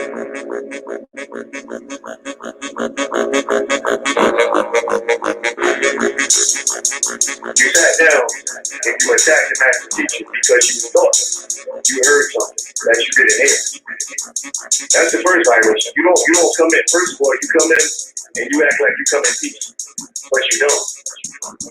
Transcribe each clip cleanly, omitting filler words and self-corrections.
You sat down and you attacked the master teacher because you thought you heard something that you didn't hear. That's the first violation. You don't come in. First of all, you come in and you act like you come and teach, but you don't.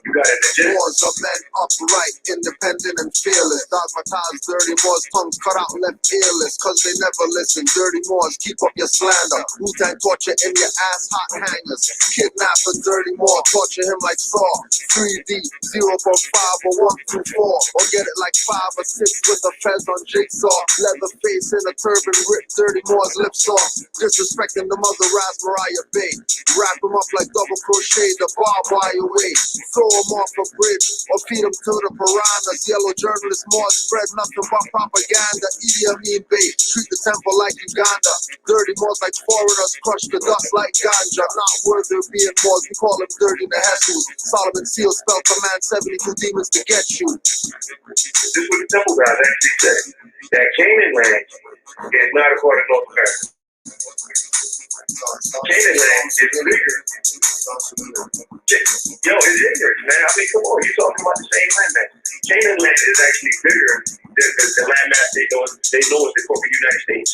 You got an agenda. Moors are men upright, independent and fearless. Dogmatized dirty Moors, tongues cut out left earless, cause they never listen. Dirty Moors, keep up your slander. Wu-Tang torture in your ass, hot hangers. Kidnap a dirty Moor, torture him like Saw. 3D, 0 for 5 or 1 through 4. Or get it like 5 or 6 with a fez on jigsaw. Leather face in a turban, rip dirty Moors lips off. Disrespecting the mother Ras Mariah Bay. Wrap him up like double crochet, the barbed wire way. Throw him off a bridge or feed him to the piranhas. Yellow journalists more spread nothing but propaganda. Idi Amin Bay, treat the temple like Uganda. Dirty Moors like foreigners, crush the dust like ganja. Not worthy of being Moors, we call them dirty Nehesus. Solomon Seal spell command 72 demons to get you. This is what the temple guys actually said. That Canaanland is not a part of North America. Canaanland is bigger. Yo, it's ignorant, man. I mean, come on, you're talking about the same land mass. Canaanland is actually bigger than the land mass they know is the corporate United States.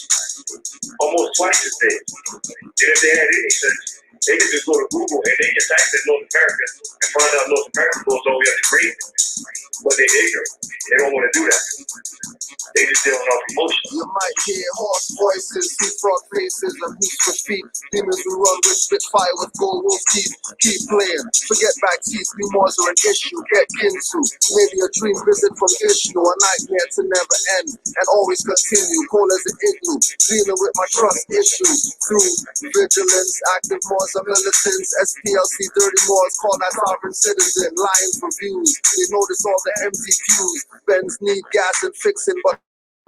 Almost twice as big. And if they had any sense, they could just go to Google and they can type in North America and find out North America goes all the way up to Greenland. But they're ignorant. They don't want to do that. They just dealing off emotion. You might hear hoarse voices, see frog faces, and hoops with feet. Demons who run with spitfire with gold wolf teeth. Keep playing. Forget back teeth. New Moors are an issue. Get into. Maybe a dream visit from Vishnu. A nightmare to never end and always continue. Cold as an igloo. Dealing with my trust issues through vigilance. Active Moors are militants. SPLC dirty Moors call that sovereign citizen. Lying for views. They notice all the empty pews. Benz need gas and fixing, but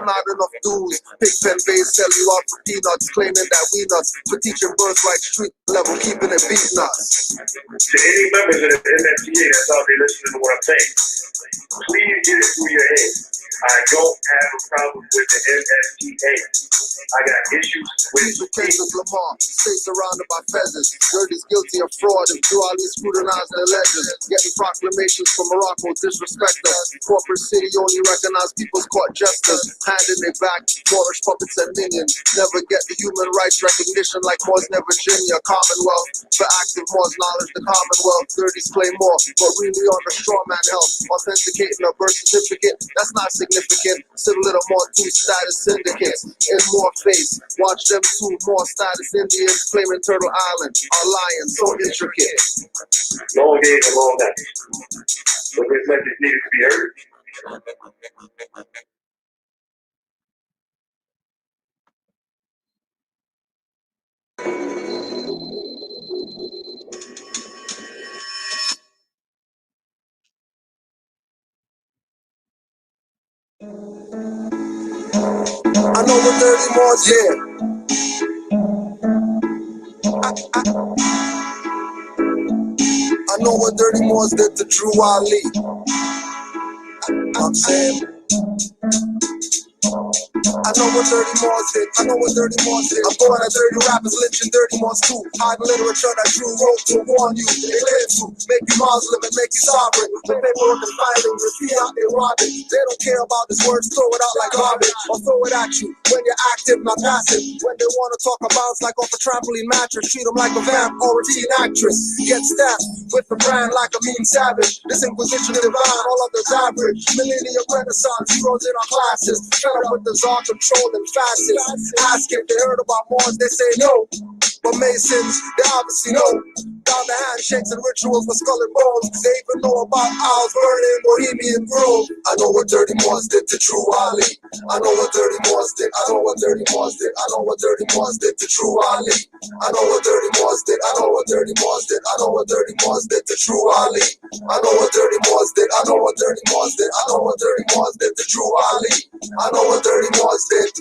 not enough dues. Pigpen base sell you out for peanuts, claiming that we nuts for teaching birthright street level, keeping it beat nuts. To any members of the NFTA that's out there listening to what I'm saying, please get it through your head. I don't have a problem with the NFTA. I got issues with the case of Lamar, stay surrounded by pheasants. Dirty's guilty of fraud and dually scrutinized their ledgers. Getting proclamations from Morocco, disrespect us. Corporate city only recognize people's court jesters. Handing their back, Moorish puppets and minions. Never get the human rights recognition like Moors near Virginia. Commonwealth, for active Moors knowledge the Commonwealth. Dirty's claim more, but really on the straw man help. Authenticating a birth certificate, that's not significant. Civil little more two status syndicates. In more face, watch them two more status Indians claiming Turtle Island. Our lions so intricate. long days and long nights. But this message needed to be heard. I know what dirty Moors did. I know what dirty Moors did to Drew Ali. I'm saying I know what dirty Moors did. I know what dirty Moors did. I'm going at dirty rappers, lynching dirty Moors too. Hiding literature that Drew wrote to warn you. They claim to make you Muslim and make you sovereign. The paperwork is filing, you see out there robbing. They don't care about his words, throw it out like garbage or throw it at you when you're active, not passive. When they want to talk about like off a trampoline mattress, treat them like a vamp or a teen actress. Get stabbed with the brand like a mean savage. This inquisition divine, all others average. Millennium Renaissance, heroes in our classes. Fed up with the czar controlling fascists. Ask if they heard about Moors, they say no. But Masons, they obviously know. Down the handshakes and rituals for skull and bones. They even know about owls burning Bohemian Grove. I know what dirty Moors did to Drew Ali. I know what dirty Moors did. I know what dirty Moors did. I know what dirty Moors did to Drew Ali. I know what dirty Moors did. I know what dirty Moors did. I know what dirty Moors did to Drew Ali. I know what dirty Moors did. I know what dirty Moors did. I know what dirty Moors did to Drew Ali. I know what dirty Moors did.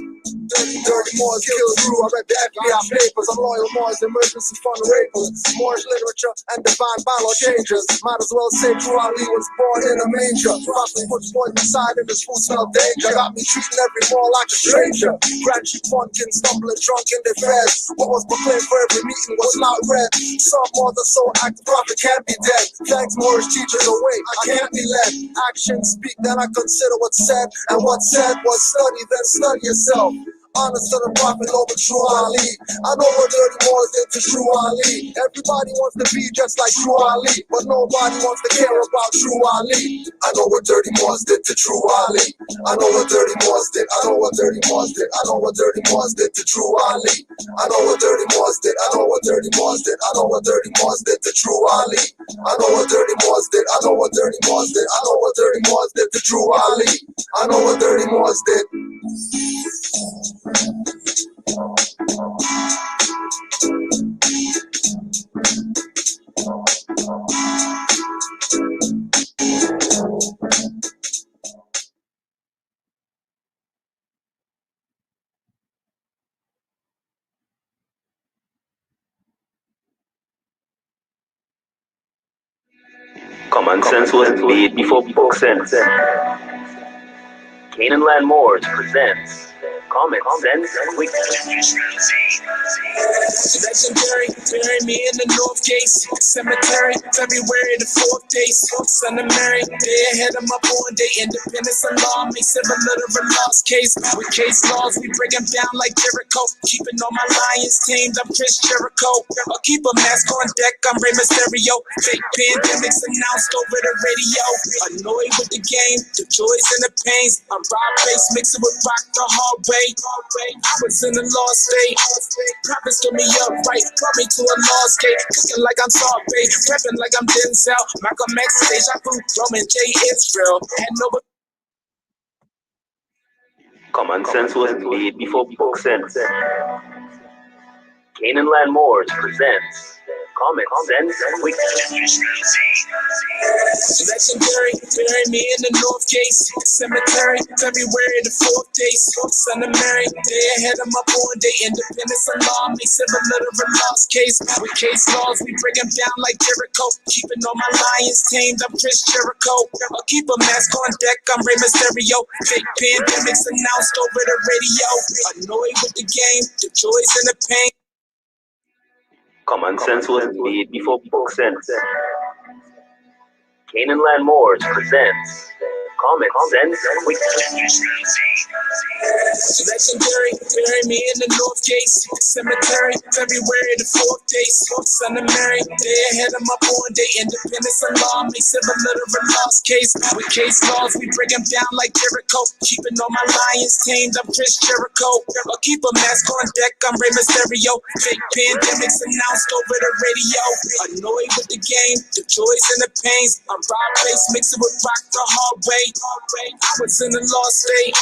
Dirty Moors killed Drew. I read the FBI papers. I'm loyal Moors, emergency fund rapers. Moors literature and divine battle changes. Might as well say True Ali was born in a manger. Prophet puts poison inside and his food smell danger. Got me treating every more like a stranger. Grand cheap funkin', stumbling drunk in the feds. What was proclaimed for every meeting was not read. Some more than so act, the prophet can't be dead. Thanks Moorish teachers away, I can't be led. Actions speak, then I consider what's said. And what's said was study, then study yourself. Honest to the prophet over True Ali. I know what dirty wars did to True Ali. Everybody wants to be just like True Ali, but nobody wants to care about True Ali. I know what dirty wars did to True Ali. I know what dirty wars did. I know what dirty wars did. I know what dirty wars did to True Ali. I know what dirty wars did. I know what dirty wars did. I know what dirty wars did to True Ali. I know what dirty wars did. I know what dirty wars did. I know what dirty wars did to True Ali. I know what dirty wars did. Common sense was made before book sense. Canaanland Moors presents Common Sense Quick. Legendary, bury me in the North Gate Cemetery, February the 4th day. Son of Mary, day ahead of my born day. Independence and law makes civil literal lost case. With case laws, we break them down like Jericho. Keeping all my lions tamed, I'm Chris Jericho. I'll keep a mask on deck, I'm Rey Mysterio. Fake pandemics announced over the radio. Annoyed with the game, the joys and the pains. I'm Rob Bass, mixing with rock the hard way. I was in a lost state. Prophets stood me up right, brought me to a lost gate. Cooking like I'm Sorry, prepping like I'm Denzel. Malcolm X, Deja Vu, Roman J. Israel. Had no. Common sense was made before book sense. Canaanland Moors presents Common Sense Quick. Legendary, bury me in the North Gate Cemetery, February the 4th day. Son of Mary, day ahead of my born day. Independence and law makes civil literal lost case. With case laws, we break them down like Jericho. Keeping all my lions tamed, I'm Chris Jericho. I'll keep a mask on deck, I'm Rey Mysterio. Fake pandemics announced over the radio. Annoyed with the game, the joys and the pain. Common sense was made before book sense. Canaanland Moors presents Common Sense Quick. Legendary, bury me in the North Gate Cemetery, February the 4th day. Son of Mary, day ahead of my born day. Independence and law makes civil literal lost case. With case laws, we break them down like Jericho. Keeping all my lions tamed, I'm Chris Jericho. I'll keep a mask on deck, I'm Rey Mysterio. Fake pandemics announced over the radio. Annoyed with the game, the joys and the pains. I'm Rob Bass, mixing with rock the hard way. I was in a lost state.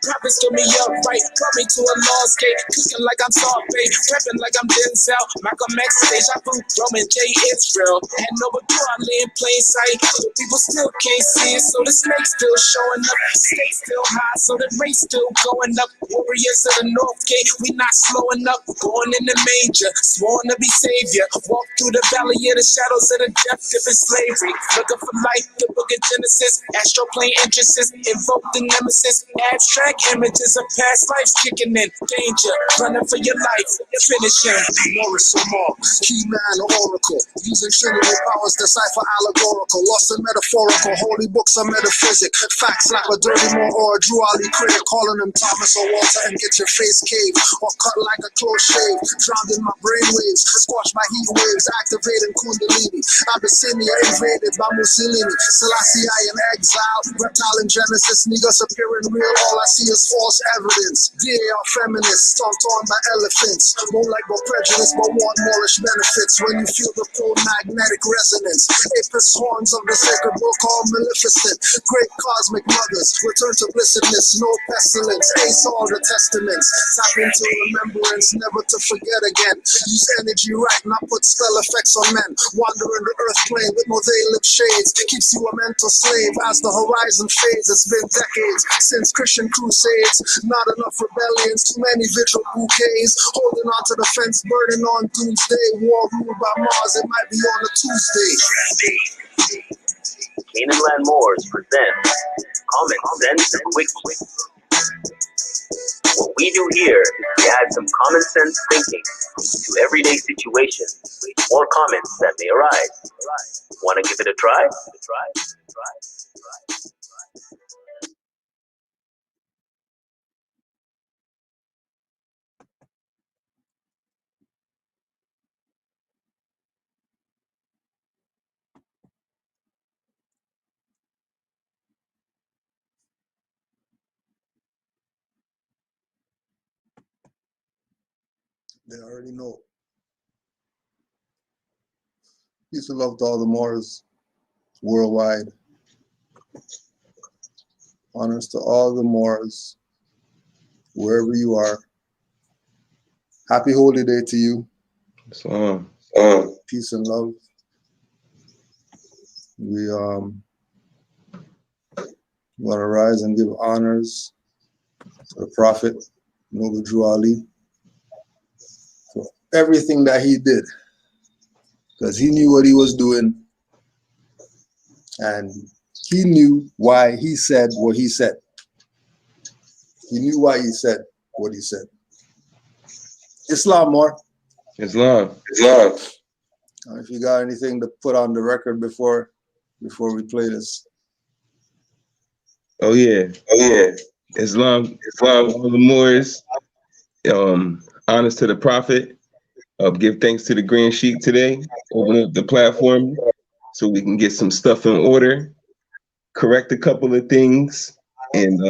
Prophets stood me up right, brought me to a lost gate. Cooking like I'm Sorry, prepping like I'm Denzel. Malcolm X, Deja Vu, Roman J. Israel. Had no clue I lay in plain sight. The people still can't see it, so the snake's still showing up. Stakes still high, so the race still going up. Warriors of the North Gate, we not slowing up. Born in the manger, sworn to be savior. Walk through the valley of the shadows of the death, dipping slavery. Looking for life, the book of Genesis. Astro plane entrances, invoke the nemesis. Abstract images of past lives kicking in. Danger, running for your life, finishing. Morris or more, key man or oracle. Using trinity powers, decipher allegorical. Lost and metaphorical, holy books are metaphysic. Facts like a dirty more or a Drew Ali critic. Calling him Thomas or Walter and get your face caved. Or cut like a close shave. Drowned in my brainwaves, squash my heat waves. Activating Kundalini. Abyssinia invaded by Mussolini. Selassie I in exile. Reptile in Genesis, niggas appearing real. All I see is false evidence. They are feminists, stomped on by elephants. Won't like no prejudice, but want Moorish benefits. When you feel the cold magnetic resonance. Apis horns of the sacred book called Maleficent. Great cosmic mothers, return to blessedness. No pestilence, ace all the testaments. Tap into remembrance, never to forget again. Use energy right, not put spell effects on men. Wandering the earth plane with no veiled shades. Keeps you a mental slave as the horizon rise and fades. It's been decades since Christian crusades. Not enough rebellions, too many vigil bouquets. Holding on to the fence, burning on doomsday. War ruled by Mars, it might be on a Tuesday. Canaanland Moors presents Common Sense Quick. What we do here is to add some common sense thinking to everyday situations or comments that may arise. Want to give it a try? They already know. Peace and love to all the Moors worldwide. Honors to all the Moors, wherever you are. Happy Holy Day to you. Salaam. Peace and love. We want to rise and give honors to the Prophet, Noble Drew Ali, for everything that he did. Because he knew what he was doing, and he knew why he said what he said. He knew why he said what he said. Islam, more. Islam. If you got anything to put on the record before we play this. Oh yeah. Islam. All the Moors. Honors to the Prophet. Give thanks to the Grand Sheik today. Open up the platform so we can get some stuff in order, correct a couple of things, and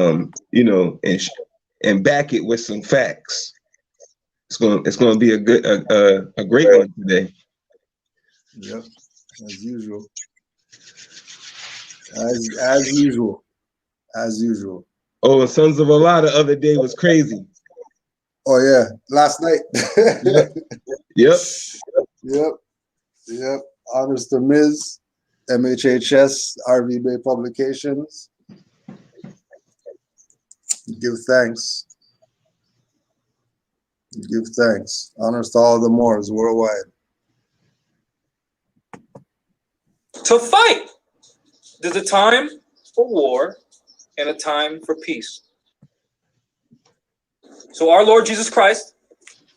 and back it with some facts. It's going to be a great one today. Yep, as usual. As usual. Oh, and Sons of Allah the other day was crazy. Oh yeah, last night. Yep. Honors to Ms. MHHS, RV Bay Publications. Give thanks. Honors to all the Moors worldwide. To fight. There's a time for war and a time for peace. So our Lord Jesus Christ,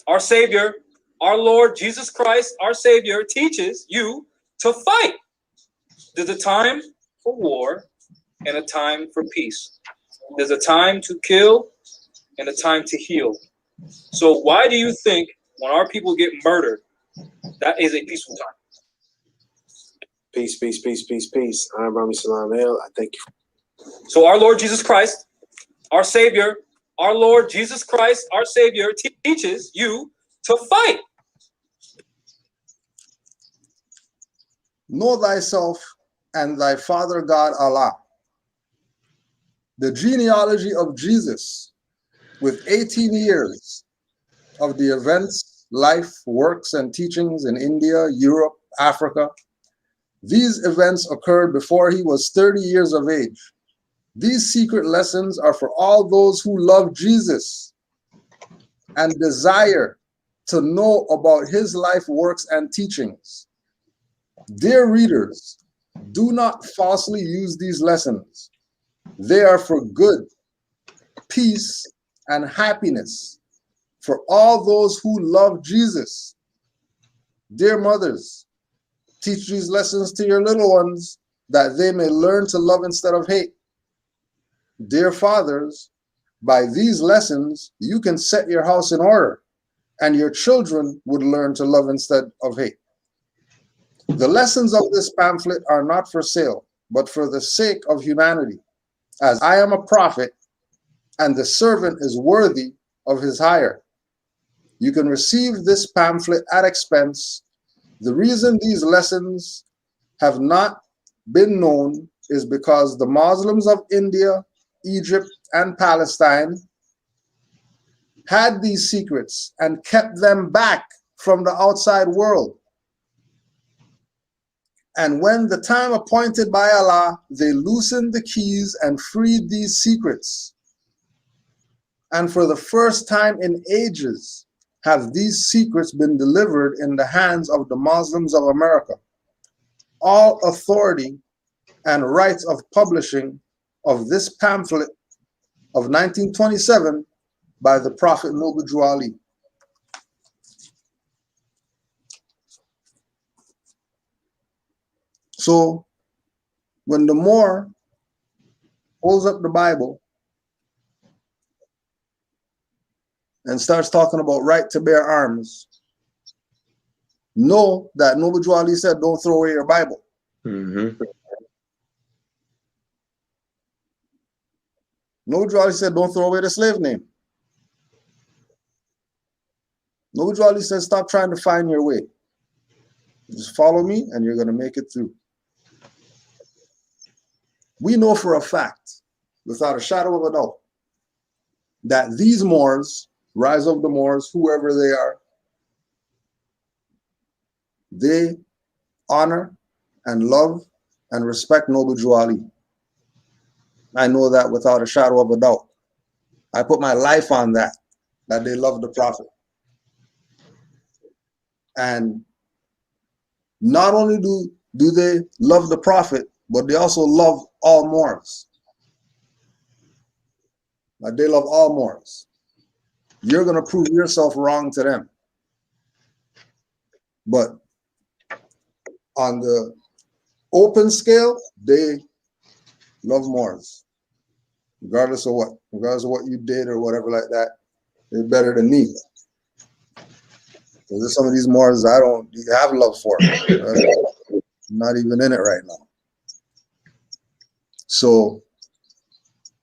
our Savior, our Lord Jesus Christ, our Savior, teaches you to fight. There's a time for war and a time for peace. There's a time to kill and a time to heal. So why do you think when our people get murdered, that is a peaceful time? Peace. I'm Rami, Salaam. I thank you. So our Lord Jesus Christ, our Savior, our Lord Jesus Christ, our Savior, teaches you to fight. Know thyself and thy Father God Allah. The genealogy of Jesus, with 18 years of the events, life, works, and teachings in India, Europe, Africa. These events occurred before he was 30 years of age. These secret lessons are for all those who love Jesus and desire to know about his life, works, and teachings. Dear readers, do not falsely use these lessons. They are for good, peace, and happiness for all those who love Jesus. Dear mothers, teach these lessons to your little ones that they may learn to love instead of hate. Dear fathers, by these lessons, you can set your house in order, and your children would learn to love instead of hate. The lessons of this pamphlet are not for sale, but for the sake of humanity, as I am a prophet, and the servant is worthy of his hire. You can receive this pamphlet at expense. The reason these lessons have not been known is because the Muslims of India, Egypt, and Palestine had these secrets and kept them back from the outside world. And when the time appointed by Allah, they loosened the keys and freed these secrets. And for the first time in ages have these secrets been delivered in the hands of the Muslims of America. All authority and rights of publishing of this pamphlet of 1927 by the Prophet Noble Drew Ali. So when the Moor holds up the Bible and starts talking about right to bear arms, know that Noble Drew Ali said, don't throw away your Bible. Mm-hmm. Noble Drew Ali said, don't throw away the slave name. Noble Drew Ali said, stop trying to find your way. Just follow me and you're going to make it through. We know for a fact, without a shadow of a doubt, that these Moors, rise of the Moors, whoever they are, they honor and love and respect Noble Drew Ali. I know that without a shadow of a doubt. I put my life on that they love the Prophet. And not only do they love the Prophet, but they also love all Moors. They love all Moors. You're going to prove yourself wrong to them. But on the open scale, they love Moors. Regardless of what you did or whatever like that, they're better than me. So there's some of these Moors I don't have love for. I'm not even in it right now. So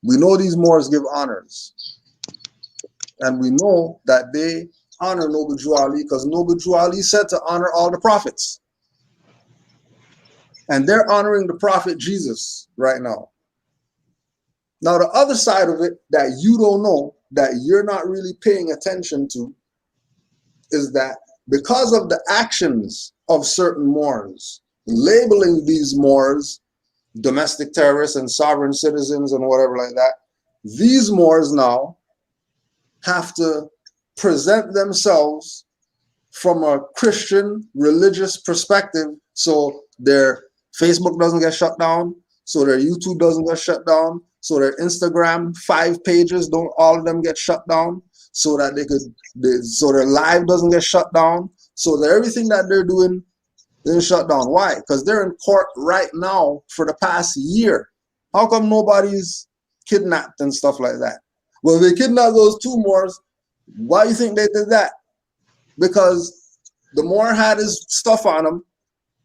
we know these Moors give honors. And we know that they honor Noble Drew Ali because Noble Drew Ali said to honor all the prophets. And they're honoring the prophet Jesus right now. Now, the other side of it that you don't know, that you're not really paying attention to, is that because of the actions of certain Moors, labeling these Moors domestic terrorists and sovereign citizens and whatever like that, these Moors now have to present themselves from a Christian religious perspective, so their Facebook doesn't get shut down, so their YouTube doesn't get shut down, so their Instagram 5 pages don't all of them get shut down, so that so their live doesn't get shut down, so that everything that they're doing isn't shut down. Why? Because they're in court right now for the past year. How come nobody's kidnapped and stuff like that? Well, they kidnapped those 2 Moors. Why do you think they did that? Because the Moor had his stuff on him,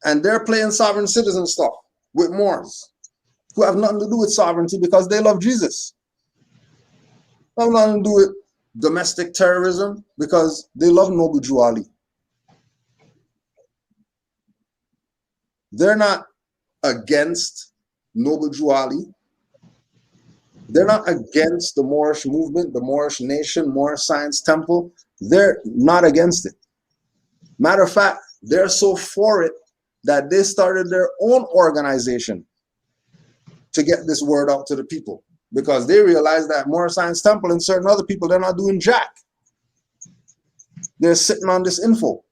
and they're playing sovereign citizen stuff with Moors who have nothing to do with sovereignty because they love Jesus. They have nothing to do with domestic terrorism because they love Noble Drew Ali. They're not against Noble Drew Ali. They're not against the Moorish movement, the Moorish nation, Moorish Science Temple. They're not against it. Matter of fact, they're so for it that they started their own organization to get this word out to the people, because they realize that Moorish Science Temple and certain other people, they're not doing jack. They're sitting on this info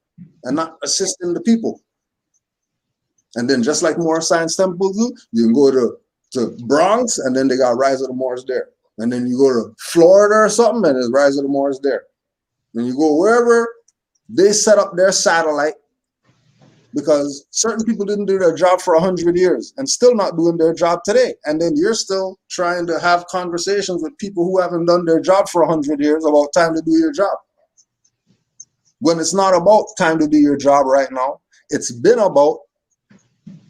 and not assisting the people. And then just like Moorish Science Temple do, you can go to Bronx, and then they got Rise of the Moors there. And then you go to Florida or something, and there's Rise of the Moors there. And you go wherever they set up their satellite, because certain people didn't do their job for 100 years and still not doing their job today. And then you're still trying to have conversations with people who haven't done their job for 100 years about time to do your job. When it's not about time to do your job right now, it's been about,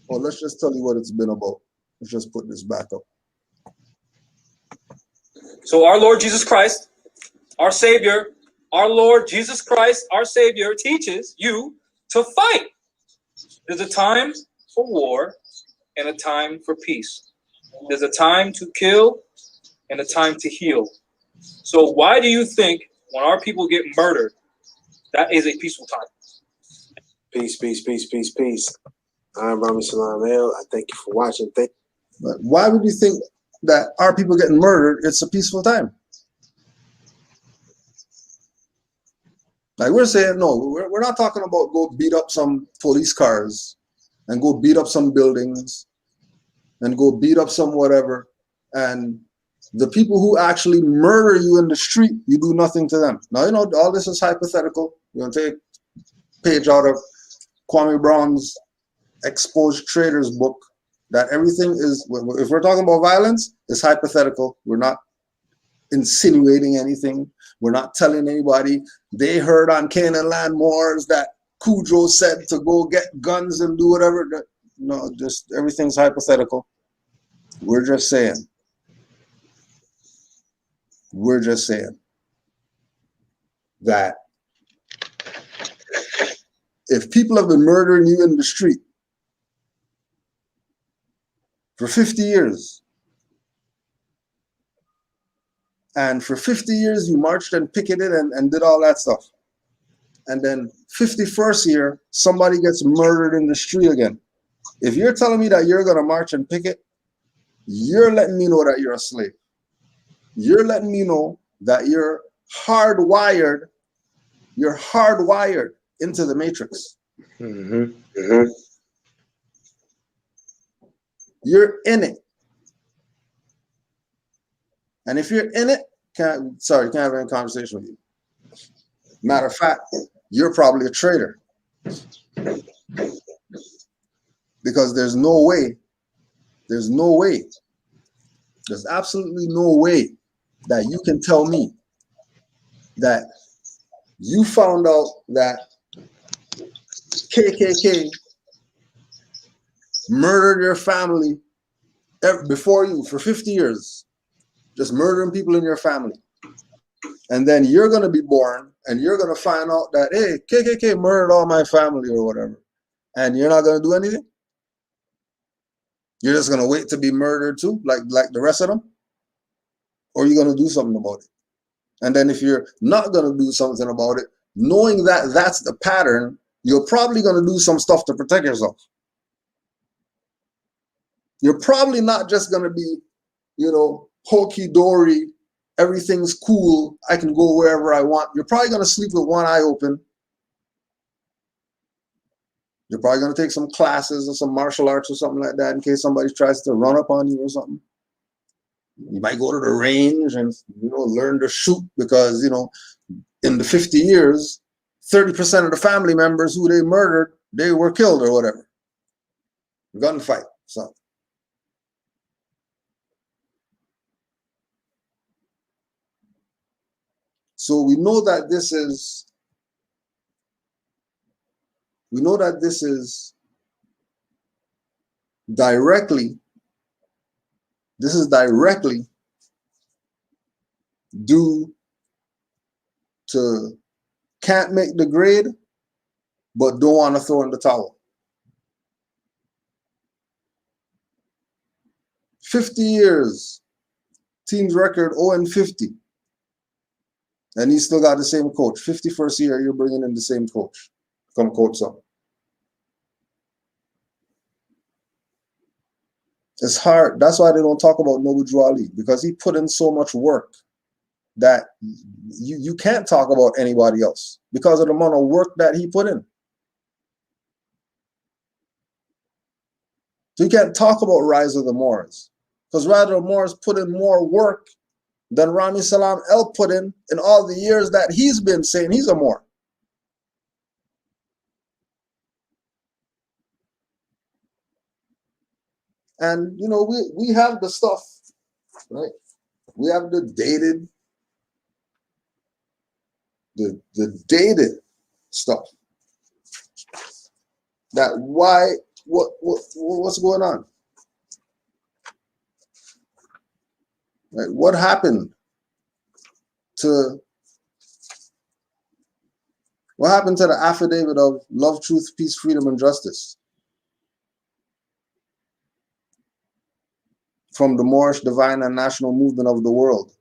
well, let's just tell you what it's been about. Let's just put this back up. So our Lord Jesus Christ, our Savior, our Lord Jesus Christ, our Savior, teaches you to fight. There's a time for war and a time for peace. There's a time to kill and a time to heal. So why do you think when our people get murdered, that is a peaceful time? Peace, peace, peace, peace, peace. I'm Rami Salaam. I thank you for watching. But why would you think that our people getting murdered, it's a peaceful time? Like we're saying, no, we're not talking about go beat up some police cars and go beat up some buildings and go beat up some whatever. And the people who actually murder you in the street, you do nothing to them. Now, you know, all this is hypothetical. You're going to take a page out of Kwame Brown's Exposed Traders book, that everything is, if we're talking about violence, it's hypothetical. We're not insinuating anything. We're not telling anybody they heard on Canaanland Moors that Kudrow said to go get guns and do whatever. No, just everything's hypothetical. We're just saying that if people have been murdering you in the street for 50 years, and for 50 years you marched and picketed and did all that stuff, and then 51st year somebody gets murdered in the street again, if you're telling me that you're going to march and picket, you're letting me know that you're a slave. You're letting me know that you're hardwired into the matrix. You're in it. And if you're in it, can't have any conversation with you. Matter of fact, you're probably a traitor. Because there's absolutely no way that you can tell me that you found out that KKK murdered your family before you for 50 years, just murdering people in your family. And then you're going to be born and you're going to find out that, hey, KKK murdered all my family or whatever. And you're not going to do anything? You're just going to wait to be murdered too, like the rest of them? Or are you going to do something about it? And then if you're not going to do something about it, knowing that that's the pattern, you're probably going to do some stuff to protect yourself. You're probably not just going to be, hokey-dory, everything's cool, I can go wherever I want. You're probably going to sleep with one eye open. You're probably going to take some classes or some martial arts or something like that in case somebody tries to run up on you or something. You might go to the range and, learn to shoot because, in the 50 years, 30% of the family members who they murdered, they were killed or whatever. Gunfight. So we know that this is directly due to can't make the grade, but don't want to throw in the towel. 50 years, team's record 0-50. And he still got the same coach. 51st year, you're bringing in the same coach. Come coach some. It's hard. That's why they don't talk about Noble Drew Ali, because he put in so much work that you can't talk about anybody else because of the amount of work that he put in. So you can't talk about Rise of the Moors because Rise of the Moors put in more work than Rami Salaam El put in all the years that he's been saying he's a Moor. And, we have the stuff, right? We have the dated stuff. That what's going on? Right? What happened to the affidavit of love, truth, peace, freedom, and justice from the Moorish divine and national movement of the world?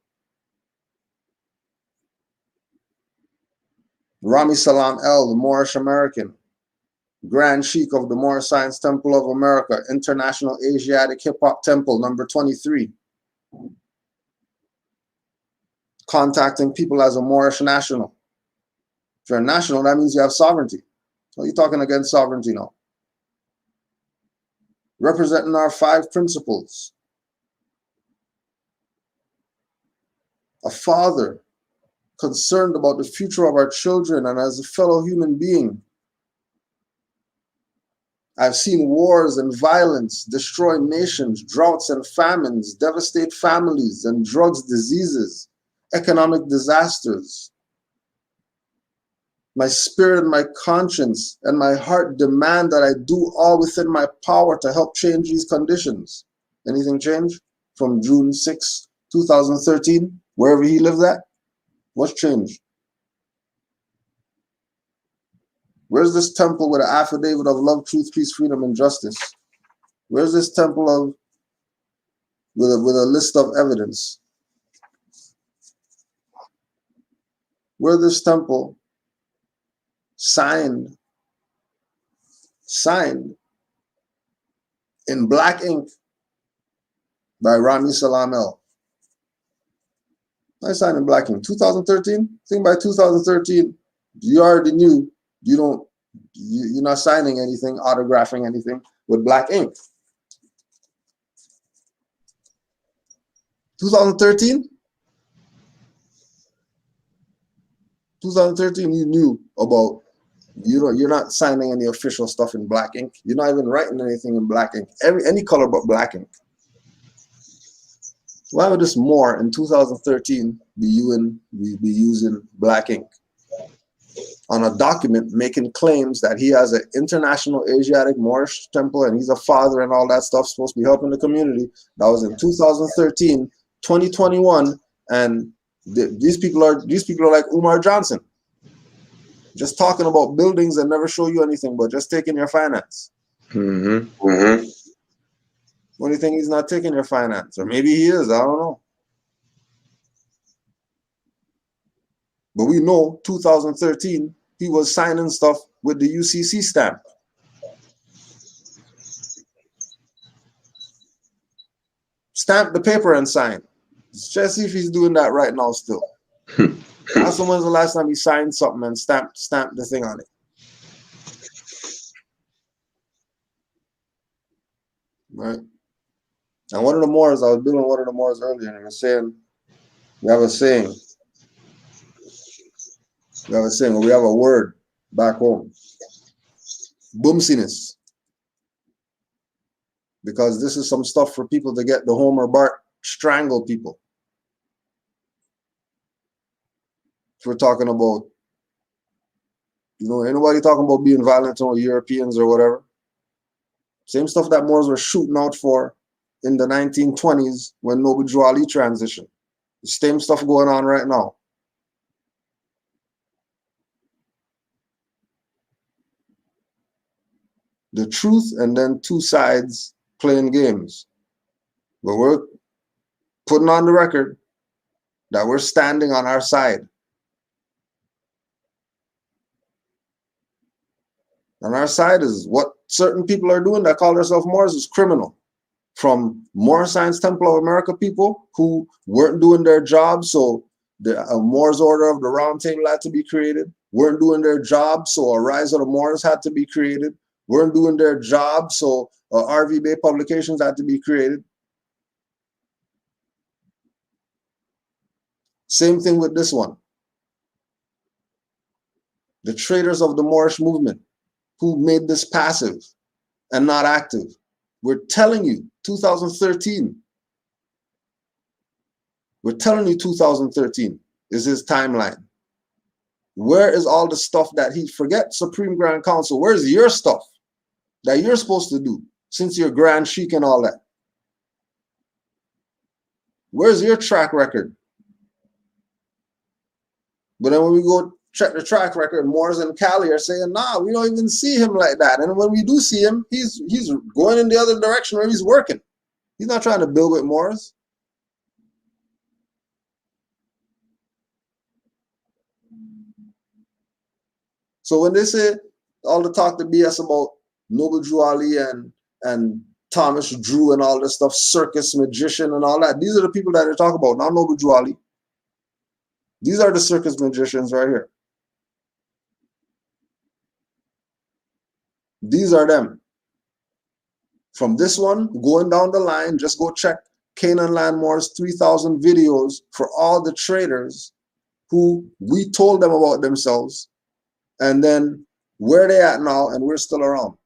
Rami Salaam El, the Moorish American, Grand Sheik of the Moorish Science Temple of America, International Asiatic Hip Hop Temple, number 23. Contacting people as a Moorish national. If you're a national, that means you have sovereignty. So you're talking against sovereignty now. Representing our 5 principles. A father concerned about the future of our children, and as a fellow human being, I've seen wars and violence destroy nations, droughts and famines, devastate families, and drugs, diseases, economic disasters. My spirit and my conscience and my heart demand that I do all within my power to help change these conditions. Anything change from June 6, 2013, wherever he lived at? What's changed? Where's this temple with an affidavit of love, truth, peace, freedom, and justice? Where's this temple of with a list of evidence? Where's this temple signed in black ink by Rami Salaam? I signed in black ink. 2013? I think by 2013, you already knew you're not signing anything, autographing anything with black ink. 2013? 2013, you knew about, you're not signing any official stuff in black ink. You're not even writing anything in black ink. Any color but black ink. Why would this Moor in 2013 be using black ink on a document making claims that he has an international Asiatic Moorish temple and he's a father and all that stuff, supposed to be helping the community? That was in 2013, 2021, and these people are like Umar Johnson, just talking about buildings and never show you anything, but just taking your finance. Only thing, he's not taking your finance, or maybe he is, I don't know. But we know 2013, he was signing stuff with the UCC stamp. Stamp the paper and sign. Just see if he's doing that right now still. Ask him when's the last time he signed something and stamped the thing on it. Right? And one of the Moors, I was building one of the Moors earlier, and he was saying, we have a saying, we have a word back home. Boomsiness. Because this is some stuff for people to get the Homer Bart strangle people. If we're talking about, ain't nobody talking about being violent to Europeans or whatever. Same stuff that Moors were shooting out for in the 1920s when Noble Drew Ali transitioned. The same stuff going on right now. The truth and then two sides playing games. But we're putting on the record that we're standing on our side. And our side is what certain people are doing that call themselves Moors is criminal. From Moorish Science Temple of America people who weren't doing their job, so the Moors Order of the Round Table had to be created, weren't doing their job, so a Rise of the Moors had to be created, weren't doing their job, so RV Bay Publications had to be created. Same thing with this one. The traitors of the Moorish movement who made this passive and not active. We're telling you, 2013. We're telling you 2013 is his timeline. Where is all the stuff that he, forget Supreme Grand Council, where's your stuff that you're supposed to do since you're Grand Sheik and all that? Where's your track record? But then when we go check the track record, Moors and Cali are saying, nah, we don't even see him like that. And when we do see him, he's going in the other direction where he's working. He's not trying to build with Moors. So when they say, All the talk, the BS about Noble Drew Ali and Thomas Drew and all this stuff, circus magician and all that. These are the people that they talk about, not Noble Drew Ali. These are the circus magicians right here. These are them. From this one, going down the line, just go check Canaanland Moore's 3,000 videos for all the traders who we told them about themselves, and then where they at now, and we're still around.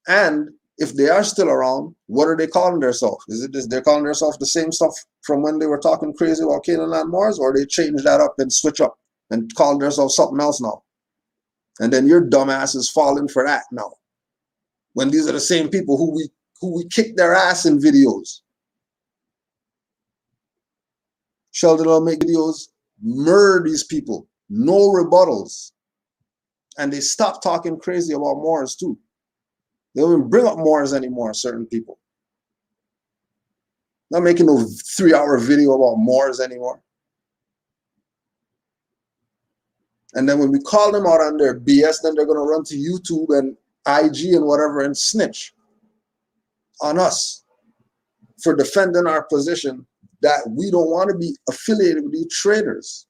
And if they are still around, what are they calling themselves? Is it this, they're calling themselves the same stuff from when they were talking crazy about Canaanland Moore's, or they change that up and switch up and call themselves something else now? And then your dumbass is falling for that now, when these are the same people who we kick their ass in videos. Sheldon will make videos, murder these people, no rebuttals. And they stop talking crazy about Moors too. They don't even bring up Moors anymore, certain people. Not making no 3-hour video about Moors anymore. And then when we call them out on their BS, then they're going to run to YouTube and IG and whatever and snitch on us for defending our position that we don't want to be affiliated with these traders.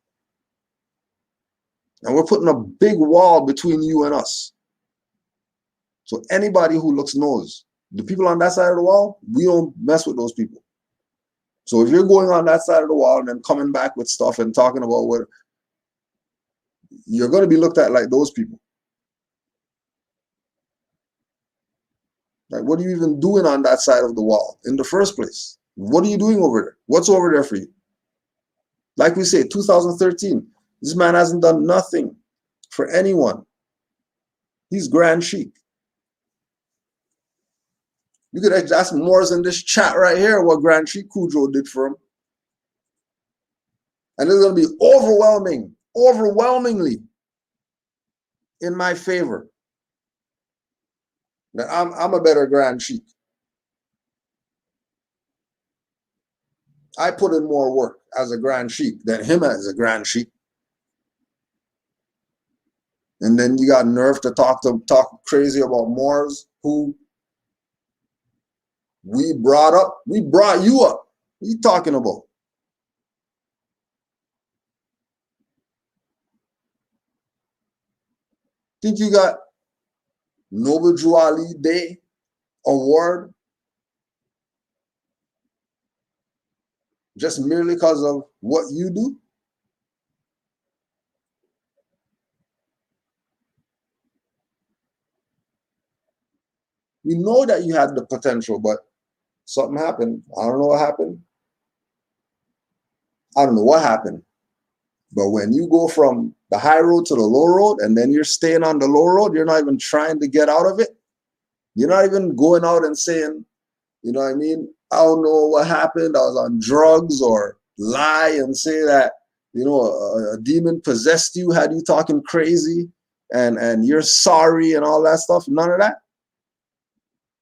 And we're putting a big wall between you and us. So anybody who looks knows. The people on that side of the wall, we don't mess with those people. So if you're going on that side of the wall and then coming back with stuff and talking about what, you're going to be looked at like those people. Like, what are you even doing on that side of the wall in the first place? What are you doing over there? What's over there for you? Like we say, 2013, this man hasn't done nothing for anyone. He's Grand Sheik. You could ask Moors in this chat right here what Grand Sheik Kudro did for him. And it's going to be overwhelmingly in my favor. That I'm a better Grand Sheik. I put in more work as a Grand Sheik than him as a Grand Sheik. And then you got nerve to talk crazy about Moors who we brought up. We brought you up. What are you talking about? Think you got Noble Drew Ali Day award just merely because of what you do? We know that you had the potential, but something happened. I don't know what happened. I don't know what happened. But when you go from the high road to the low road, and then you're staying on the low road, you're not even trying to get out of it. You're not even going out and saying, you know what I mean? I don't know what happened. I was on drugs, or lie and say that, you know, a demon possessed you, had you talking crazy, and you're sorry and all that stuff. None of that.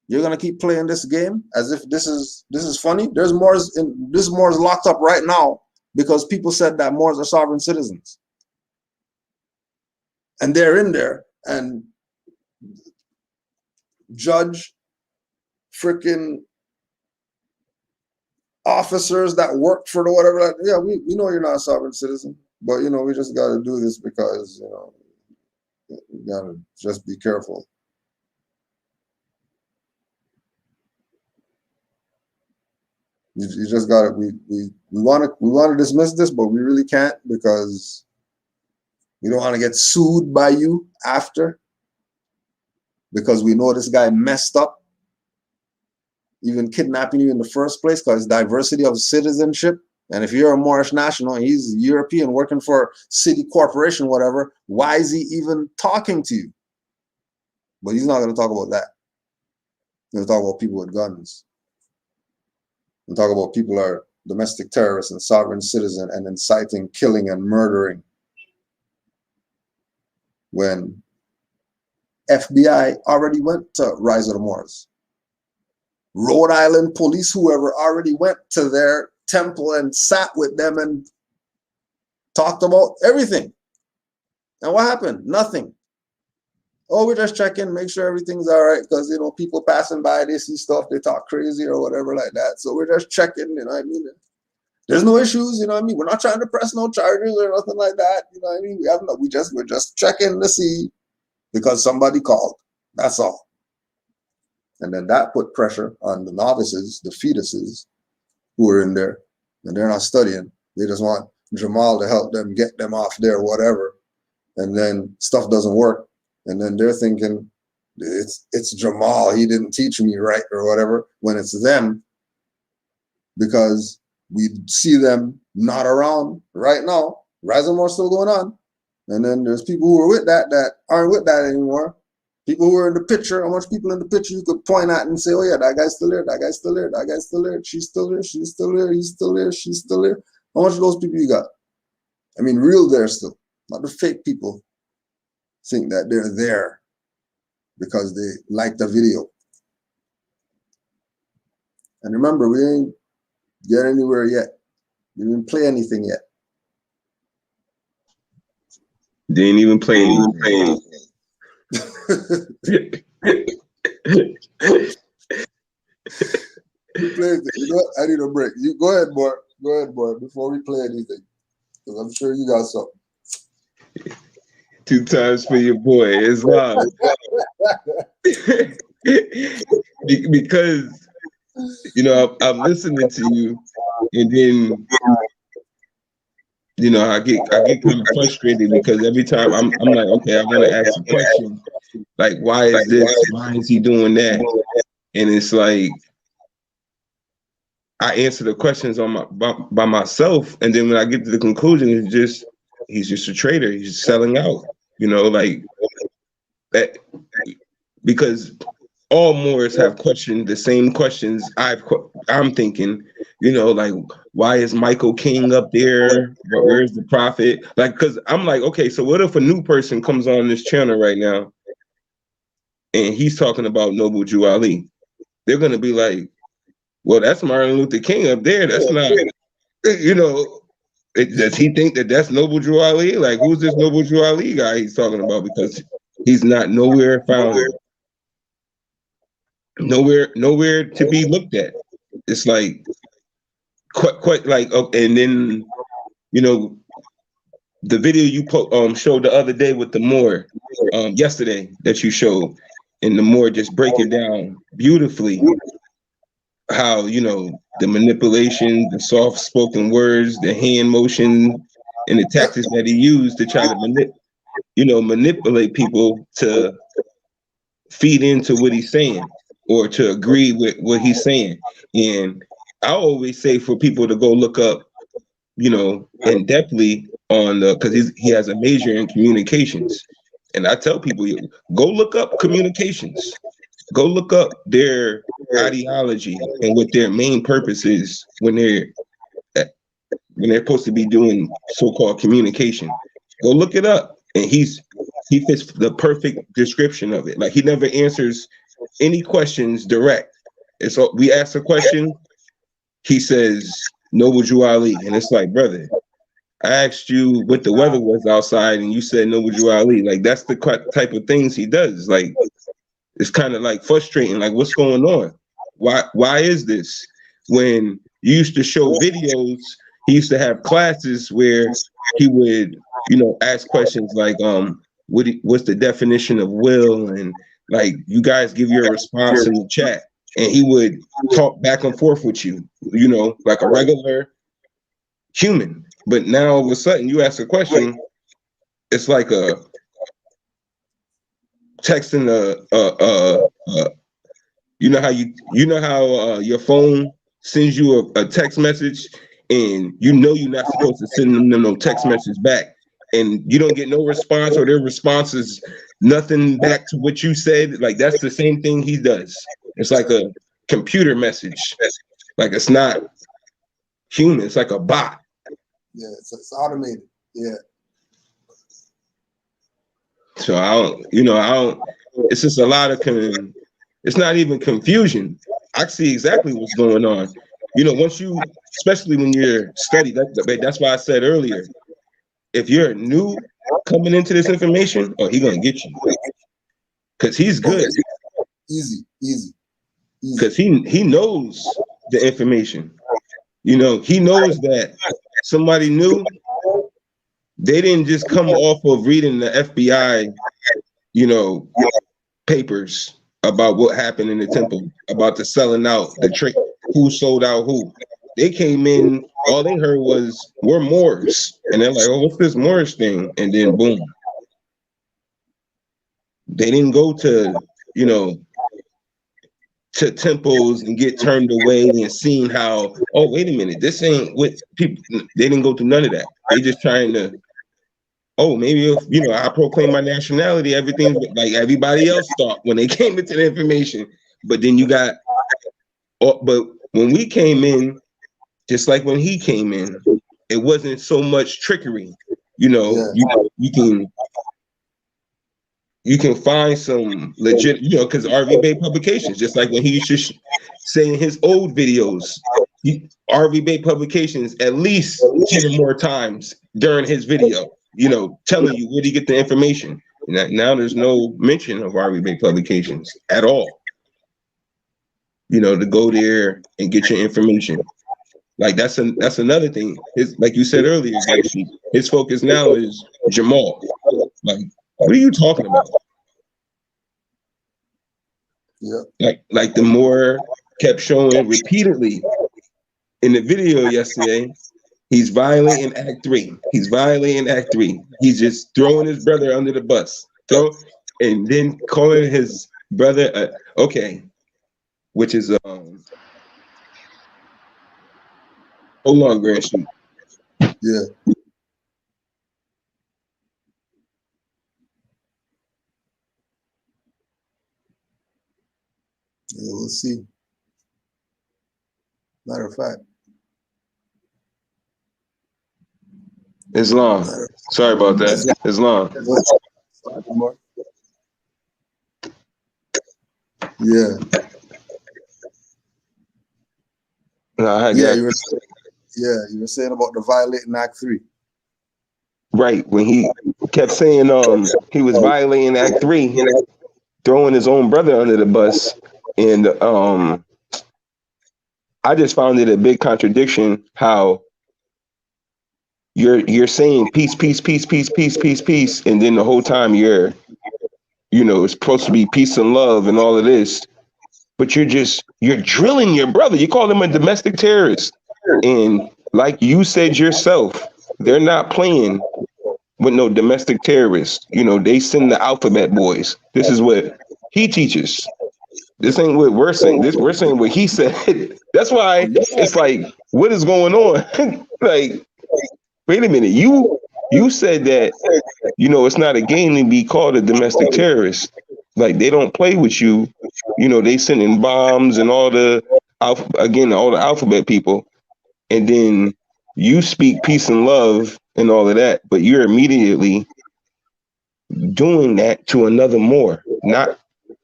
You're gonna keep playing this game as if this is funny. There's Moors this Moors locked up right now because people said that Moors are sovereign citizens. And they're in there, and judge, freaking officers that work for the whatever, like, yeah, we know you're not a sovereign citizen, but you know, we just gotta do this because, you know, we gotta just be careful. You just gotta, we wanna dismiss this, but we really can't because we don't want to get sued by you after, because we know this guy messed up, even kidnapping you in the first place, because diversity of citizenship. And if you're a Moorish national and he's European working for city corporation, whatever, why is he even talking to you? But he's not going to talk about that. He's going to talk about people with guns. And talk about people are domestic terrorists and sovereign citizen and inciting killing and murdering. When FBI already went to Rise of the Moors. Rhode Island police, whoever, already went to their temple and sat with them and talked about everything. And what happened? Nothing. Oh, we're just checking, make sure everything's all right, because you know people passing by, they see stuff, they talk crazy or whatever like that. So we're just checking, you know what I mean? There's no issues, you know what I mean? We're not trying to press no charges or nothing like that, you know what I mean? We're just checking to see because somebody called. That's all. And then that put pressure on the novices, the fetuses who are in there, and they're not studying. They just want Jamal to help them get them off there, whatever. And then stuff doesn't work. And then they're thinking, it's Jamal, he didn't teach me right or whatever, when it's them, because we see them not around right now. Rise and more still going on. And then there's people who are with that aren't with that anymore. People who are in the picture, how much people in the picture you could point at and say, oh yeah, that guy's still there, that guy's still there, that guy's still there, she's still there, she's still there, he's still there, she's still there. How much of those people you got? I mean, real there still, not the fake people think that they're there because they like the video. And remember, we ain't get anywhere yet. We didn't play anything yet. Didn't even play anything. You know, I need a break. You go ahead, boy. Go ahead, boy. Before we play anything, because I'm sure you got something. 2 times for your boy, Islam. Because you know I'm listening to you, and then you know I get kind of frustrated because every time I'm like, okay, I want to ask a question, like why is this? Why is he doing that? And it's like I answer the questions by myself, and then when I get to the conclusion, he's just a trader. He's just selling out. You know, like that, because all Moors have questioned the same questions I'm thinking. You know, like why is Michael King up there? Where's the prophet? Like, because I'm like, okay, so what if a new person comes on this channel right now, and he's talking about Noble Jew Ali? They're gonna be like, well, that's Martin Luther King up there. That's not, you know. Does he think that that's Noble Drew Ali? Like, who's this Noble Drew Ali guy he's talking about? Because he's not nowhere found, nowhere to be looked at. It's like quite like, and then you know the video you showed the other day with the Moor, yesterday that you showed, and the Moor just break it down beautifully. How, you know, the manipulation, the soft spoken words, the hand motion, and the tactics that he used to try to manipulate people to feed into what he's saying or to agree with what he's saying. And I always say for people to go look up, you know, in depthly on because he has a major in communications. And I tell people, go look up communications. Go look up their ideology and what their main purpose is when they're supposed to be doing so-called communication. Go look it up, and he fits the perfect description of it. Like, he never answers any questions direct. It's all, we ask a question, he says Noble Jew Ali, and it's like, brother, I asked you what the weather was outside, and you said Noble Jew Ali. Like, that's the type of things he does. Like, it's kind of like frustrating. Like, what's going on? Why is this? When you used to show videos, he used to have classes where he would, you know, ask questions like, what's the definition of will? And like, you guys give your response in the chat, and he would talk back and forth with you, you know, like a regular human. But now all of a sudden you ask a question, it's like a texting you know how your phone sends you a text message, and you know you're not supposed to send them no text message back, and you don't get no response, or their response is nothing back to what you said. Like, that's the same thing he does. It's like a computer message. Like, it's not human. It's like a bot. Yeah, it's automated. Yeah. So I don't, it's just a lot of, it's not even confusion. I see exactly what's going on. You know, once you, especially when you're studying, that's why I said earlier, if you're new coming into this information, oh, he gonna get you. because he's good. Easy. Because he knows the information. You know, he knows that somebody knew. They didn't just come off of reading the FBI, you know, papers about what happened in the temple, about the selling out, the trick, who sold out who. They came in, all they heard was, we're Moors. And they're like, oh, what's this Moorish thing? And then boom. They didn't go to, you know, to temples and get turned away and seeing how, oh, wait a minute, this ain't what people, they didn't go through none of that. They just trying to, oh, maybe if, you know, I proclaim my nationality, everything's like everybody else thought when they came into the information. But then you got, but when we came in, just like when he came in, it wasn't so much trickery. You know, you can find some legit, you know, because RV Bay Publications, just like when he used to say in his old videos, RV Bay Publications at least 10 or more times during his video, you know, telling you where to get the information. Now there's no mention of RV Bay Publications at all. You know, to go there and get your information. Like that's another thing. Like you said earlier, his focus now is Jamal. Like, what are you talking about? Yeah. Like the more kept showing repeatedly in the video yesterday, he's violating Act 3. He's violating Act 3. He's just throwing his brother under the bus. And then calling his brother okay, which is hold on, Grand Street. Yeah. Yeah, we'll see. Matter of fact. Islam. Sorry about that. Islam. Yeah. No, you were saying about the violating Act 3. Right. When he kept saying he was violating Act 3, throwing his own brother under the bus. And I just found it a big contradiction how you're saying peace, peace, peace, peace, peace, peace, peace, and then the whole time you're, you know, it's supposed to be peace and love and all of this, but you're drilling your brother. You call him a domestic terrorist. And like you said yourself, they're not playing with no domestic terrorists. You know, they send the alphabet boys. This is what he teaches. This ain't what we're saying. We're saying what he said. That's why it's like, what is going on? Like, wait a minute. You said that, you know, it's not a game to be called a domestic terrorist. Like, they don't play with you. You know, they sending bombs and all the alphabet people. And then you speak peace and love and all of that, but you're immediately doing that to another Moor, not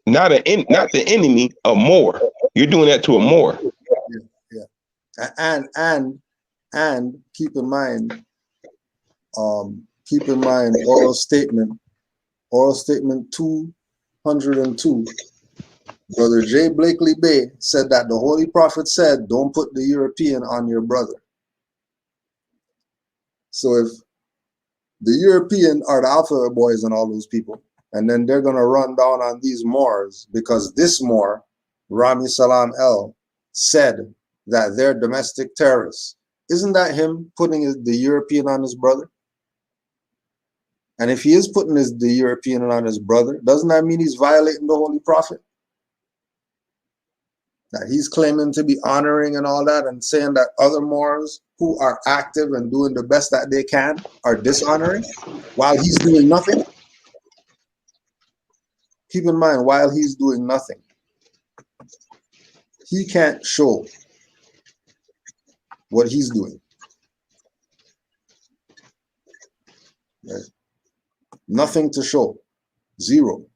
the enemy, a Moor. You're doing that to a Moor. Yeah. And keep in mind oral statement 202. Brother J. Blakely Bay said that the Holy Prophet said, don't put the European on your brother. So if the European are the Alpha boys and all those people, and then they're going to run down on these Moors because this Moor, Rami Salaam El, said that they're domestic terrorists. Isn't that him putting the European on his brother? And if he is putting the European on his brother, doesn't that mean he's violating the Holy Prophet? That he's claiming to be honoring and all that and saying that other Moors who are active and doing the best that they can are dishonoring while he's doing nothing? Keep in mind, while he's doing nothing, he can't show what he's doing. Right? Nothing to show. Zero.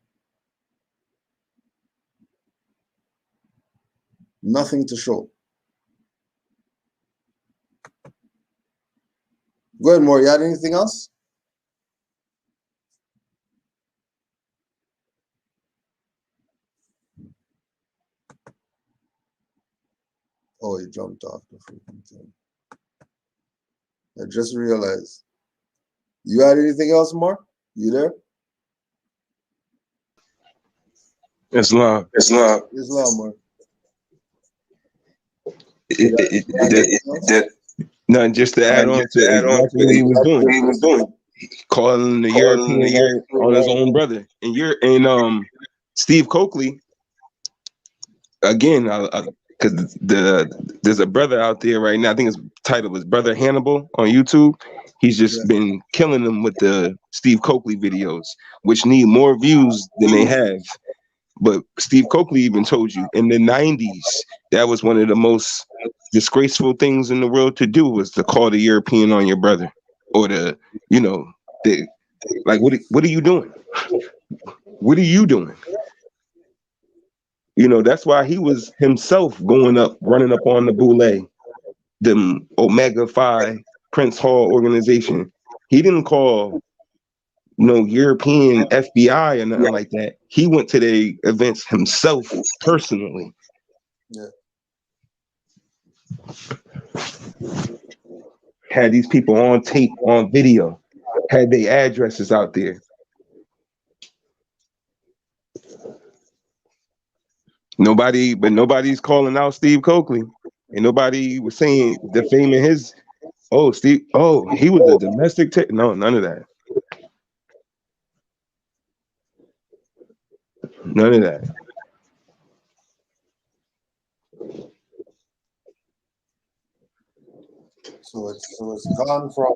Nothing to show. Go ahead, Maury. You had anything else? Oh, he jumped off the freaking thing. I just realized. You got anything else, Mark? You there? Islam. Islam, Mark. Nothing, just to add on to exactly what he was doing. Calling the European on his own brother. And Steve Coakley, again, because there's a brother out there right now, I think his title is Brother Hannibal on YouTube. He's just been killing them with the Steve Coakley videos, which need more views than they have. But Steve Coakley even told you in the 90s, that was one of the most disgraceful things in the world to do, was to call the European on your brother, or like, what are you doing? What are you doing? That's why he was himself running up on the Boule, the Omega Phi Prince Hall organization. He didn't call no European FBI or nothing like that. He went to the events himself personally. Yeah. Had these people on tape, on video, had their addresses out there. Nobody's calling out Steve Coakley. And nobody was saying, defaming his, he was a domestic no, none of that. None of that. So it's gone from,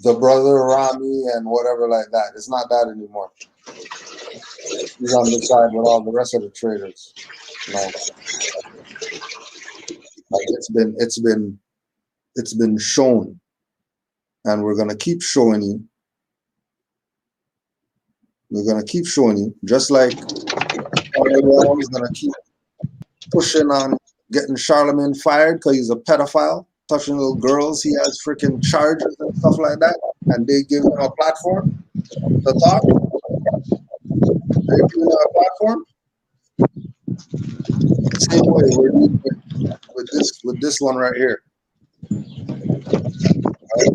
the brother Rami and whatever like that. It's not that anymore. He's on the side with all the rest of the traders. Like it's been shown, and we're gonna keep showing you. We're gonna keep showing you, just like everyone's gonna keep pushing on getting Charlemagne fired because he's a pedophile, touching little girls. He has freaking charges and stuff like that, and they give him a platform to talk. They give him a platform. Same way we're doing with this one right here. Right?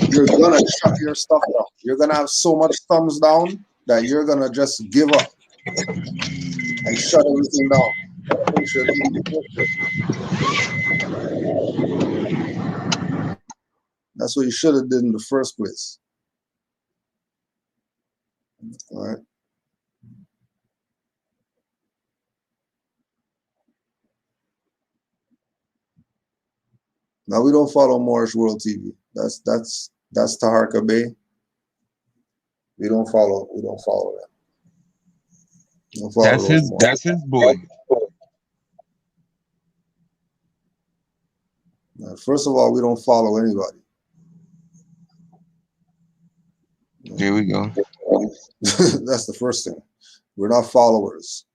You're gonna shut your stuff down. You're gonna have so much thumbs down that you're gonna just give up and shut everything down. That's what you should have did in the first place. All right. Now we don't follow Moorish World TV. That's Taharka Bay. We don't follow that. That's his boy. Now, first of all, we don't follow anybody. There we go. That's the first thing. We're not followers.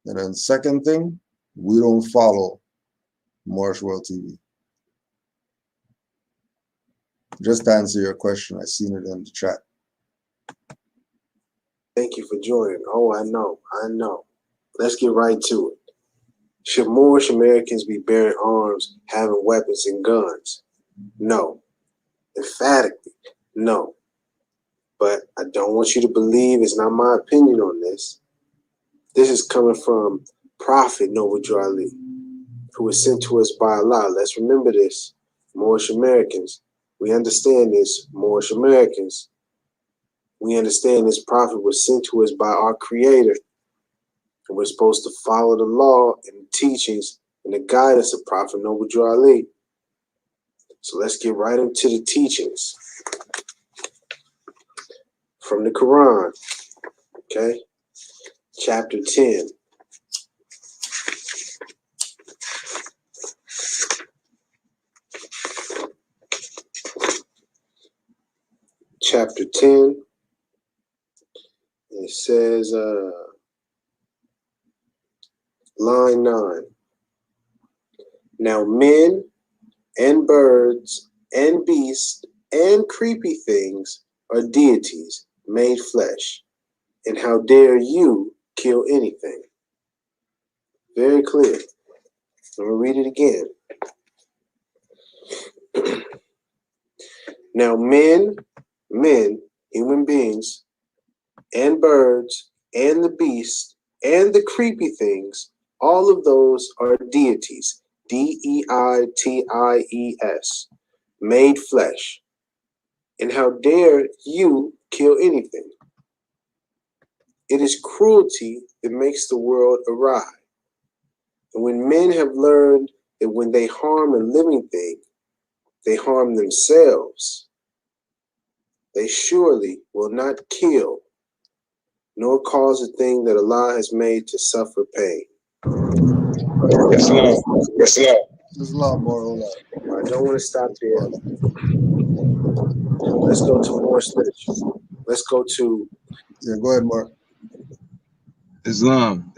And then second thing, we don't follow Moorish World TV. Just to answer your question, I seen it in the chat. Thank you for joining. Oh, I know. Let's get right to it. Should Moorish Americans be bearing arms, having weapons and guns? No. Emphatically, no. But I don't want you to believe it's not my opinion on this. This is coming from Prophet Noble Ali, who was sent to us by Allah. Let's remember this, Moorish Americans. We understand this, Moorish Americans. We understand this prophet was sent to us by our Creator. And we're supposed to follow the law and the teachings and the guidance of Prophet Noble Ali. So let's get right into the teachings from the Quran. Okay? Chapter 10. Chapter 10. It says, line 9. Now men and birds and beasts and creepy things are deities made flesh. And how dare you kill anything? Very clear. I'm gonna read it again. Now, men, human beings, and birds, and the beasts, and the creepy things, all of those are deities, D-E-I-T-I-E-S, made flesh. And how dare you kill anything? It is cruelty that makes the world awry. And when men have learned that when they harm a living thing, they harm themselves, they surely will not kill, nor cause a thing that Allah has made to suffer pain. Islam. Islam, moral. I don't want to stop there. Let's go to more literature. Let's go to Yeah, go ahead, Mark. Islam.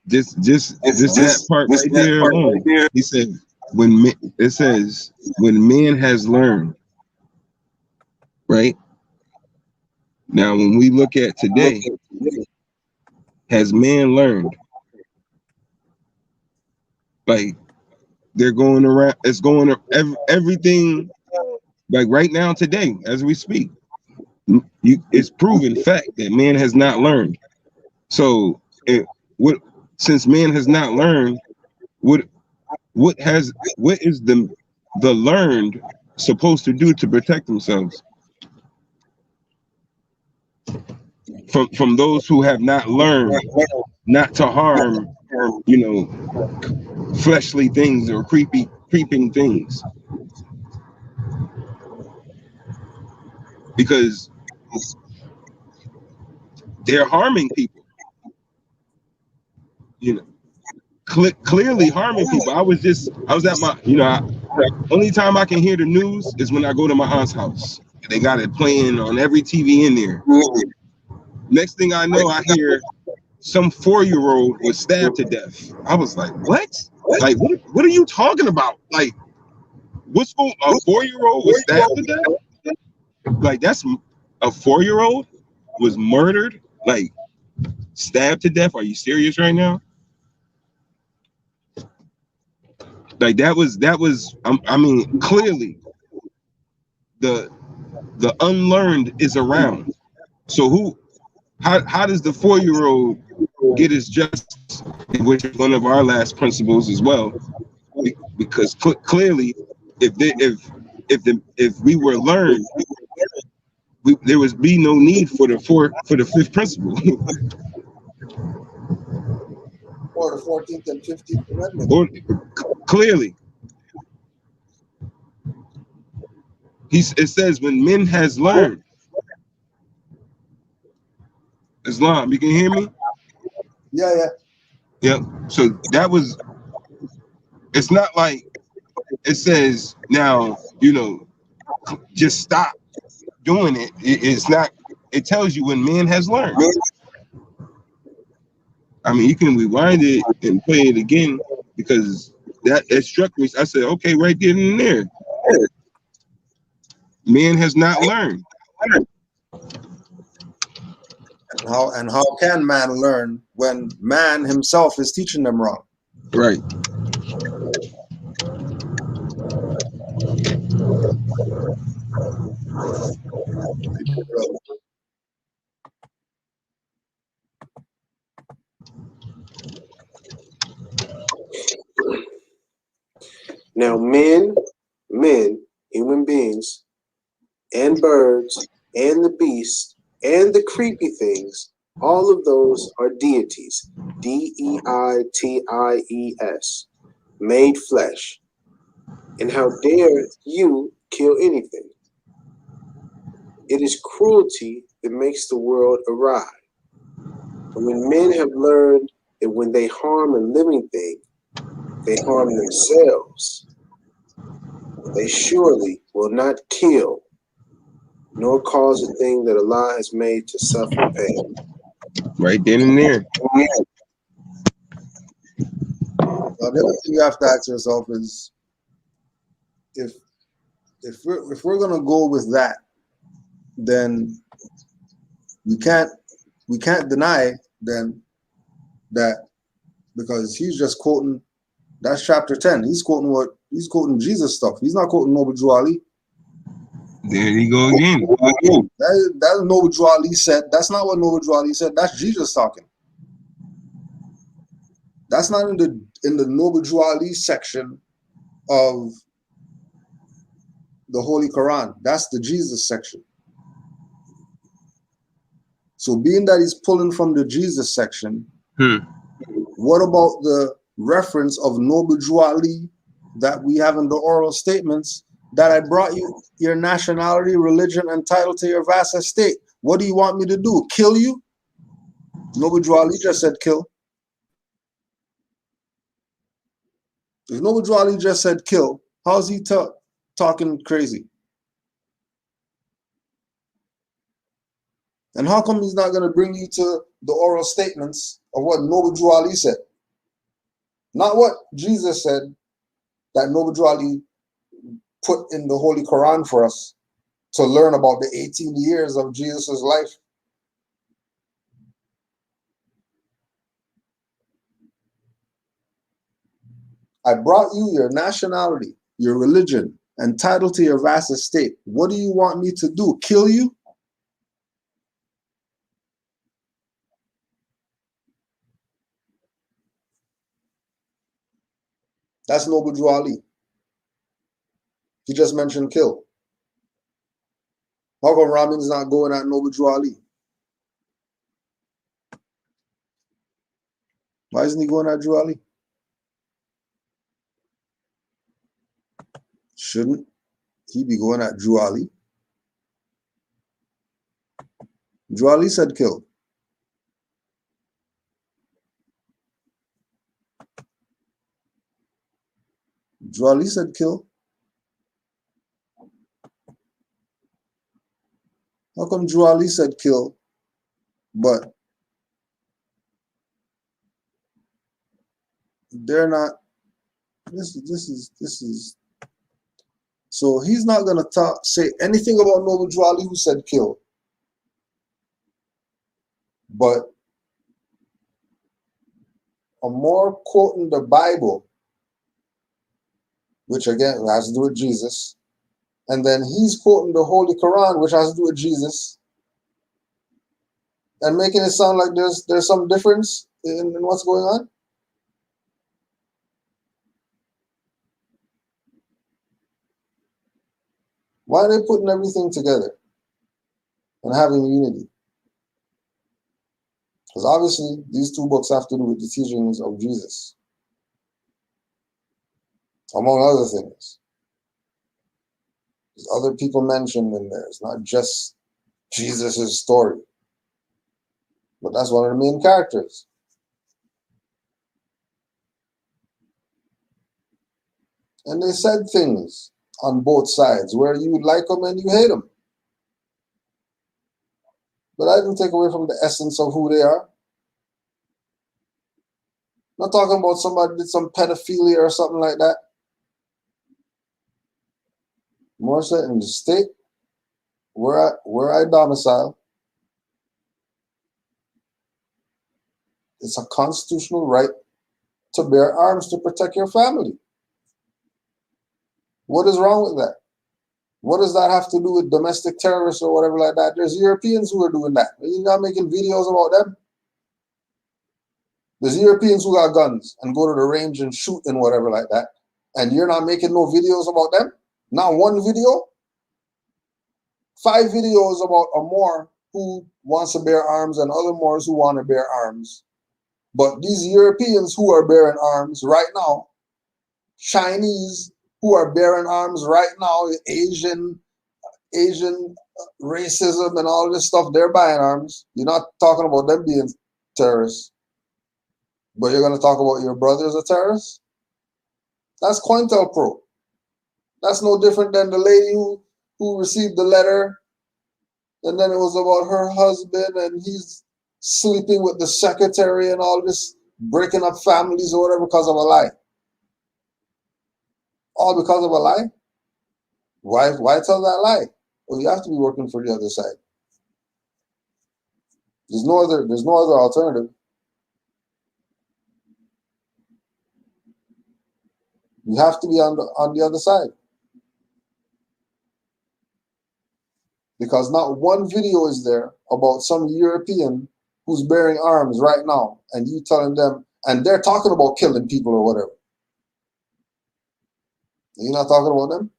Just that part right there alone. He said, it says, when man has learned, right? Now, when we look at today, has man learned? Like, they're going around, it's going, everything, like right now, today, as we speak, it's proven fact that man has not learned. So, since man has not learned, what is the learned supposed to do to protect themselves from those who have not learned not to harm, fleshly things or creeping things? Because they're harming people, clearly harming people. I was at my, only time I can hear the news is when I go to my aunt's house. They got it playing on every TV in there. Next thing I know, I hear some 4-year-old was stabbed to death. I was like, what? Like, what are you talking about? Like, what's going on? A 4-year-old was stabbed to death? Like, that's a 4-year-old was murdered? Like, stabbed to death? Are you serious right now? Like, that was I mean, clearly the unlearned is around. So how does the 4-year-old get his justice, which is one of our last principles as well? Because clearly, if we were learned, there would be no need for the fifth principle. Or the 14th and 15th Amendment. Clearly, it says when men has learned. Islam, you can hear me? Yeah. Yep. So that was. It's not like it says now. Just stop doing it. It's not. It tells you when man has learned. I mean, you can rewind it and play it again because it struck me. I said, okay, right there and there. Man has not learned. How can man learn when man himself is teaching them wrong? Right. now men, human beings, and birds, and the beasts, and the creepy things, all of those are deities, D-E-I-T-I-E-S, made flesh. And how dare you kill anything? It is cruelty that makes the world awry. And when men have learned that when they harm a living thing, they harm themselves, they surely will not kill, nor cause a thing that Allah has made to suffer pain. Right then and there. The other thing you have to ask yourself is, if we're gonna go with that, then we can't deny then that because he's just quoting. That's chapter 10. He's quoting Jesus stuff. He's not quoting Noble Drew Ali. There he go again. That's Noble Drew Ali said. That's not what Noble Drew Ali said. That's Jesus talking. That's not in the Noble Drew Ali section of the Holy Quran. That's the Jesus section. So being that he's pulling from the Jesus section, what about the reference of Noble Drew Ali that we have in the oral statements that I brought you your nationality, religion, and title to your vast estate? What do you want me to do? Kill you? Noble Drew Ali just said kill. If Noble Drew Ali just said kill, how's he talking crazy? And how come he's not going to bring you to the oral statements of what Noble Drew Ali said? Not what Jesus said that Noble Drew Ali put in the Holy Quran for us to learn about the 18 years of Jesus' life. I brought you your nationality, your religion, and title to your vast estate. What do you want me to do? Kill you? That's Noble Drew Ali. He just mentioned kill. How come Rami's not going at Noble Drew Ali? Why isn't he going at Drew Ali? Shouldn't he be going at Drew Ali? Drew Ali said kill. Drew Ali said kill. How come Drew Ali said kill, but they're not? This is. So he's not gonna say anything about Noble Drew Ali who said kill, but I'm more quoting the Bible, which again has to do with Jesus, and then he's quoting the Holy Quran, which has to do with Jesus, and making it sound like there's some difference in what's going on. Why are they putting everything together and having unity? Because obviously these two books have to do with the teachings of Jesus, among other things. There's other people mentioned in there. It's not just Jesus' story, but that's one of the main characters. And they said things on both sides where you like them and you hate them. But I didn't take away from the essence of who they are. I'm not talking about somebody did some pedophilia or something like that. More so in the state where I domicile, it's a constitutional right to bear arms to protect your family. What is wrong with that? What does that have to do with domestic terrorists or whatever like that? There's Europeans who are doing that. You're not making videos about them. There's Europeans who got guns and go to the range and shoot and whatever like that. And you're not making no videos about them? Not one video? 5 videos about a Moor who wants to bear arms and other Moors who want to bear arms. But these Europeans who are bearing arms right now, Chinese who are bearing arms right now, Asian racism and all this stuff, they're buying arms. You're not talking about them being terrorists. But you're going to talk about your brother as a terrorist? That's COINTELPRO. That's no different than the lady who received the letter, and then it was about her husband and he's sleeping with the secretary and all this, breaking up families or whatever because of a lie. All because of a lie? Why tell that lie? Well, you have to be working for the other side. There's no other alternative. You have to be on the other side. Because not one video is there about some European who's bearing arms right now, and you telling them, and they're talking about killing people or whatever. You're not talking about them?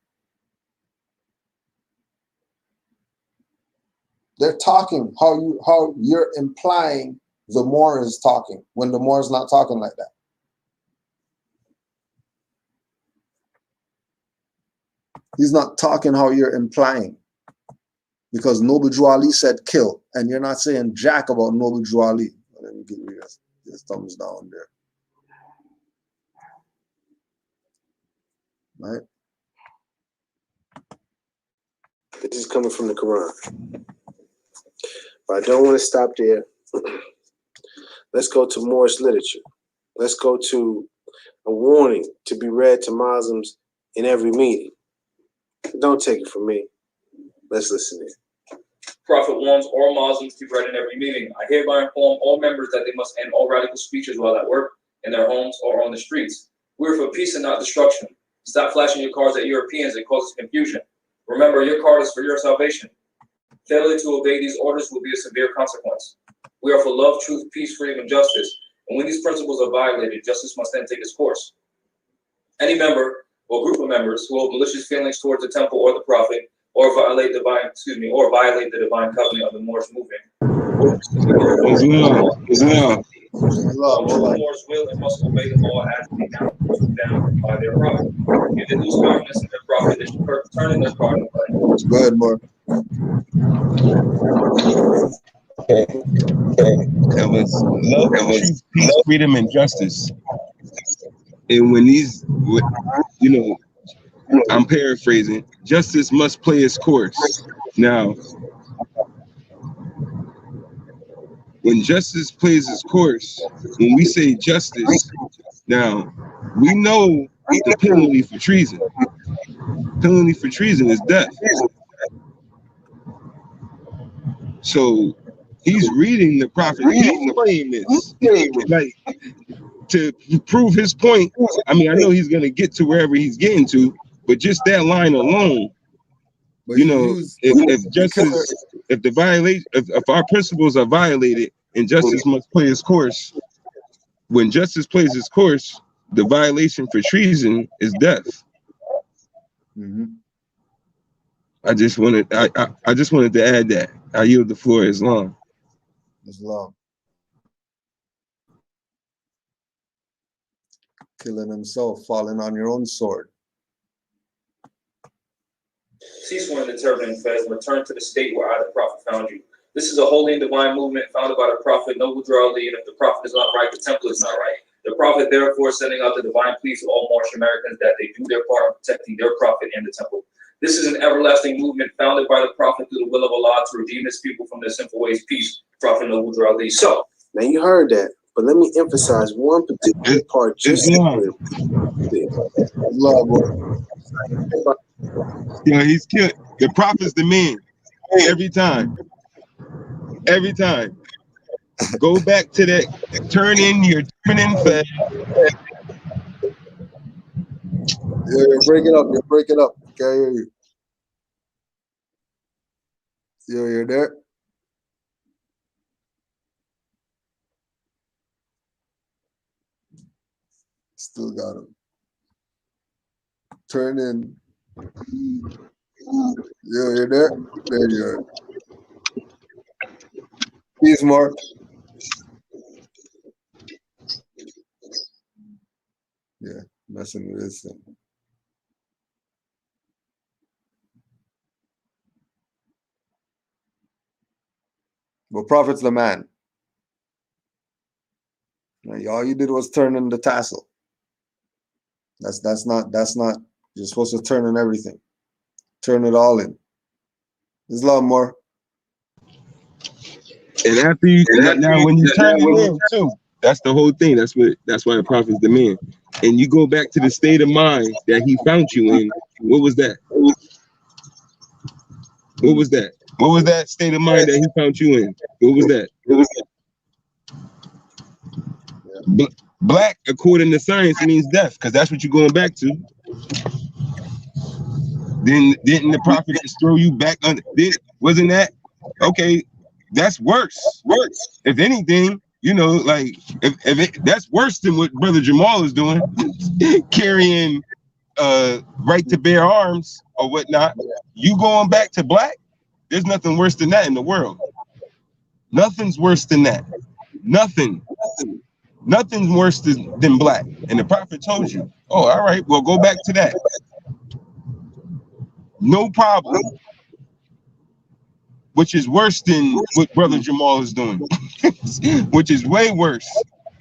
They're talking how you're implying the Moor is talking when the Moor is not talking like that. He's not talking how you're implying. Because Noble Drew Ali said kill, and you're not saying jack about Noble Drew Ali. Let me give you this thumbs down there. Right? This is coming from the Quran. But I don't want to stop there. Let's go to Moorish literature. Let's go to a warning to be read to Muslims in every meeting. Don't take it from me. Let's listen in. Prophet warns all Muslims to be read in every meeting. I hereby inform all members that they must end all radical speeches while at work, in their homes, or on the streets. We are for peace and not destruction. Stop flashing your cards at Europeans. It causes confusion. Remember, your card is for your salvation. Failure to obey these orders will be a severe consequence. We are for love, truth, peace, freedom, and justice. And when these principles are violated, justice must then take its course. Any member or group of members who hold malicious feelings towards the temple or the prophet, or violate the divine covenant of the Moorish movement. The Moors will and must obey the law as laid down by their prophet. If they lose confidence in their prophet, they should turn in their card and play. Go ahead, Mark. It was love, truth, peace, freedom, and justice. And when these, you know, I'm paraphrasing, justice must play its course. Now, when justice plays its course, when we say justice, now, we know the penalty for treason. Penalty for treason is death. So he's reading the prophet. He's playing this. Like, to prove his point, I mean, I know he's going to get to wherever he's getting to, but just that line alone, But you know, if our principles are violated and justice must play its course, when justice plays its course, the violation for treason is death. Mm-hmm. I just wanted to add that. I yield the floor, Islam. Islam. Killing himself, falling on your own sword. Cease wearing the turban and fez, return to the state where I, the prophet, found you. This is a holy and divine movement founded by the prophet Noble Drew Ali, and if the prophet is not right, the temple is not right. The prophet therefore is sending out the divine plea to all Moorish Americans that they do their part in protecting their prophet and the temple. This is an everlasting movement founded by the prophet through the will of Allah to redeem his people from their sinful ways. Peace, Prophet Noble Drew Ali. So, now you heard that, but let me emphasize one particular part. Just yeah, he's killed. The prophet's the man. Every time. Every time. Go back to that. Turn in your fed. You're breaking up. You're breaking up. Can't hear you. You're there. Still got him. Turn in. You're there. There you are. Peace, Mark. Yeah, messing with this thing. But Prophet's the man. Now, all you did was turn in the tassel. That's not. You're supposed to turn in everything. Turn it all in. There's a lot more. And after you, now when you turn it in too, that's the whole thing. That's why the prophet's the man. And you go back to the state of mind that he found you in. What was that? What was that? What was that state of mind that he found you in? What was that? Black, according to science, means death, because that's what you're going back to. Then didn't the prophet just throw you back under? Wasn't that okay? That's worse. If anything, you know, like that's worse than what Brother Jamal is doing, carrying right to bear arms or whatnot. You going back to black? There's nothing worse than that in the world. Nothing's worse than that. Nothing's worse than black. And the prophet told you, oh, all right, well, go back to that. No problem. Which is worse than what Brother Jamal is doing, which is way worse.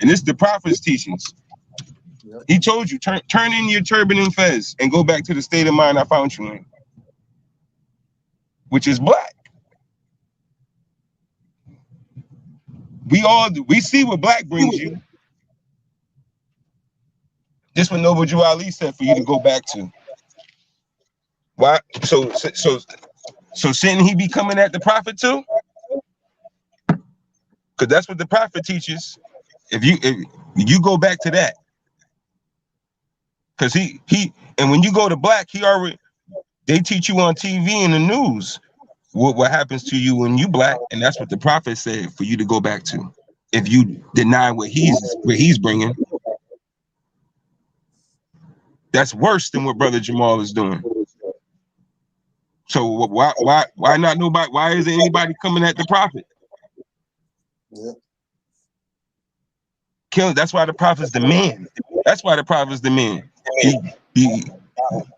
And it's the prophet's teachings. He told you, turn in your turban and fez and go back to the state of mind I found you in, which is black. We see what black brings you. This what Noble Drew Ali said for you to go back to. Why? So shouldn't he be coming at the prophet too? Because that's what the prophet teaches. If you go back to that, because he and when you go to black, they teach you on TV and the news what happens to you when you black, and that's what the prophet said for you to go back to. If you deny what he's bringing, that's worse than what Brother Jamal is doing. So why not nobody? Why isn't anybody coming at the prophet? Yeah. Kill. That's why the prophet's the man. That's why the prophet's the man.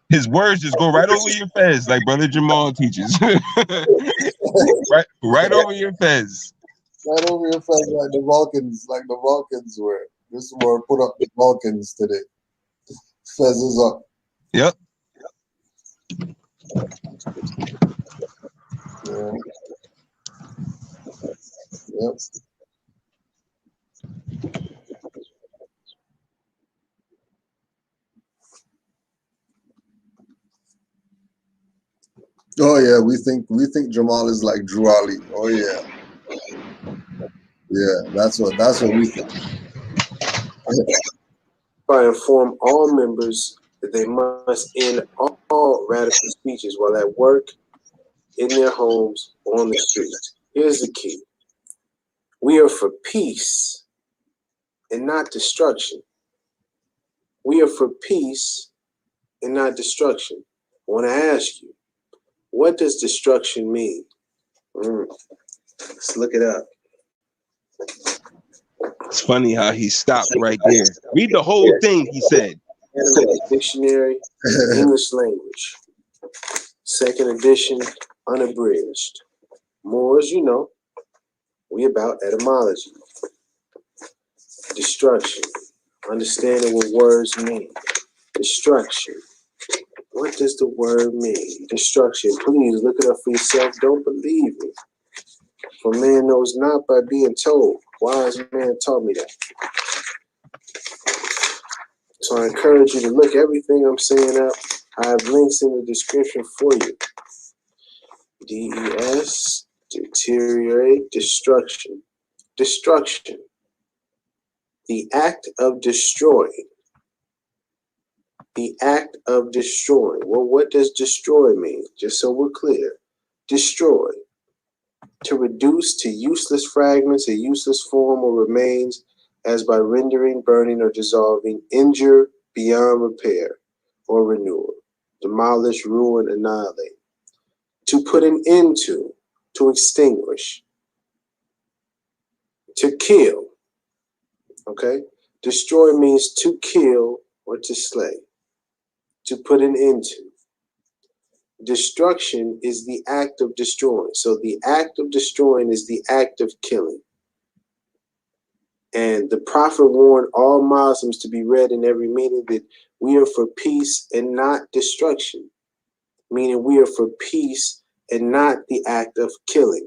His words just go right over your fez, like Brother Jamal teaches. right over your fez. Right over your fez, like the Vulcans were. This word put up the Vulcans today. Fez is up. Yep. Yeah. Yep. Oh yeah, we think Jamal is like Drew Ali. Oh yeah. Yeah, that's what we think. I inform all members that they must end all radical speeches while at work, in their homes, on the streets. Here's the key. We are for peace and not destruction. We are for peace and not destruction. I want to ask you, what does destruction mean? Let's look it up. It's funny how he stopped right there. Read the whole thing, he said. Dictionary, English language. Second edition, unabridged. Moors, you know, we about etymology. Destruction. Understanding what words mean. Destruction. What does the word mean? Destruction. Please look it up for yourself. Don't believe me. For man knows not by being told. Wise man taught me that. So I encourage you to look everything I'm saying up. I have links in the description for you. DES, deteriorate, destruction. Destruction. The act of destroying. The act of destroying. Well, what does destroy mean? Just so we're clear. Destroy. To reduce to useless fragments, a useless form or remains, as by rendering, burning, or dissolving, injure beyond repair or renewal. Demolish, ruin, annihilate. To put an end to extinguish. To kill. Okay? Destroy means to kill or to slay. To put an end to. Destruction is the act of destroying. So the act of destroying is the act of killing. And the prophet warned all Muslims to be read in every meeting that we are for peace and not destruction. Meaning we are for peace and not the act of killing.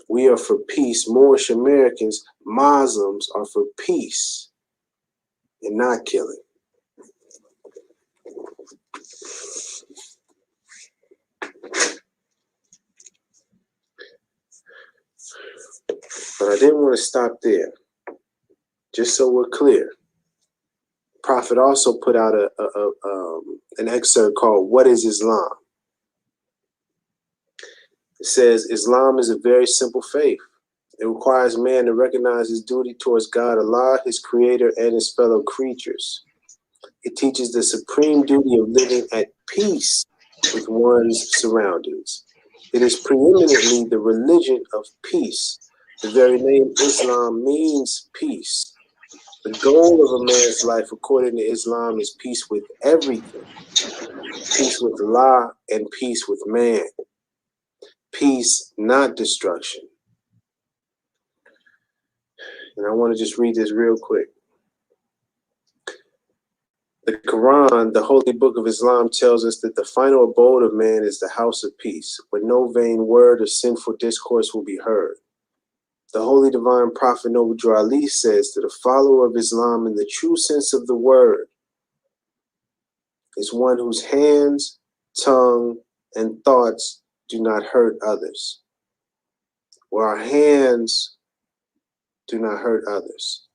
We are for peace. Moorish Americans, Muslims are for peace and not killing. But I didn't want to stop there. just so we're clear, Prophet also put out an excerpt called "What is Islam?" It says, Islam is a very simple faith. It requires man to recognize his duty towards God, Allah, his creator, and his fellow creatures. It teaches the supreme duty of living at peace with one's surroundings. It is preeminently the religion of peace. The very name Islam means peace. The goal of a man's life, according to Islam, is peace with everything. Peace with Allah and peace with man. Peace, not destruction. And I want to just read this real quick. The Quran, the holy book of Islam, tells us that the final abode of man is the house of peace, where no vain word or sinful discourse will be heard. The holy divine prophet Noble Drew Ali says that a follower of Islam in the true sense of the word is one whose hands, tongue, and thoughts do not hurt others. Where our hands do not hurt others.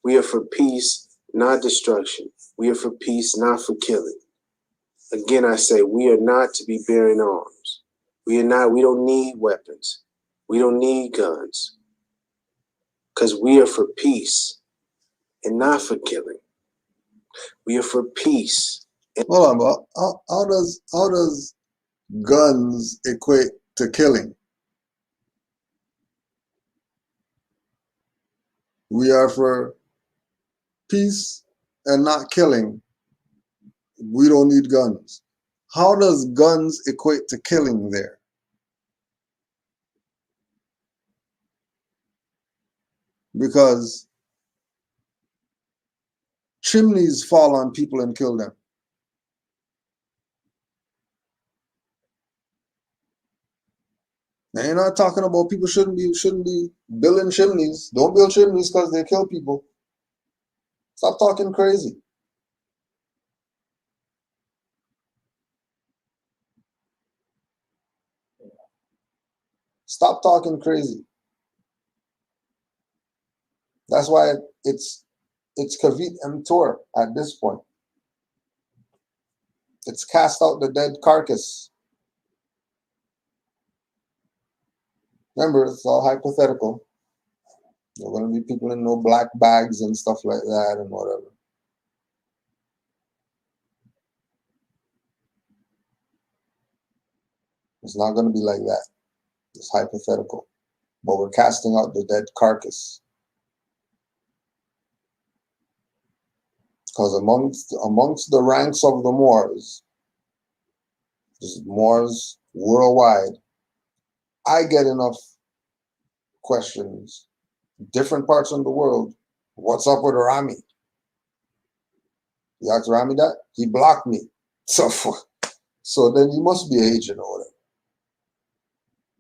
We are for peace, not destruction. We are for peace, not for killing. Again, I say, we are not to be bearing arms. We don't need weapons. We don't need guns. Because we are for peace and not for killing. We are for peace. Hold on, but how does guns equate to killing? We are for peace and not killing. We don't need guns. How does guns equate to killing there? Because chimneys fall on people and kill them. Now you're not talking about people shouldn't be building chimneys. Don't build chimneys because they kill people. Stop talking crazy. Stop talking crazy. That's why it's Kavit Emptor at this point. It's cast out the dead carcass. Remember, it's all hypothetical. There are going to be people in no black bags and stuff like that and whatever. It's not going to be like that. It's hypothetical. But we're casting out the dead carcass. Because amongst the ranks of the Moors, there's Moors worldwide, I get enough questions, different parts of the world. What's up with Rami? You asked Rami that? He blocked me. So then he must be an agent or whatever.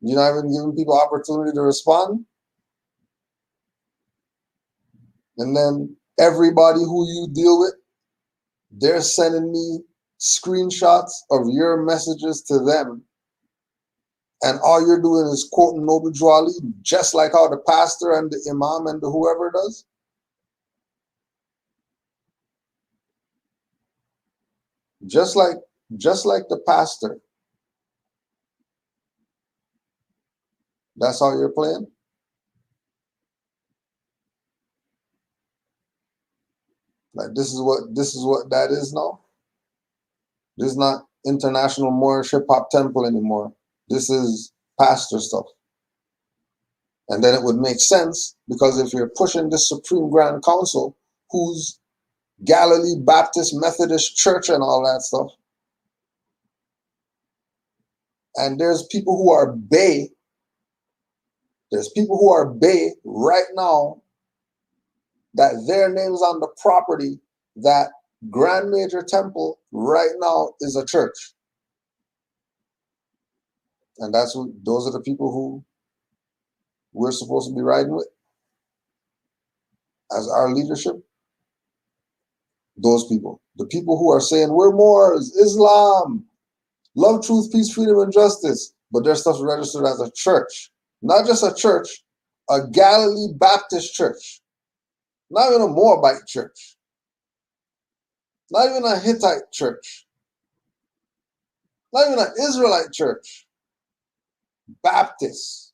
You're not even giving people opportunity to respond? And then everybody who you deal with, they're sending me screenshots of your messages to them. And all you're doing is quoting Noble Drew Ali, just like how the pastor and the imam and the whoever does. Just like the pastor. That's how you're playing? Like this is what that is now. This is not International Moorish Hip Hop Temple anymore. This is pastor stuff. And then it would make sense because if you're pushing this Supreme Grand Council, who's Galilee Baptist Methodist Church and all that stuff, and there's people who are bay. There's people who are bay right now that their name's on the property that Grand Major Temple right now is a church. And those are the people who we're supposed to be riding with as our leadership. Those people, the people who are saying we're Moors, Islam, love, truth, peace, freedom, and justice, but their stuff's registered as a church. Not just a church, a Galilee Baptist church. Not even a Moabite church. Not even a Hittite church. Not even an Israelite church. Baptists.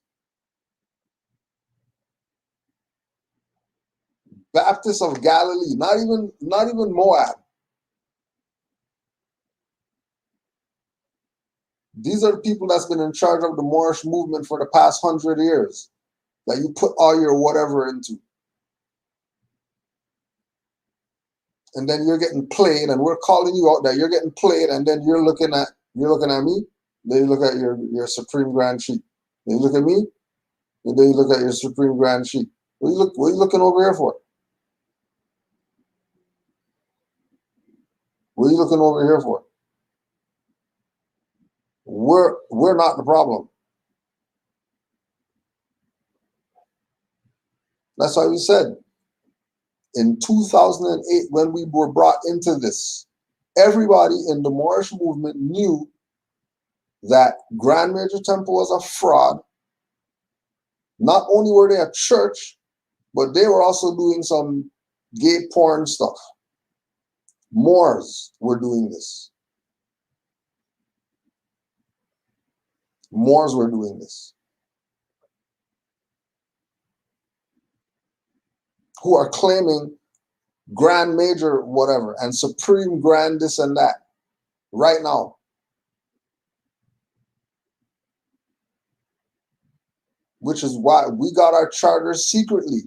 Baptists of Galilee. Not even Moab. These are the people that's been in charge of the Moorish movement for the past 100 years that you put all your whatever into. And then you're getting played, and we're calling you out there. You're getting played, and then you're looking at me. Then you look at your Supreme Grand Sheik. Then you look at me, and then you look at your Supreme Grand Sheik. What are you looking over here for? What are you looking over here for? We're not the problem. That's why we said in 2008, when we were brought into this, everybody in the Moorish movement knew that Grand Major Temple was a fraud. Not only were they a church, but they were also doing some gay porn stuff. Moors were doing this. Moors were doing this. Who are claiming Grand Major whatever and Supreme Grand this and that right now. Which is why we got our charter secretly.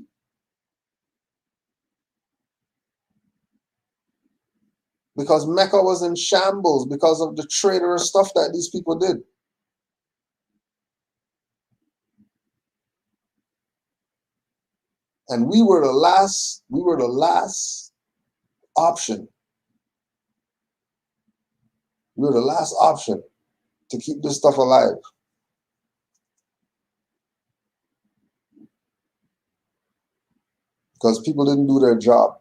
Because Mecca was in shambles because of the traitorous stuff that these people did. And we were the last option. We were the last option to keep this stuff alive. Because people didn't do their job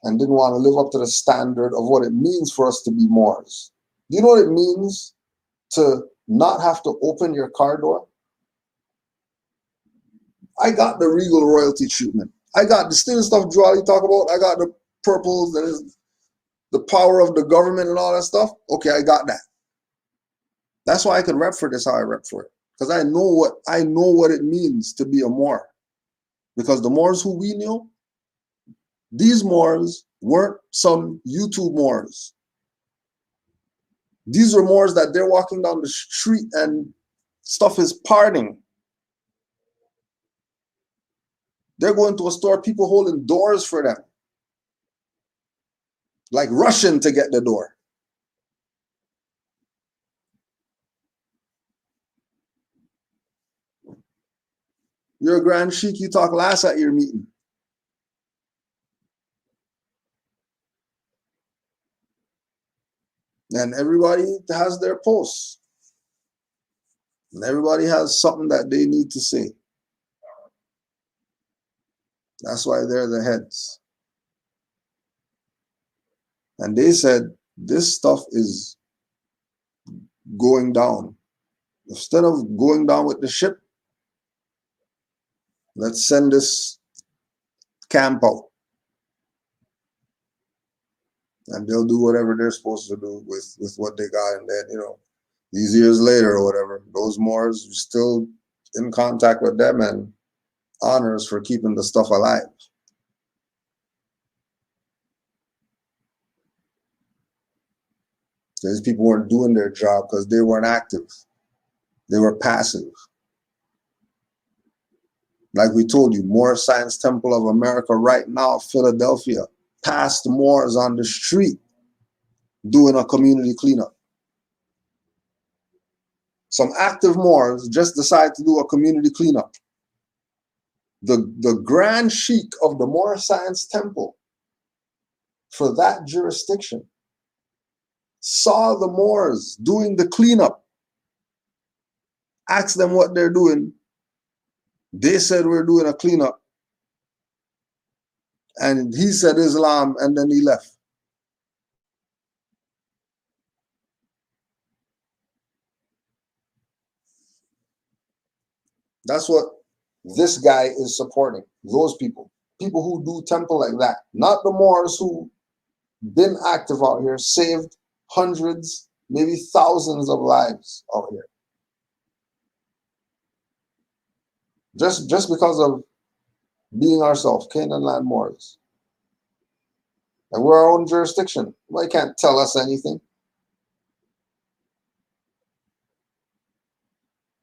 and didn't want to live up to the standard of what it means for us to be Moors. Do you know what it means to not have to open your car door? I got the regal royalty treatment. I got the still stuff Joel talk about. I got the purples and the power of the government and all that stuff. Okay, I got that. That's why I can rep for this how I rep for it. Because I know what it means to be a Moor. Because the Moors who we knew, these Moors weren't some YouTube Moors. These are Moors that they're walking down the street and stuff is parting. They're going to a store, people holding doors for them. Like rushing to get the door. You're a Grand Sheik, you talk last at your meeting. And everybody has their posts. And everybody has something that they need to say. That's why they're the heads. And they said, this stuff is going down. Instead of going down with the ship, let's send this camp out. And they'll do whatever they're supposed to do with what they got. And then, these years later or whatever, those Moors still in contact with them and honors for keeping the stuff alive. These people weren't doing their job because they weren't active. They were passive. Like we told you, Moor Science Temple of America right now, Philadelphia, past Moors on the street doing a community cleanup. Some active Moors just decide to do a community cleanup. The Grand Sheik of the Moor Science Temple for that jurisdiction saw the Moors doing the cleanup, asked them what they're doing. They said, we're doing a cleanup. And he said Islam, and then he left. That's what this guy is supporting, those people. people who do temple like that, not the Moors who been active out here, saved hundreds, maybe thousands of lives out here. Just because of being ourselves, Canaanland Moors. And we're our own jurisdiction. They can't tell us anything.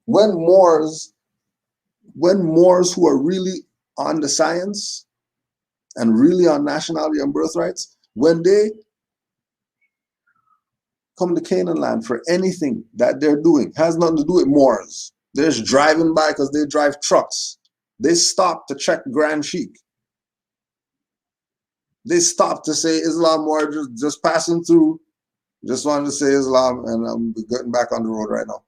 When Moors who are really on the science and really on nationality and birthrights, when they come to Canaanland for anything that they're doing, has nothing to do with Moors. They're just driving by because they drive trucks. They stop to check Grand Sheik. They stop to say Islam or just passing through. Just wanted to say Islam, and I'm getting back on the road right now.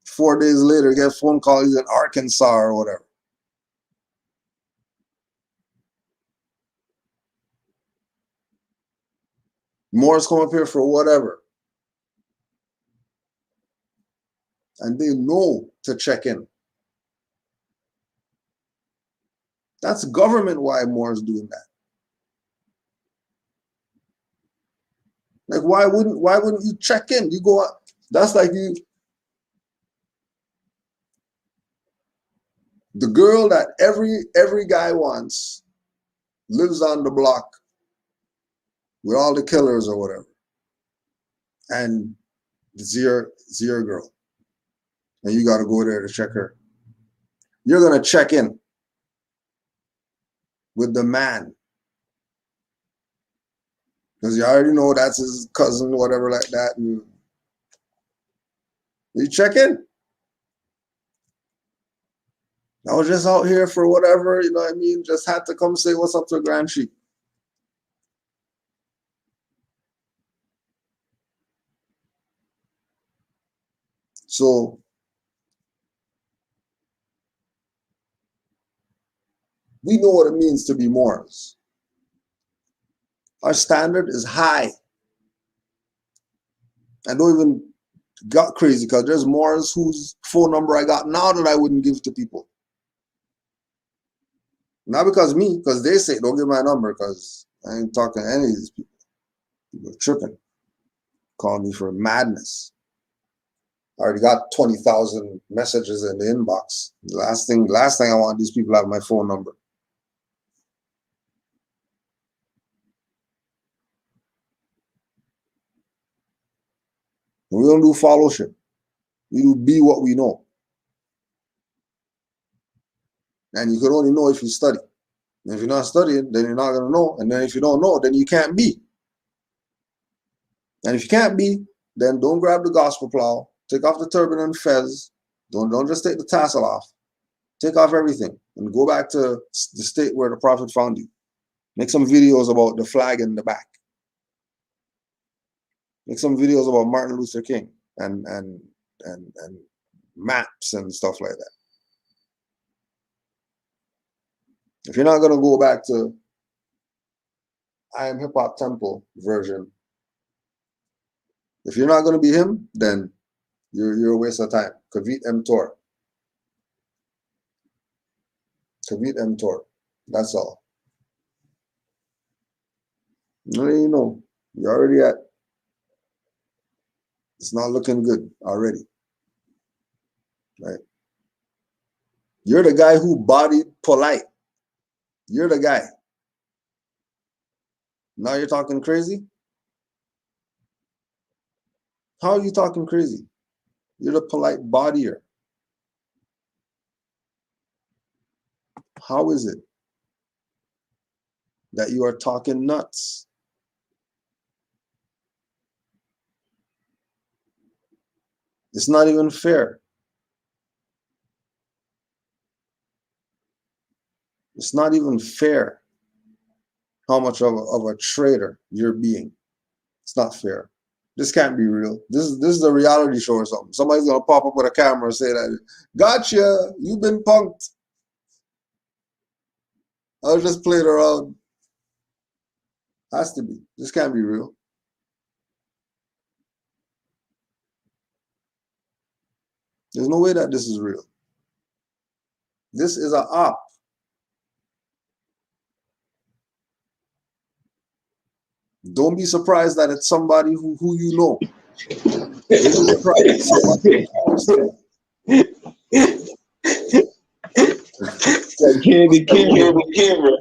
Four days later, get a phone call, he's in Arkansas or whatever. Moors come up here for whatever. And they know to check in. That's government-wide Moors doing that. Like, why wouldn't you check in? You go out. That's like you. The girl that every guy wants lives on the block with all the killers or whatever. And it's your girl. And you got to go there to check her. You're going to check in with the man. Because you already know that's his cousin, whatever like that. And you check in. I was just out here for whatever, you know what I mean? Just had to come say what's up to Grand Sheik. So we know what it means to be Moors. Our standard is high. And don't even got crazy because there's Moors whose phone number I got now that I wouldn't give to people. Not because me, because they say don't give my number because I ain't talking to any of these people. People are tripping. Calling me for madness. I already got 20,000 messages in the inbox. The last thing I want these people to have my phone number. We don't do fellowship. We do be what we know. And you can only know if you study. And if you're not studying, then you're not going to know. And then if you don't know, then you can't be. And if you can't be, then don't grab the gospel plow. Take off the turban and fez. Don't just take the tassel off. Take off everything and go back to the state where the prophet found you. Make some videos about the flag in the back. Make some videos about Martin Luther King and maps and stuff like that. If you're not going to go back to I Am Hip Hop Temple version, if you're not going to be him, then you're a waste of time. Kavit Emptor. Kavit Emptor. That's all. You know, you're already at. It's not looking good already. Right? You're the guy who bodied Polite. You're the guy. Now you're talking crazy? How are you talking crazy? You're the Polite bodier. How is it that you are talking nuts? It's not even fair. It's not even fair how much of a traitor you're being. It's not fair. This can't be real. This is a reality show or something. Somebody's gonna pop up with a camera and say that, gotcha, you've been punked. I was just playing around. Has to be. This can't be real. There's no way that this is real. This is a op. Don't be surprised that it's somebody who you know. Don't be surprised. Somebody Candy camera.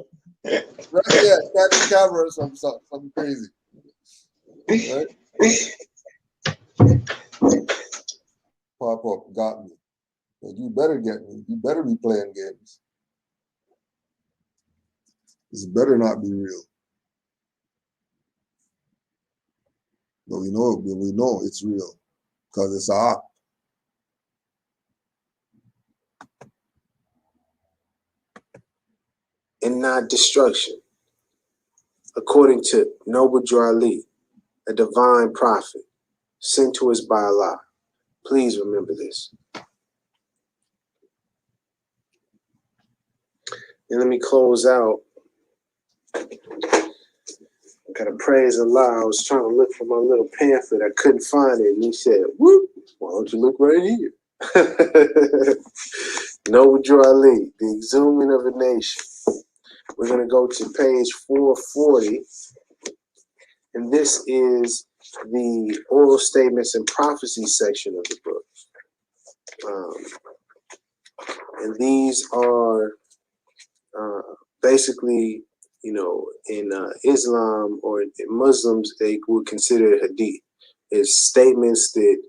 right there, candy camera or something crazy. Right? Pop up, got me. But you better get me. You better be playing games. This better not be real. But we know it's real because it's a op. And not destruction, according to Noble Drew Ali, a divine prophet sent to us by Allah. Please remember this. And let me close out. I gotta praise Allah. I was trying to look for my little pamphlet. I couldn't find it. And he said, whoop, why don't you look right here? Noble Drew Ali, the exhuming of a nation. We're going to go to page 440. And this is the oral statements and prophecies section of the book. And these are basically, you know, in Islam or in Muslims, they would consider hadith. It's statements that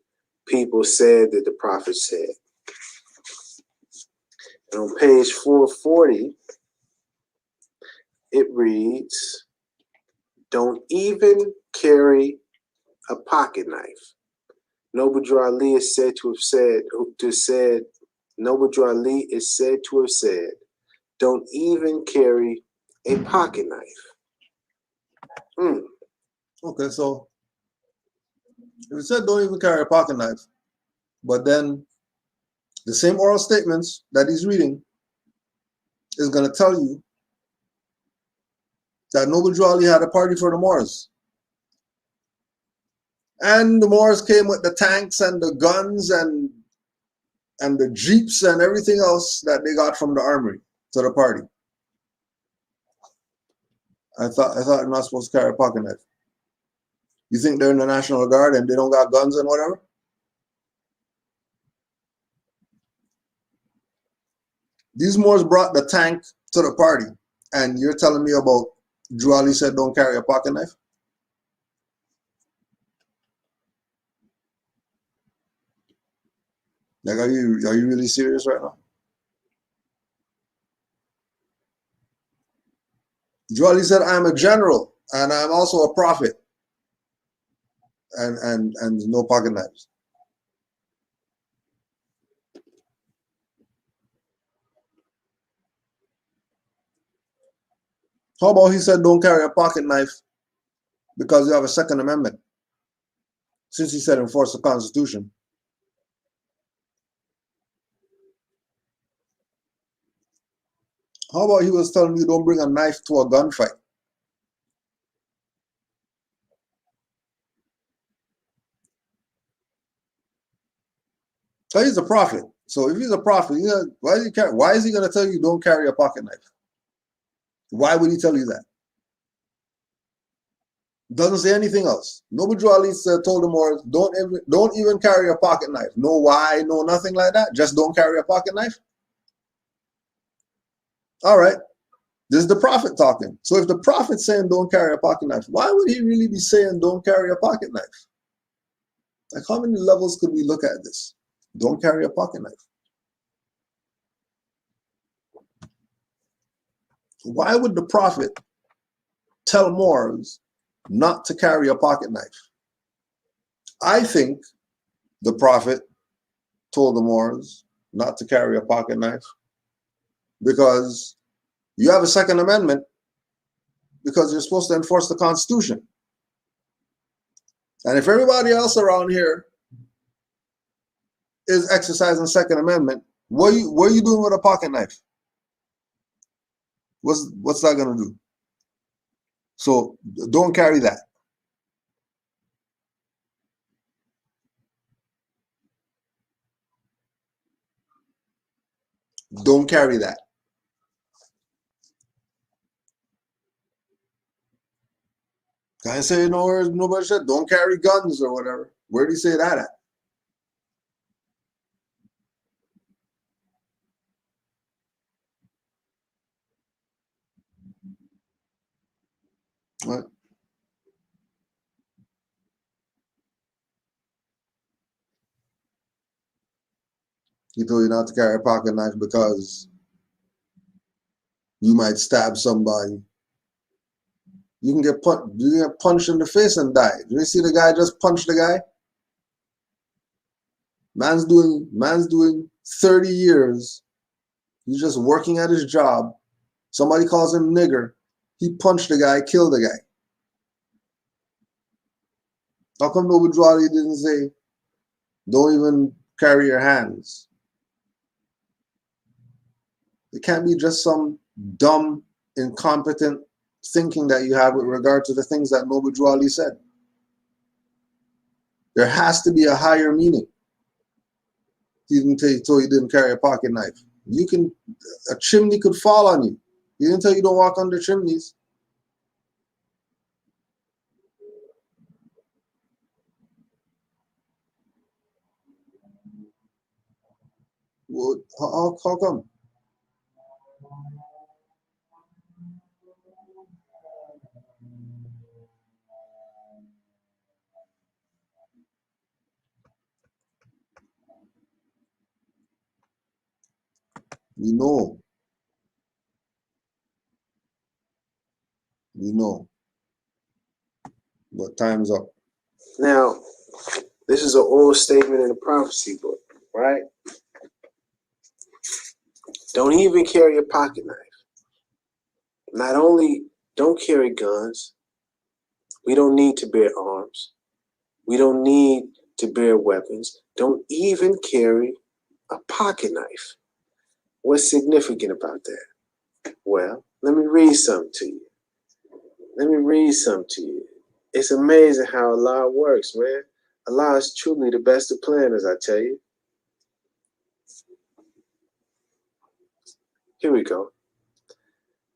people said that the Prophet said. And on page 440, it reads, don't even carry a pocket knife. Noble Drew Ali is said to have said, Noble Drew Ali is said to have said, don't even carry a pocket knife. Okay, so if it said don't even carry a pocket knife, but then the same oral statements that he's reading is going to tell you that Noble Drew Ali had a party for the Moors. And the Moors came with the tanks and the guns and the jeeps and everything else that they got from the armory to the party. I thought you're not supposed to carry a pocket knife. You think they're in the National Guard and they don't got guns and whatever? These Moors brought the tank to the party, and you're telling me about Drew Ali said don't carry a pocket knife? Like, are you really serious right now? Drew Ali said, I'm a general and I'm also a prophet. And no pocket knives. How about he said don't carry a pocket knife because you have a Second Amendment? Since he said enforce the Constitution. How about he was telling you don't bring a knife to a gunfight? So he's a prophet. So if he's a prophet, why is he going to tell you don't carry a pocket knife? Why would he tell you that? Doesn't say anything else. Noble Drew Ali told the Moors, don't even carry a pocket knife. No why, no nothing like that. Just don't carry a pocket knife. All right. This is the prophet talking. So if the prophet's saying don't carry a pocket knife, why would he really be saying don't carry a pocket knife? Like, how many levels could we look at this? Don't carry a pocket knife. Why would the prophet tell Moors not to carry a pocket knife? I think the prophet told the Moors not to carry a pocket knife because you have a Second Amendment because you're supposed to enforce the Constitution. And if everybody else around here is exercising Second Amendment, what are you doing with a pocket knife? What's that going to do? So don't carry that. Don't carry that. I say nobody said don't carry guns or whatever. Where do you say that at? What? He told you not to carry a pocket knife because you might stab somebody. You can get punched in the face and die. Did you see the guy just punched the guy? Man's doing 30 years. He's just working at his job. Somebody calls him nigger. He punched the guy, killed the guy. How come Noble Drawley didn't say, don't even carry your hands? It can't be just some dumb, incompetent thinking that you have with regard to the things that Noble Drawley said. There has to be a higher meaning. He didn't tell you didn't carry a pocket knife. A chimney could fall on you. He didn't tell you don't walk under chimneys. Well, how come? We know. But time's up. Now, this is an old statement in the prophecy book, right? Don't even carry a pocket knife. Not only don't carry guns, we don't need to bear arms. We don't need to bear weapons. Don't even carry a pocket knife. What's significant about that? Well, let me read something to you. It's amazing how Allah works, man. Allah is truly the best of planners, I tell you. Here we go.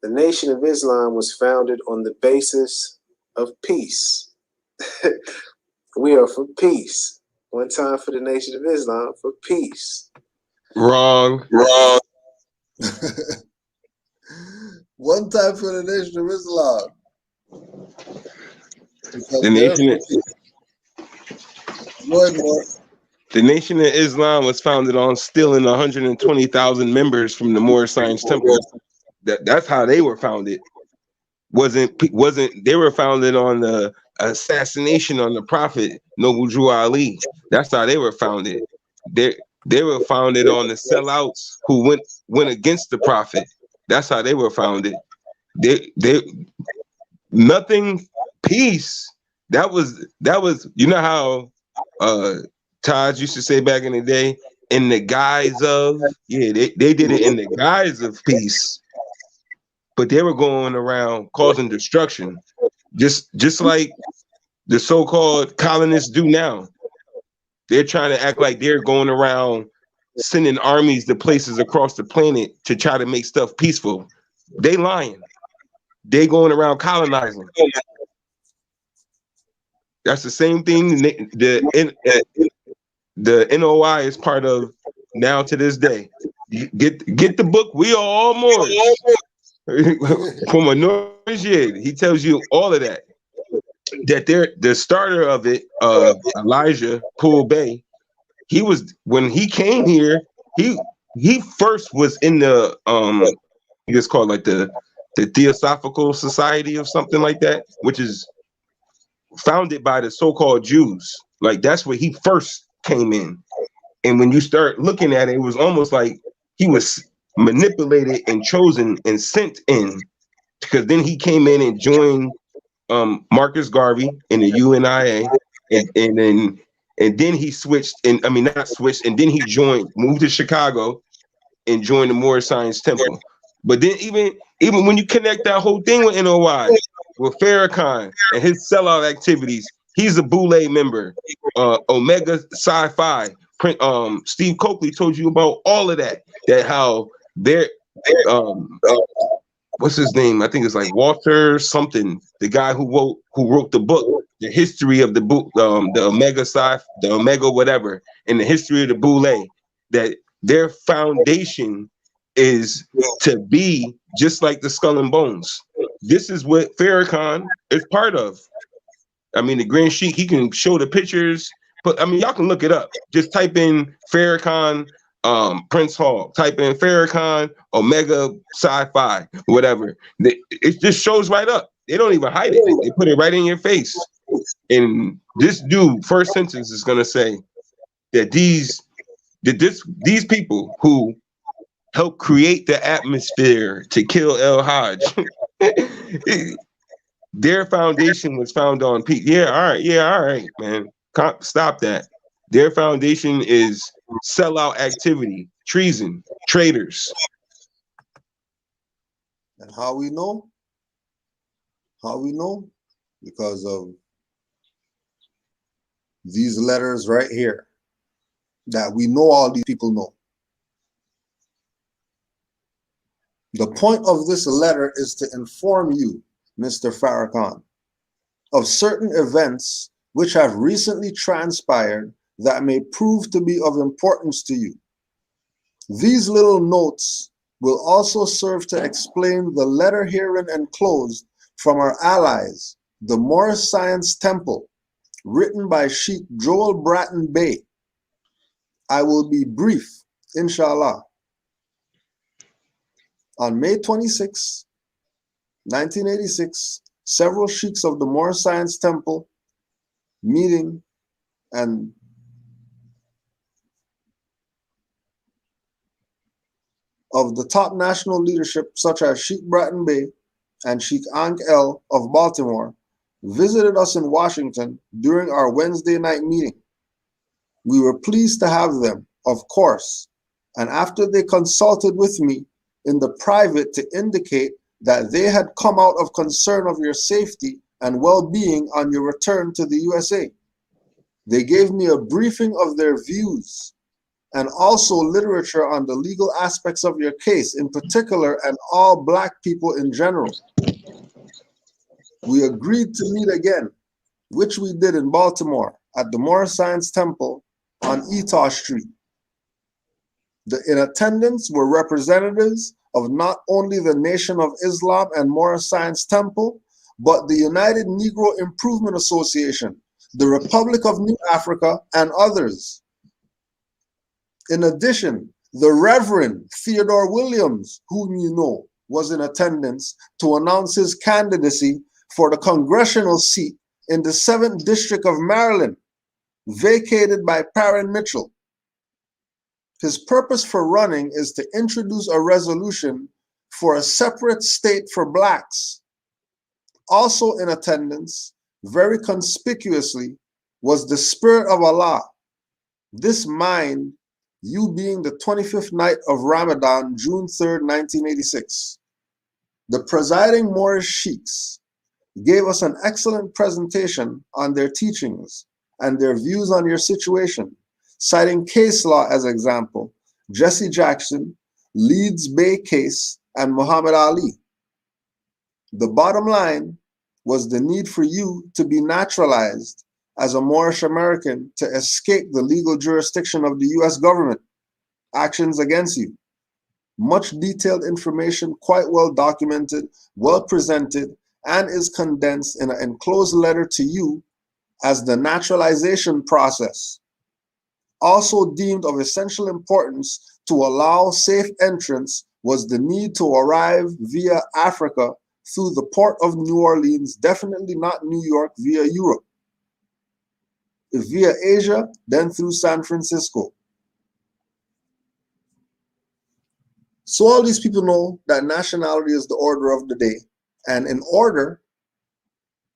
The Nation of Islam was founded on the basis of peace. We are for peace. One time for the Nation of Islam, for peace. Wrong. One time for the Nation of Islam. The Nation of Islam was founded on stealing 120,000 members from the Moorish Science Temple. That's how they were founded. Wasn't they were founded on the assassination on the Prophet Noble Drew Ali. That's how they were founded. They were founded on the sellouts who went against the Prophet. That's how they were founded. They nothing peace. That was you know how Taj used to say back in the day, in the guise of, they did it in the guise of peace. But they were going around causing destruction. Just like the so-called colonists do now. They're trying to act like they're going around sending armies to places across the planet to try to make stuff peaceful. They lying. They going around colonizing. That's the same thing the NOI is part of now to this day. Get the book. We are all Moors. From a noise, he tells you all of that. That the starter of it, Elijah Poole Bay, when he came here, he first was in the it's called like the Theosophical Society or something like that, which is founded by the so-called Jews. Like that's where he first came in. And when you start looking at it, it was almost like he was manipulated and chosen and sent in, because then he came in and joined Marcus Garvey in the UNIA, and then he switched, and then he moved to Chicago and joined the Moorish Science Temple. But then even when you connect that whole thing with NOI, with Farrakhan and his sellout activities, he's a Boule member, Omega Sci-Fi. Steve Coakley told you about all of that how they're what's his name? I think it's like Walter something, the guy who wrote the book, the history of the book, the Omega the Omega whatever, and the history of the Boule, that their foundation is to be just like the Skull and Bones. This is what Farrakhan is part of. I mean, the Grand Sheik, he can show the pictures, but I mean, y'all can look it up. Just type in Farrakhan, Prince Hall, type in Farrakhan, Omega Sci-Fi, whatever. It just shows right up. They don't even hide it. They put it right in your face. And this dude, first sentence is gonna say that these people who helped create the atmosphere to kill El Hajj, their foundation was found on peace. Yeah, all right, man. Stop that. Their foundation is sellout activity, treason, traitors. And how we know? How we know? Because of these letters right here that we know all these people know. The point of this letter is to inform you, Mr. Farrakhan, of certain events which have recently transpired that may prove to be of importance to you. These little notes will also serve to explain the letter herein enclosed from our allies, the Moorish Science Temple, written by Sheikh Joel Bratton Bey. I will be brief, inshallah. On May 26, 1986, several sheikhs of the Moorish Science Temple meeting and of the top national leadership such as Sheikh Bratton Bey and Sheikh Ankh El of Baltimore visited us in Washington during our Wednesday night meeting. We were pleased to have them, of course, and after they consulted with me in the private to indicate that they had come out of concern of your safety and well-being on your return to the USA. They gave me a briefing of their views and also literature on the legal aspects of your case in particular and all Black people in general. We agreed to meet again, which we did in Baltimore at the Moorish Science Temple on Eutaw Street. In attendance were representatives of not only the Nation of Islam and Moorish Science Temple, but the United Negro Improvement Association, the Republic of New Africa, and others. In addition, the Reverend Theodore Williams, whom you know, was in attendance to announce his candidacy for the congressional seat in the 7th District of Maryland, vacated by Parren Mitchell. His purpose for running is to introduce a resolution for a separate state for Blacks. Also in attendance, very conspicuously, was the Spirit of Allah. This mind, you being the 25th night of Ramadan, June 3rd, 1986. The presiding Moorish sheikhs gave us an excellent presentation on their teachings and their views on your situation, citing case law as example, Jesse Jackson, Leeds Bay case, and Muhammad Ali. The bottom line was the need for you to be naturalized as a Moorish American to escape the legal jurisdiction of the US government, actions against you. Much detailed information, quite well documented, well presented, and is condensed in an enclosed letter to you as the naturalization process. Also deemed of essential importance to allow safe entrance was the need to arrive via Africa through the port of New Orleans, definitely not New York, via Europe. If via Asia, then through San Francisco. So all these people know that nationality is the order of the day. And in order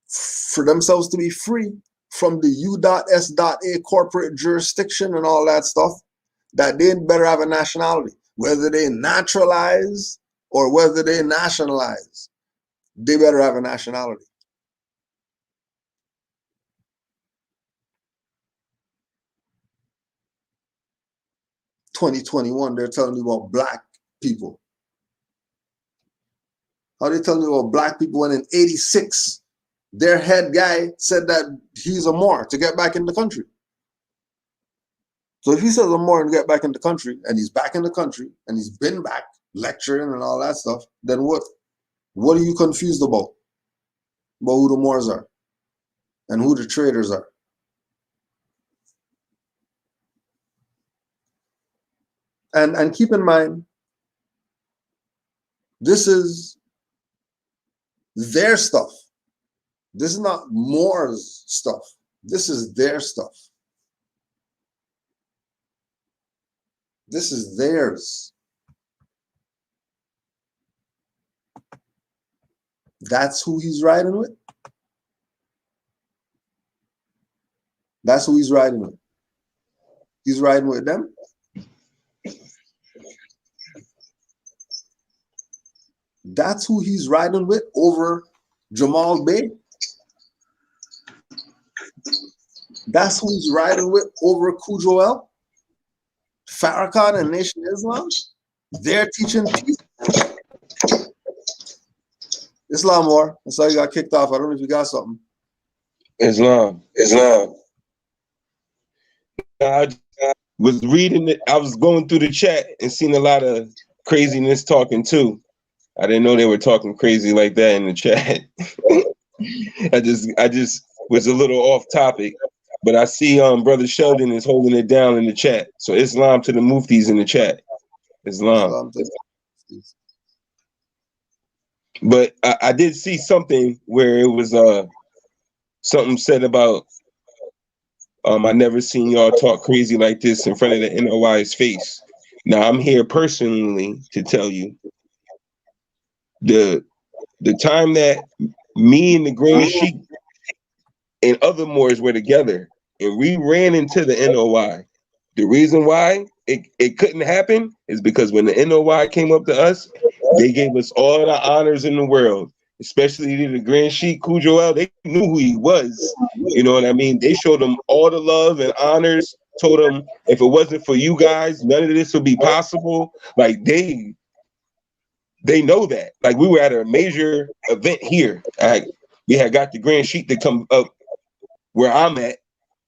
for themselves to be free from the U.S.A corporate jurisdiction and all that stuff, that they better have a nationality. Whether they naturalize or whether they nationalize, they better have a nationality. "2021, they're telling me about Black people? How they tell you about black people when in 86, their head guy said that he's a Moor to get back in the country. So if he says a Moor and get back in the country, and he's back in the country, and he's been back lecturing and all that stuff, then what? What are you confused about who the Moors are and who the traders are? And keep in mind, this is their stuff. This is not Moors' stuff. This is their stuff. This is theirs. That's who he's riding with. That's who he's riding with. He's riding with them. That's who he's riding with over Jamal Bey. That's who he's riding with over Kujoel, Farrakhan and Nation Islam. They're teaching peace. Islam war. That's how you got kicked off. I don't know if you got something. Islam. I was reading it. I was going through the chat and seen a lot of craziness talking too. I didn't know they were talking crazy like that in the chat. I just was a little off topic, but I see Brother Sheldon is holding it down in the chat. So Islam to the Muftis in the chat. Islam. But I did see something where it was something said about I never seen y'all talk crazy like this in front of the NOI's face. Now I'm here personally to tell you the time that me and the Green Sheik and other Moors were together and we ran into the NOI. The reason why it couldn't happen is because when the NOI came up to us, they gave us all the honors in the world, especially the Grand Sheik Kujoel. They knew who he was. You know what I mean? They showed him all the love and honors, told him if it wasn't for you guys, none of this would be possible. Like they know that. Like we were at a major event here. We had got the Grand Sheik to come up where I'm at,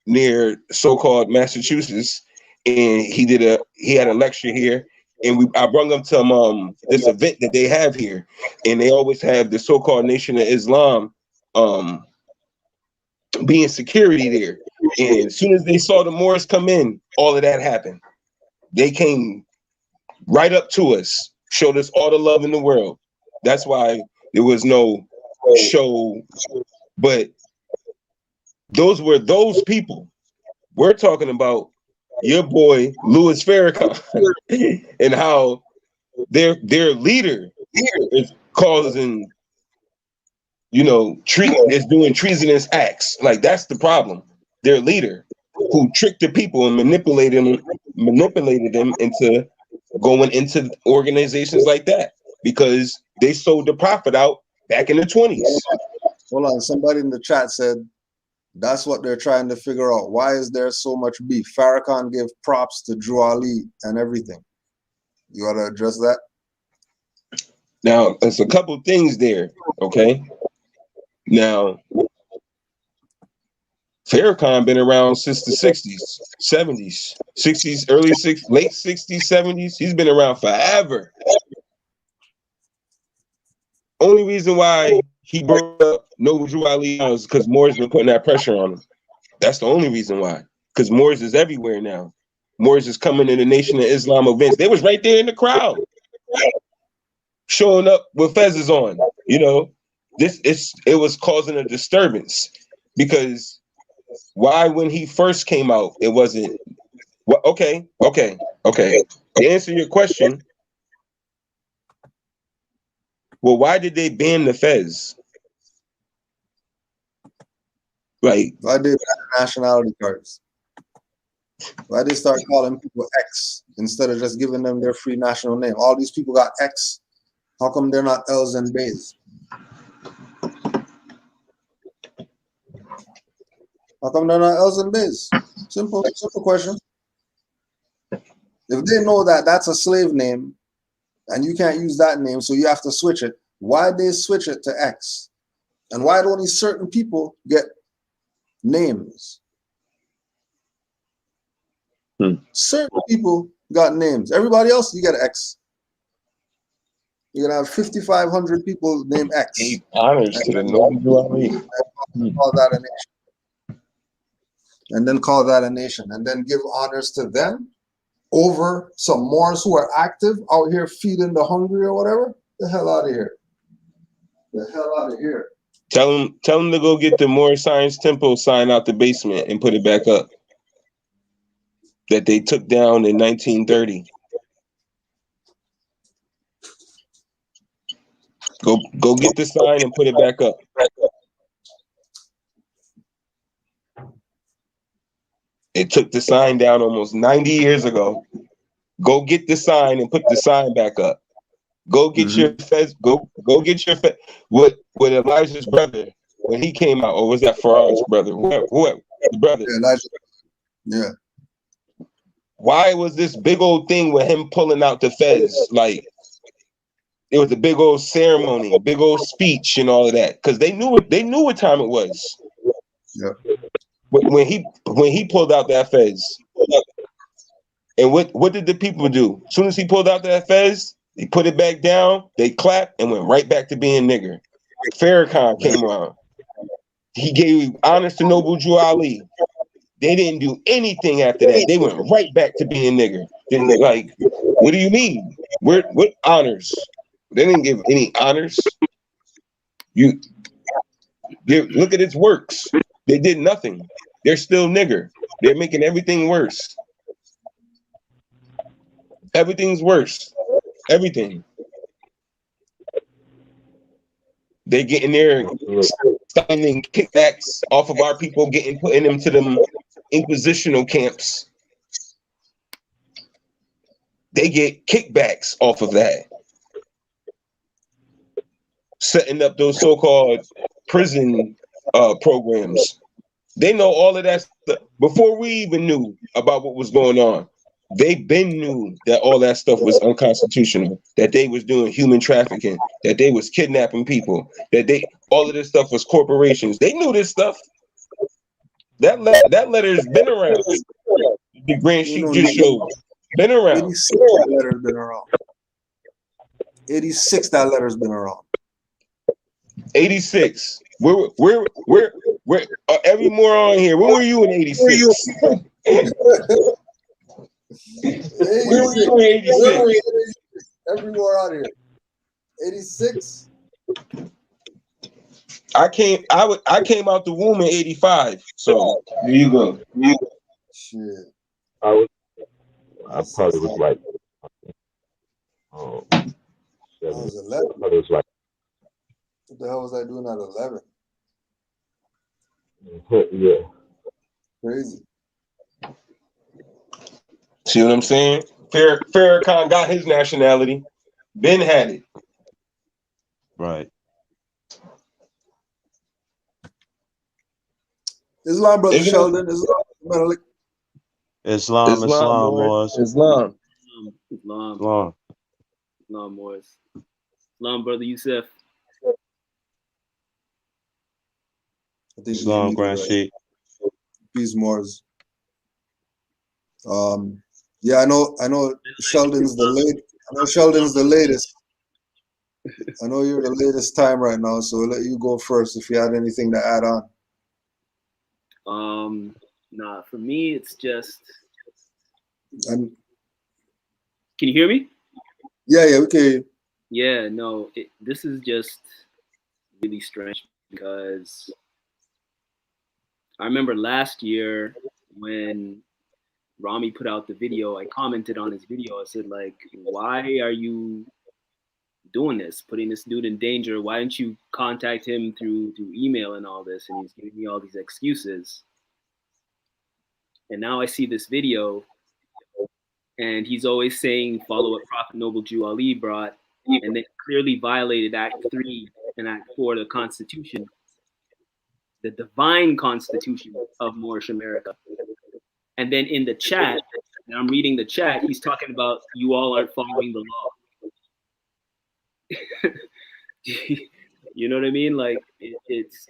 near so-called Massachusetts, and he had a lecture here, and I brought him to this event that they have here, and they always have the so-called Nation of Islam being security there. And as soon as they saw the Moors come in, all of that happened. They came right up to us, showed us all the love in the world. That's why there was no show, but those were those people. We're talking about your boy Louis Farrakhan and how their leader is causing, is doing treasonous acts. Like that's the problem. Their leader, who tricked the people and manipulated them into going into organizations like that because they sold the prophet out back in the 20s. Hold on, somebody in the chat said that's what they're trying to figure out. Why is there so much beef? Farrakhan gave props to Drew Ali and everything. You want to address that? Now, there's a couple things there, okay? Now, Farrakhan been around since the 60s, 70s, 60s, late 60s, 70s. He's been around forever. Only reason why he brought up no Drew Ali is because Moors been putting that pressure on him. That's the only reason why. Because Moors is everywhere now. Moors is coming to the Nation of Islam events. They was right there in the crowd, showing up with fezzes on. It was causing a disturbance because why when he first came out it wasn't. Well, okay. To answer your question, well, why did they ban the fez? Like, why did nationality cards? Why they start calling people X instead of just giving them their free national name? All these people got X. How come they're not L's and B's? How come they're not L's and B's? Simple question. If they know that that's a slave name and you can't use that name, so you have to switch it. Why they switch it to X? And why do only certain people get names? Certain people got names. Everybody else, you get an X. You're gonna have 5,500 people named X. Gave honors to the noble Rami. Call that a nation. And then call that a nation. And then give honors to them over some Moors who are active out here feeding the hungry or whatever. The hell out of here. The hell out of here. Tell them to go get the Moore Science Temple sign out the basement and put it back up. That they took down in 1930. Go get the sign and put it back up. It took the sign down almost 90 years ago. Go get the sign and put the sign back up. Go get your fez. Go get your fez. With Elijah's brother when he came out, or was that Farah's brother? Whoever the brother. Yeah, Elijah. Yeah. Why was this big old thing with him pulling out the fez? Like it was a big old ceremony, a big old speech, and all of that, because they knew what time it was. Yeah. When he pulled out that fez, and what did the people do? As soon as he pulled out that fez, they put it back down, they clapped, and went right back to being nigger. Farrakhan came around. He gave honors to Noble Jew Ali. They didn't do anything after that. They went right back to being nigger. Then they're like, what do you mean? What honors? They didn't give any honors. Look at its works. They did nothing. They're still nigger. They're making everything worse. Everything's worse. Everything. They getting there, stealing kickbacks off of our people, putting them to them inquisitional camps. They get kickbacks off of that. Setting up those so-called prison programs. They know all of that stuff before we even knew about what was going on. They been knew that all that stuff was unconstitutional, that they was doing human trafficking, that they was kidnapping people, that all of this stuff was corporations. They knew this stuff. That letter's been around. The Grand Sheik just showed. Been around. 86, that letter's been around. 86, that letter's been around. 86. We're every moron here. Where were you in 86? Where were you in 86? Everywhere out here. 86. I came out the womb in 85. So there you go. Shit. I probably was like, I was 11. I was like, What the hell was I doing at 11? yeah. Crazy. See what I'm saying? Farrakhan got his nationality. Ben had it. Right. Islam, brother Sheldon. Islam, Moors. Islam, Moors. Islam, brother Yusuf. Islam, Grand Sheik. Peace, Moors. Yeah, I know Sheldon's the late. I know Sheldon's the latest. I know you're the latest time right now, so I'll let you go first if you had anything to add on. Nah, for me, it's just. And can you hear me? Yeah, we can hear you. Yeah, no, this is just really strange because I remember last year when Rami put out the video, I commented on his video. I said, like, why are you doing this, putting this dude in danger? Why didn't you contact him through email and all this? And he's giving me all these excuses. And now I see this video, and he's always saying, follow what Prophet Noble Jew Ali brought, and they clearly violated Act 3 and Act 4 of the Constitution, the divine Constitution of Moorish America. And then in the chat, and I'm reading the chat, he's talking about you all aren't following the law. You know what I mean? Like it's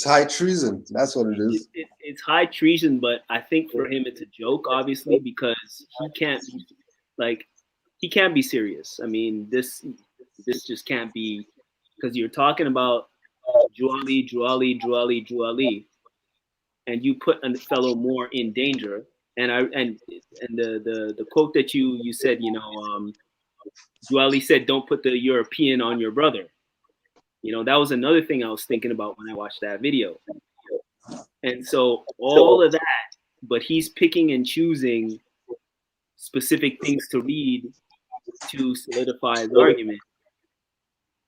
high treason. That's what it is. it's high treason, but I think for him it's a joke, obviously, because he can't be serious. I mean, this just can't be, because you're talking about Juali, and you put a fellow Moor in danger. And the quote that you said, Juali said, "Don't put the European on your brother." That was another thing I was thinking about when I watched that video. And so all of that, but he's picking and choosing specific things to read to solidify his argument.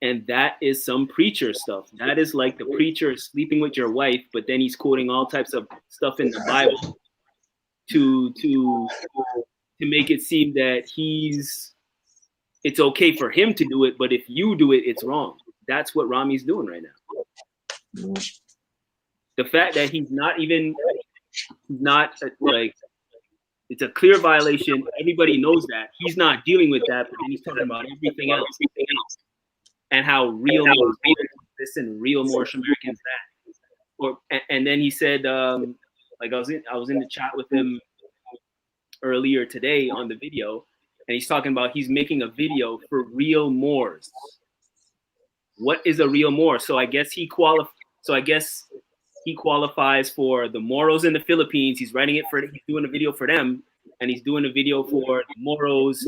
And that is some preacher stuff. That is like the preacher sleeping with your wife, but then he's quoting all types of stuff in the Bible to make it seem that it's okay for him to do it, but if you do it, it's wrong. That's what Rami's doing right now. The fact that he's not like, it's a clear violation. Everybody knows that. He's not dealing with that, but then he's talking about everything else. And how real this and real Moorish Americans that. And then he said, like I was in the chat with him earlier today on the video, and he's talking about he's making a video for real Moors. What is a real Moor? So I guess he qualifies for the Moros in the Philippines. He's doing a video for them, and he's doing a video for the Moros,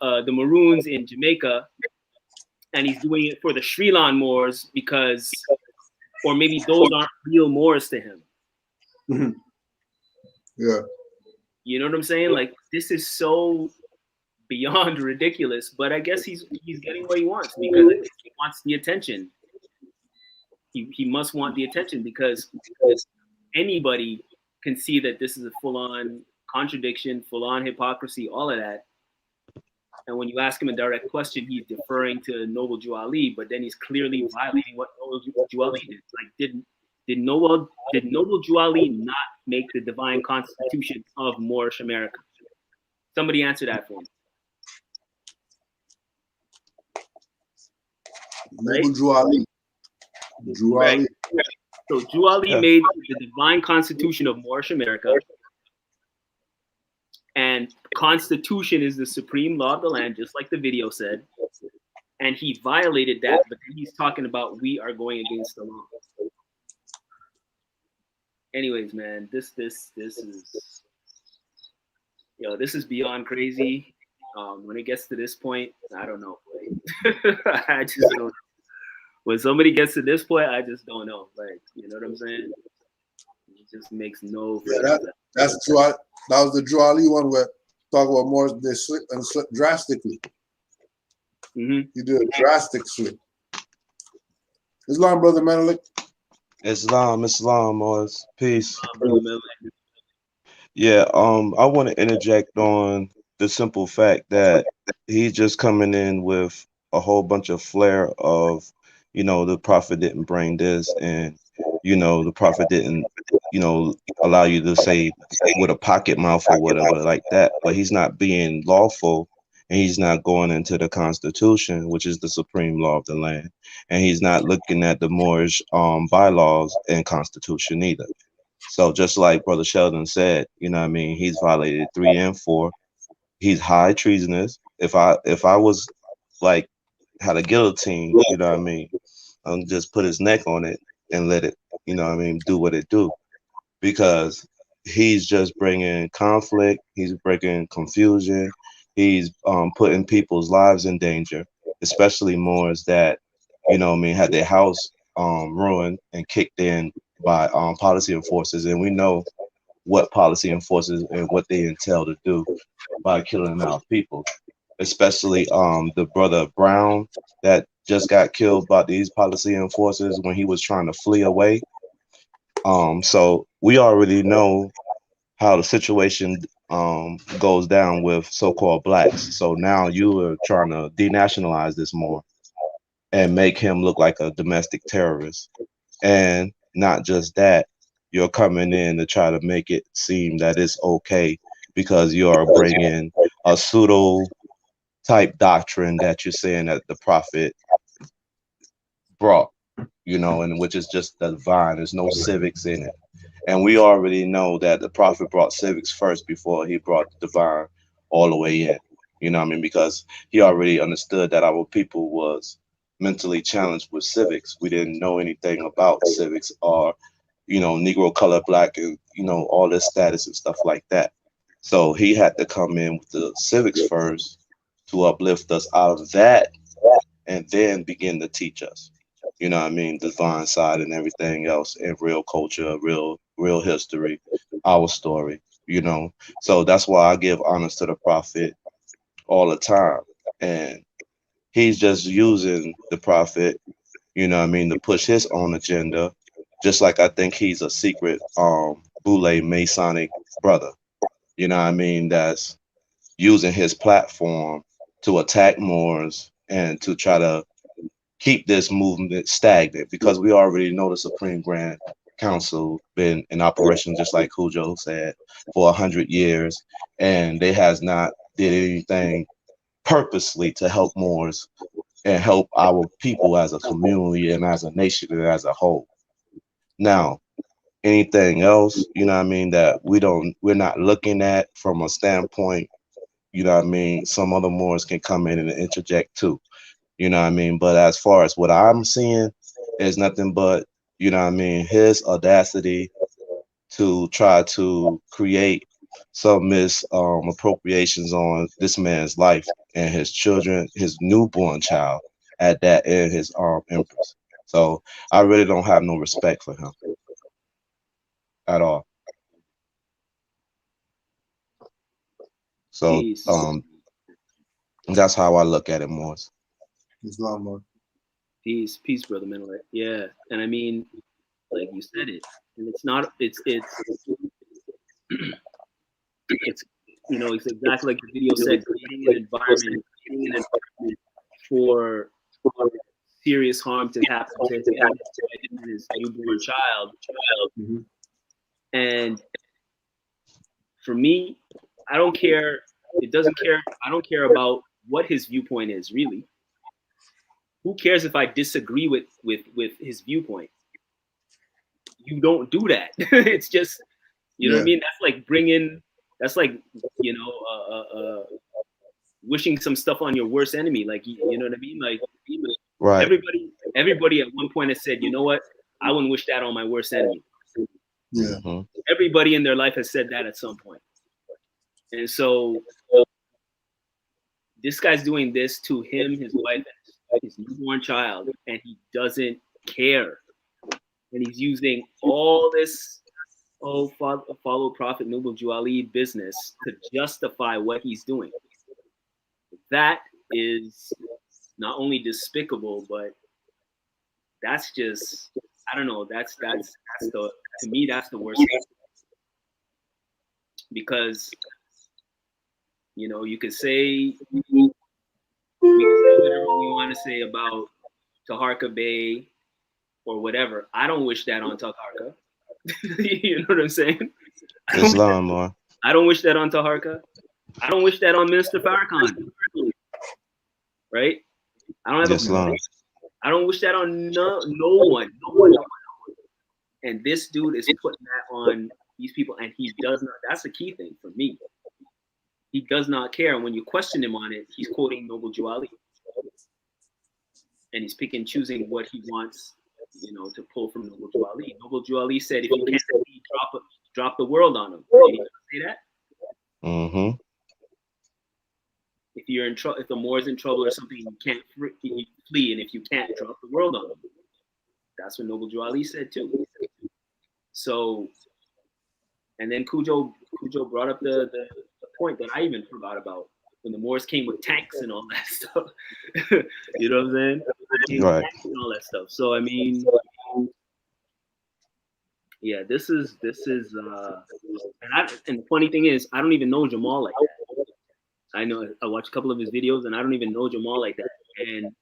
the Maroons in Jamaica, and he's doing it for the Sri Lankan Moors or maybe those aren't real Moors to him. Mm-hmm. Yeah. You know what I'm saying? Like, this is so beyond ridiculous, but I guess he's getting what he wants because he wants the attention. He must want the attention because anybody can see that this is a full-on contradiction, full-on hypocrisy, all of that. And when you ask him a direct question, he's deferring to Noble Juali, but then he's clearly violating what Noble Juali did. Like, did Noble Juali not make the divine constitution of Moorish America? Somebody answer that for me. Right? Noble Juali. Right. So Juali made the divine constitution of Moorish America. And Constitution is the supreme law of the land, just like the video said. And he violated that, but then he's talking about we are going against the law. Anyways, man, this is this is beyond crazy. When it gets to this point, I don't know. I just don't know. When somebody gets to this point, I just don't know. Like, you know what I'm saying? It just makes no sense. That's true. That was the Juali one where talk about more. They slip drastically. Mm-hmm. You did a drastic slip. Islam, brother Menelik. Islam, Morris. Peace. Yeah, I want to interject on the simple fact that he's just coming in with a whole bunch of flair of, the prophet didn't bring this, and the prophet didn't, allow you to say with a pocket mouth or whatever like that. But he's not being lawful, and he's not going into the Constitution, which is the supreme law of the land, and he's not looking at the Moorish bylaws and Constitution either. So just like Brother Sheldon said, he's violated 3 and 4. He's high treasonous. If I was like had a guillotine, just put his neck on it and let it, do what it do, because he's just bringing conflict. He's bringing confusion. He's putting people's lives in danger, especially Moors that, had their house ruined and kicked in by policy enforcers. And we know what policy enforcers and what they entail to do by killing our people, especially the brother Brown that just got killed by these policy enforcers when he was trying to flee away. So we already know how the situation goes down with so-called blacks. So now you are trying to denationalize this more and make him look like a domestic terrorist. And not just that, you're coming in to try to make it seem that it's okay because you are bringing a pseudo type doctrine that you're saying that the prophet brought, you know, and which is just the divine. There's no civics in it. And we already know that the prophet brought civics first before he brought the divine all the way in. You know what I mean? Because he already understood that our people was mentally challenged with civics. We didn't know anything about civics or, you know, Negro, color, black, and, you know, all this status and stuff like that. So he had to come in with the civics first to uplift us out of that and then begin to teach us. You know what I mean? Divine side and everything else, and real culture, real history, our story, you know. So that's why I give honors to the prophet all the time. And he's just using the prophet, you know what I mean, to push his own agenda, just like I think he's a secret Boule Masonic brother, you know what I mean, that's using his platform to attack Moors and to try to keep this movement stagnant, because we already know the Supreme Grand Council been in operation, just like Cujo said, for 100 years, and they has not did anything purposely to help Moors and help our people as a community and as a nation and as a whole. Now, anything else, you know what I mean, that we're not looking at from a standpoint, you know what I mean, some other Moors can come in and interject too. You know what I mean? But as far as what I'm seeing is nothing but, you know what I mean, his audacity to try to create some misappropriations on this man's life and his children, his newborn child at that, and his empress. So I really don't have no respect for him at all. So that's how I look at it, Morris. Islam, Lord. Peace, brother Mennonite. Yeah, and I mean, like you said it, and it's not. It's you know, it's exactly like the video said, creating an environment for serious harm to happen to him and his newborn child. Mm-hmm. And for me, I don't care. It doesn't care. I don't care about what his viewpoint is, really. Who cares if I disagree with his viewpoint? You don't do that. It's just, you know what I mean? That's like, you know, wishing some stuff on your worst enemy. Like, you know what I mean? Like, right. Everybody at one point has said, you know what? I wouldn't wish that on my worst enemy. Yeah. Mm-hmm. Everybody in their life has said that at some point. And so this guy's doing this to him, his wife, his newborn child, and he doesn't care. And he's using all this follow Prophet Noble Juali business to justify what he's doing. That is not only despicable, but that's just, I don't know, that's the, to me, that's the worst thing. Because, you know, you could say whatever we want to say about Taharka Bey or whatever. I don't wish that on Taharka. You know what I'm saying? Islam, or I don't wish that on Taharka. I don't wish that on Minister Farrakhan. Right? I don't have Islam. I don't wish that on no one. And this dude is putting that on these people, and he does not. That's the key thing for me. He does not care. And when you question him on it, he's quoting Noble Juali. And he's picking, choosing what he wants, you know, to pull from Noble Juali. Noble Juali said, if you can't see, drop the world on him. Did he say that? Mm-hmm. If you're in trouble, if the Moor's in trouble or something, you can't flee. And if you can't, drop the world on him. That's what Noble Juali said too. So, and then Cujo brought up the point that I even forgot about, when the Moors came with tanks and all that stuff. You know what I'm saying? Right. And all that stuff. So I mean, yeah, this is and the funny thing is, I don't even know Jamal like that. I know I watched a couple of his videos, and I don't even know Jamal like that, and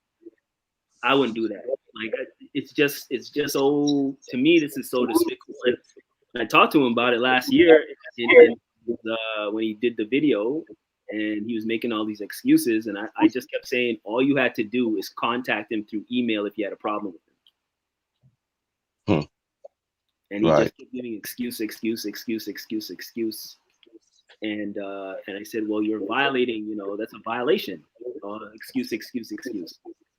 I wouldn't do that. Like, it's just to me, this is so despicable. And I talked to him about it last year when he did the video, and he was making all these excuses. And I just kept saying, all you had to do is contact him through email if you had a problem with him. And he just kept giving excuse. And I said, well, you're violating, that's a violation. Excuse.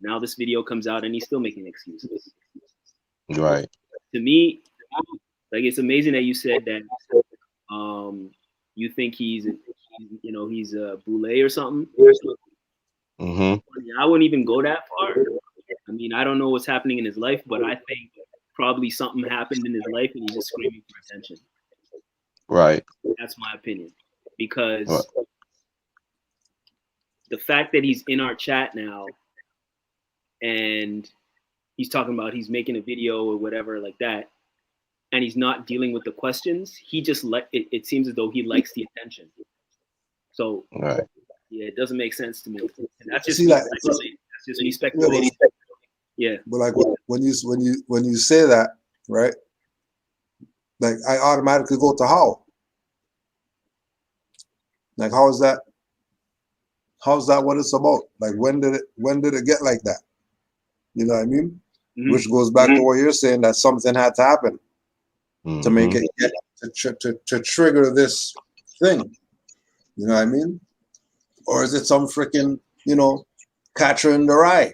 Now this video comes out and he's still making excuses. Right. To me, like, it's amazing that you said that you think he's a boule or something. I wouldn't even go that far. I mean, I don't know what's happening in his life, but I think probably something happened in his life and he's just screaming for attention. Right. That's my opinion. Because the fact that he's in our chat now and he's talking about he's making a video or whatever like that, and he's not dealing with the questions, he just it seems as though he likes the attention. So yeah, it doesn't make sense to me. And that's just me speculating. Yeah. But like when you say that, right? Like I automatically go to how. Like how's that what it's about? Like when did it get like that? You know what I mean? Which goes back to what you're saying, that something had to happen to make it get to trigger this thing. You know what I mean? Or is it some freaking, catcher in the rye,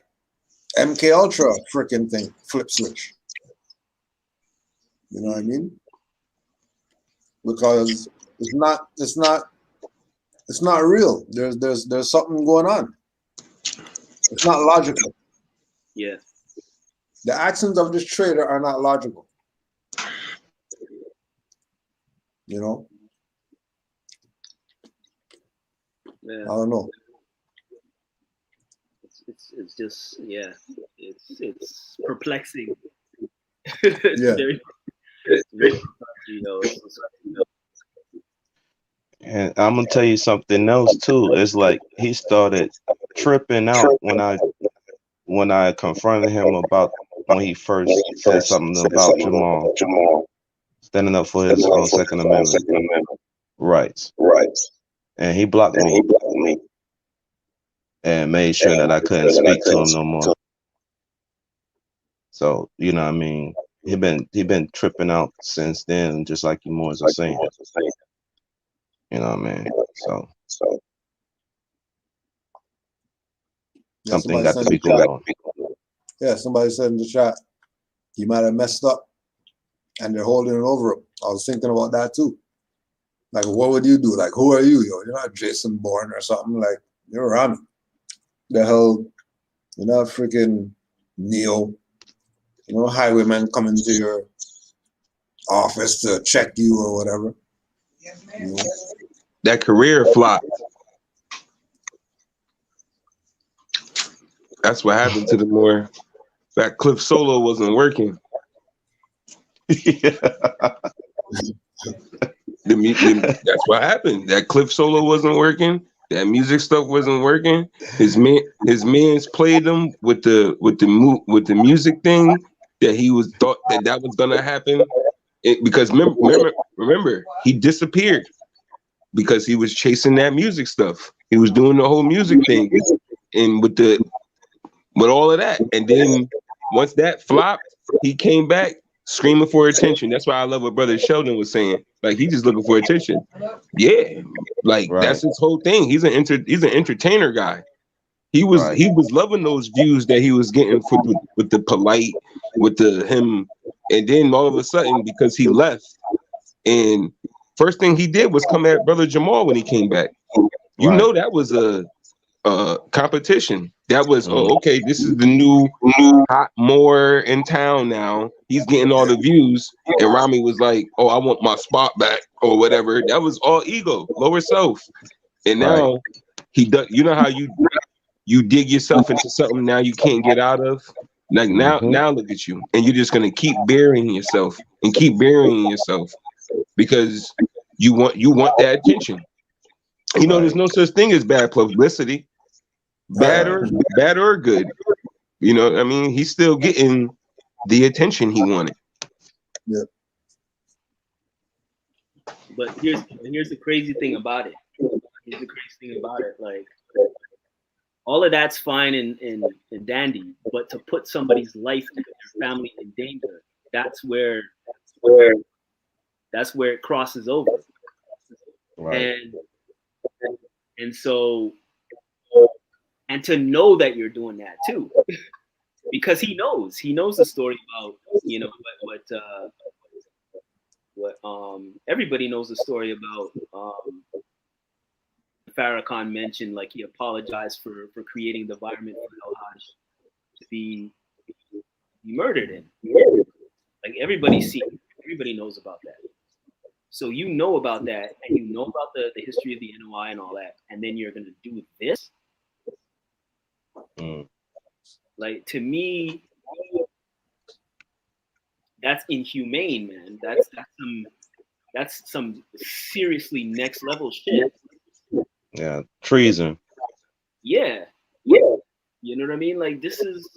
MK Ultra freaking thing, flip switch? You know what I mean? Because it's not real. There's something going on. It's not logical. Yeah. The actions of this trader are not logical. Yeah. I don't know. It's just, yeah, it's perplexing. Yeah. It's very perplexing, And I'm gonna tell you something else too. It's like he started tripping out when I confronted him about when he first said something about Jamal standing up for his own Second Amendment rights. And he blocked me and made sure that I couldn't speak to him no more. So, you know what I mean? He been tripping out since then, just like you more are saying. You know what I mean? So something got to be going on. Yeah, somebody said in the chat, he might have messed up and they're holding it over him. I was thinking about that too. Like, what would you do? Like, who are you? You're not Jason Bourne or something. Like, you're Rami. The hell, you're not freaking Neo. Highwayman coming to your office to check you or whatever. That career flopped. That's what happened to the more. That Cliff Solo wasn't working. That's what happened. That Cliff Solo wasn't working. That music stuff wasn't working. His mans played them with the music thing that he thought that was gonna happen. Because remember, he disappeared because he was chasing that music stuff. He was doing the whole music thing, and with all of that. And then once that flopped, he came back screaming for attention. That's why I love what Brother Sheldon was saying. Like, he's just looking for attention. Yeah, like that's his whole thing. He's an entertainer guy. He was loving those views that he was getting with the polite, with him, and then all of a sudden, because he left, and first thing he did was come at Brother Jamal when he came back. You know that was a competition. That was okay. This is the new hot Moore in town now. He's getting all the views, and Rami was like, "Oh, I want my spot back," or whatever. That was all ego, lower self. And now he does. You know how you dig yourself into something now you can't get out of. Like now look at you, and you're just gonna keep burying yourself and keep burying yourself because you want that attention. You know, there's no such thing as bad publicity. Bad or good, you know. I mean, he's still getting the attention he wanted. Yeah. But here's the crazy thing about it Here's the crazy thing about it. Like, all of that's fine and dandy, but to put somebody's life and their family in danger, that's where it crosses over. Right. And so, and to know that you're doing that too, because he knows the story about, you know, what everybody knows the story about Farrakhan mentioned, like he apologized for creating the environment for El-Hajj to be murdered in. Like everybody knows about that. So you know about that, and you know about the history of the NOI and all that, and then you're gonna do this. Like, to me, that's inhumane, man. That's some seriously next level shit. Yeah, treason. Yeah. You know what I mean? Like, this is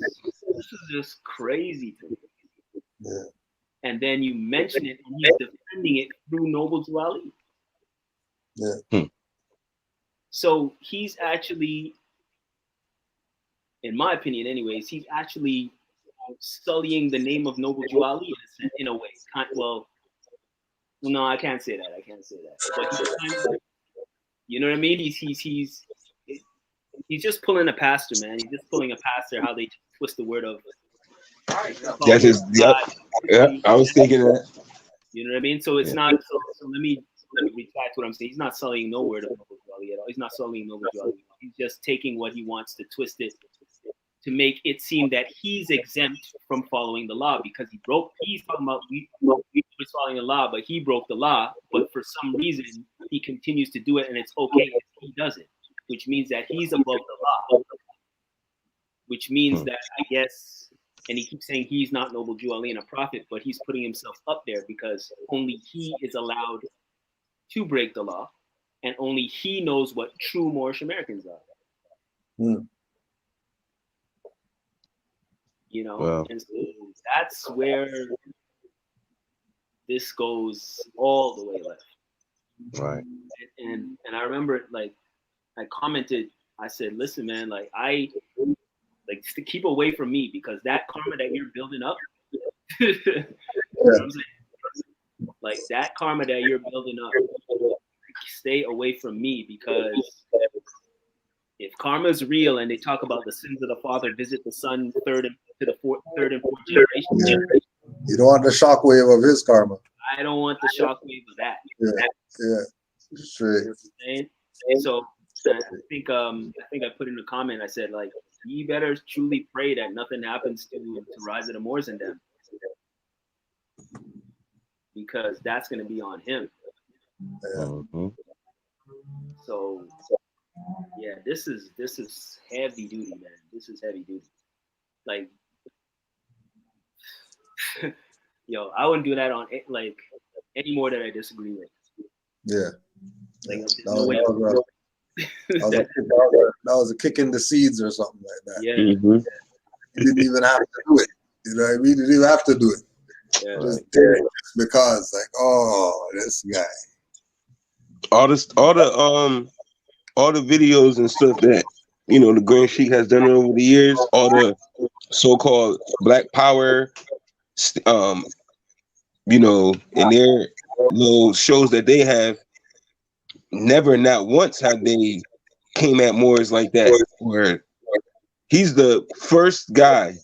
just crazy to me. Yeah. And then you mention it, and he's defending it through Noble Drew Ali. Yeah. So he's actually, in my opinion, anyways, he's actually sullying the name of Noble Drew Ali in a way. Well, no, I can't say that. But he's, you know what I mean? He's just pulling a pastor, man. He's just pulling a pastor. How they twist the word of. That's his. Yep. Yeah, I was thinking that. You know what I mean? So it's not. So let me retract what I'm saying. He's not sullying no word of Noble Drew Ali at all. He's not sullying Noble Drew Ali. He's just taking what he wants to twist it to make it seem that he's exempt from following the law because he broke. He's talking about he was following the law, but he broke the law. But for some reason, he continues to do it, and it's okay if he does it, which means that he's above the law. Which means that, I guess. And he keeps saying he's not Noble Drew Ali and a prophet, but he's putting himself up there because only he is allowed to break the law, and only he knows what true Moorish Americans are. You know, Wow. And so that's where this goes all the way left. Right. And I remember, like, I commented, I said, listen, man, like, to keep away from me because that karma that you're building up, you know what I'm saying? Like that karma that you're building up, stay away from me because if karma is real and they talk about the sins of the father visit the son third and fourth generation, you don't want the shockwave of his karma. I don't want the shockwave of that. Yeah, straight. So I think I put in a comment. I said, like, you better truly pray that nothing happens to Rise of the Moors and them, because that's going to be on him. So yeah, this is heavy duty, man. This is heavy duty. Like, yo, I wouldn't do that on like any more that I disagree with. Yeah. Like, that was a kick in the seeds or something like that. Yeah. You didn't even have to do it. You know what I mean? You didn't even have to do it. Yeah. Just did it just because, like, oh, this guy. All the videos and stuff that, you know, the Grand Sheik has done over the years, all the so-called Black Power, you know, in their little shows that they have, never, not once have they came at Moors like that. Where he's the first guy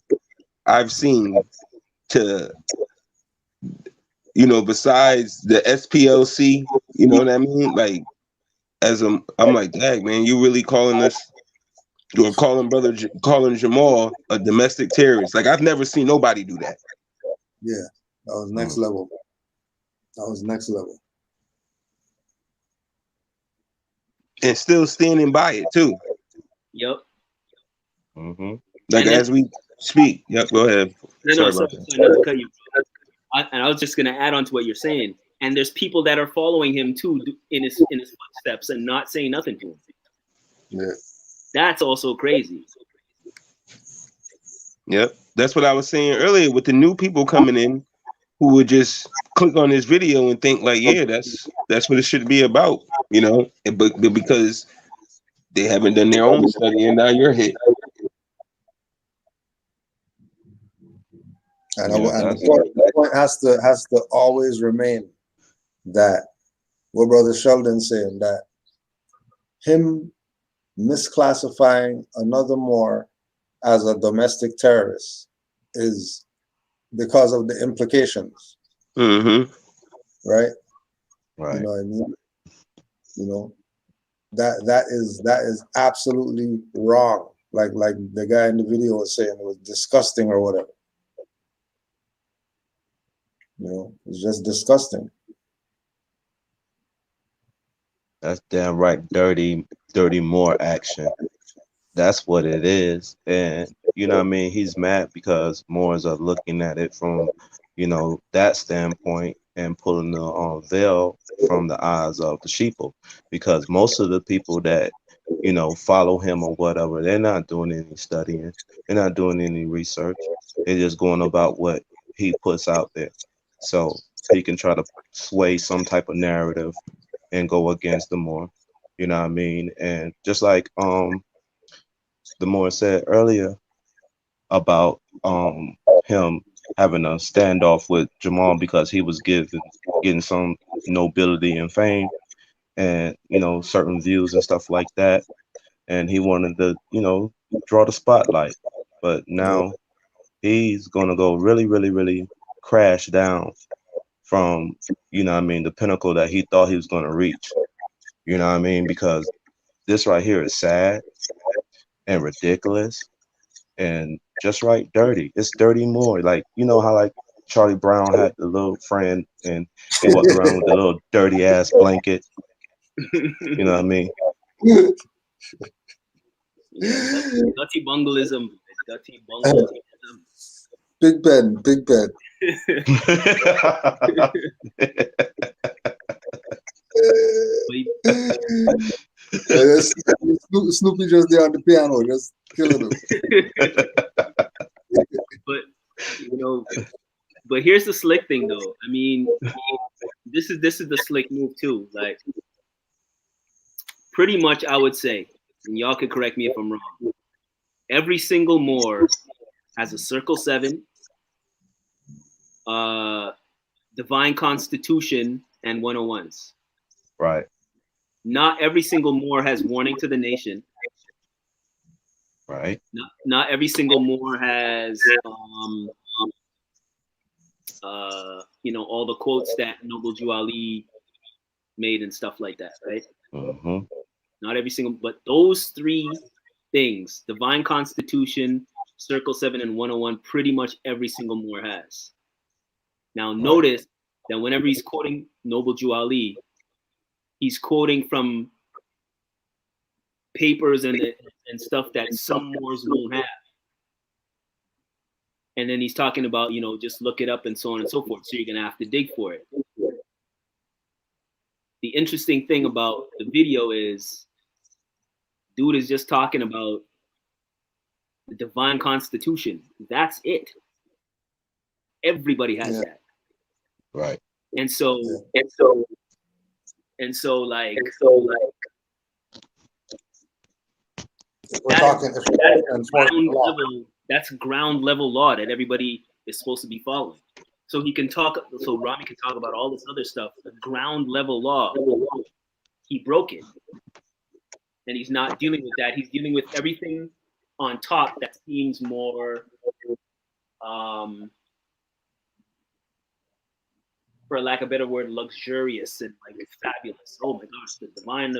I've seen to, you know, besides the SPLC, you know what I mean? Like, I'm like, dang, man, you really calling us, or calling Jamal a domestic terrorist? Like, I've never seen nobody do that. Yeah, that was next level. That was next level. And still standing by it too. Yep. Like, as we speak. Yep. Go ahead. Sorry not to cut you. And I was just gonna add on to what you're saying. And there's people that are following him too in his footsteps and not saying nothing to him. Yeah. That's also crazy. Yep. That's what I was saying earlier with the new people coming in who would just click on this video and think like, yeah, that's what it should be about. you know, but because they haven't done their own study, and now you're hit. And, Yeah, and that's the point has to always remain that what Brother Sheldon saying, that him misclassifying another Moor as a domestic terrorist is because of the implications, Mm-hmm. right? right. You know what I mean? You know, that is absolutely wrong. Like the guy in the video was saying, it was disgusting or whatever. You know, it's just disgusting. That's damn right, dirty more action. That's what it is. And you know what I mean? He's mad because Moors are looking at it from, you know, that standpoint and pulling the veil from the eyes of the sheeple. Because most of the people that, you know, follow him or whatever, they're not doing any studying. They're not doing any research. They're just going about what he puts out there. So he can try to sway some type of narrative and go against the Moor. You know what I mean? And just like the more said earlier about him having a standoff with Jamal because he was getting some nobility and fame and, you know, certain views and stuff like that, and he wanted to, you know, draw the spotlight. But Yeah. now he's gonna go really, really, really crash down from, you know what I mean, the pinnacle that he thought he was gonna reach. You know what I mean? Because this right here is sad and ridiculous and just right dirty. It's dirty more. Like, you know how like Charlie Brown had the little friend and he walked around with the little dirty ass blanket. You know what I mean? Yeah, dirty bungalism. Dirty bungalism. Big Ben, Big Ben. Snoopy just there on the piano, just killing him. But you know, but here's the slick thing though. I mean, this is the slick move too. Like pretty much I would say, and y'all could correct me if I'm wrong, every single Moor has a circle 7, divine constitution, and 101s. Right. Not every single Moor has warning to the nation. Right. Not every single Moor has you know, all the quotes that Noble Jew Ali made and stuff like that, right? Mm-hmm. Not every single, but those 3 things, divine constitution, circle 7, and 101, pretty much every single Moor has. Now notice that whenever he's quoting Noble Jew Ali, he's quoting from papers and stuff that some Moors won't have. And then he's talking about, you know, just look it up and so on and so forth. So you're going to have to dig for it. The interesting thing about the video is dude is just talking about the divine constitution. That's it. Everybody has that. Right. And so like we're talking that's ground level law that everybody is supposed to be following. So he can talk. So Rami can talk about all this other stuff. The ground level law, he broke it, and he's not dealing with that. He's dealing with everything on top that seems more, for lack of a better word, luxurious and like fabulous. Oh my gosh, the divine,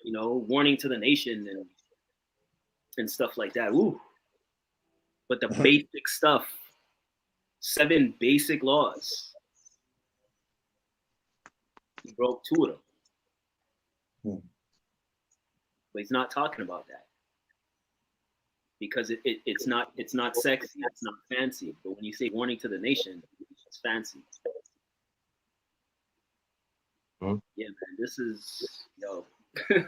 you know, warning to the nation and stuff like that. Ooh. But the basic stuff, 7 basic laws, he broke 2 of them. But he's not talking about that because it's not sexy, it's not fancy. But when you say warning to the nation, it's fancy. Yeah, man, this is this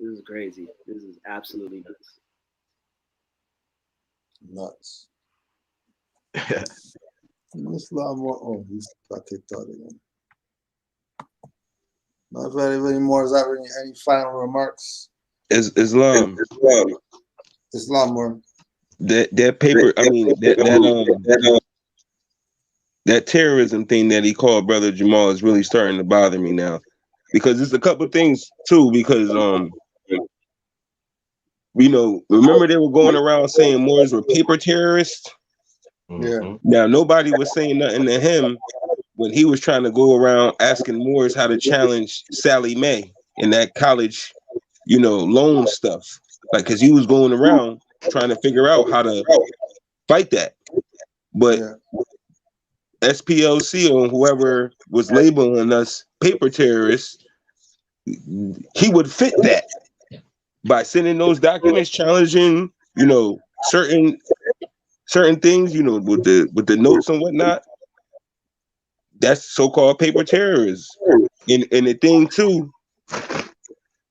is crazy. This is absolutely nuts. Nuts. This lot more. Oh, he's got kicked out again. Not very more. Is that any final remarks? Islam. Islam more. That paper. I mean that terrorism thing that he called Brother Jamal is really starting to bother me now, because there's a couple things too. Because remember they were going around saying Moors were paper terrorists. Yeah. Now nobody was saying nothing to him when he was trying to go around asking Moors how to challenge Sally Mae in that college, loan stuff. Like, because he was going around trying to figure out how to fight that. But SPLC or whoever was labeling us paper terrorists, he would fit that by sending those documents challenging, certain things, with the notes and whatnot. That's so-called paper terrorists. And the thing too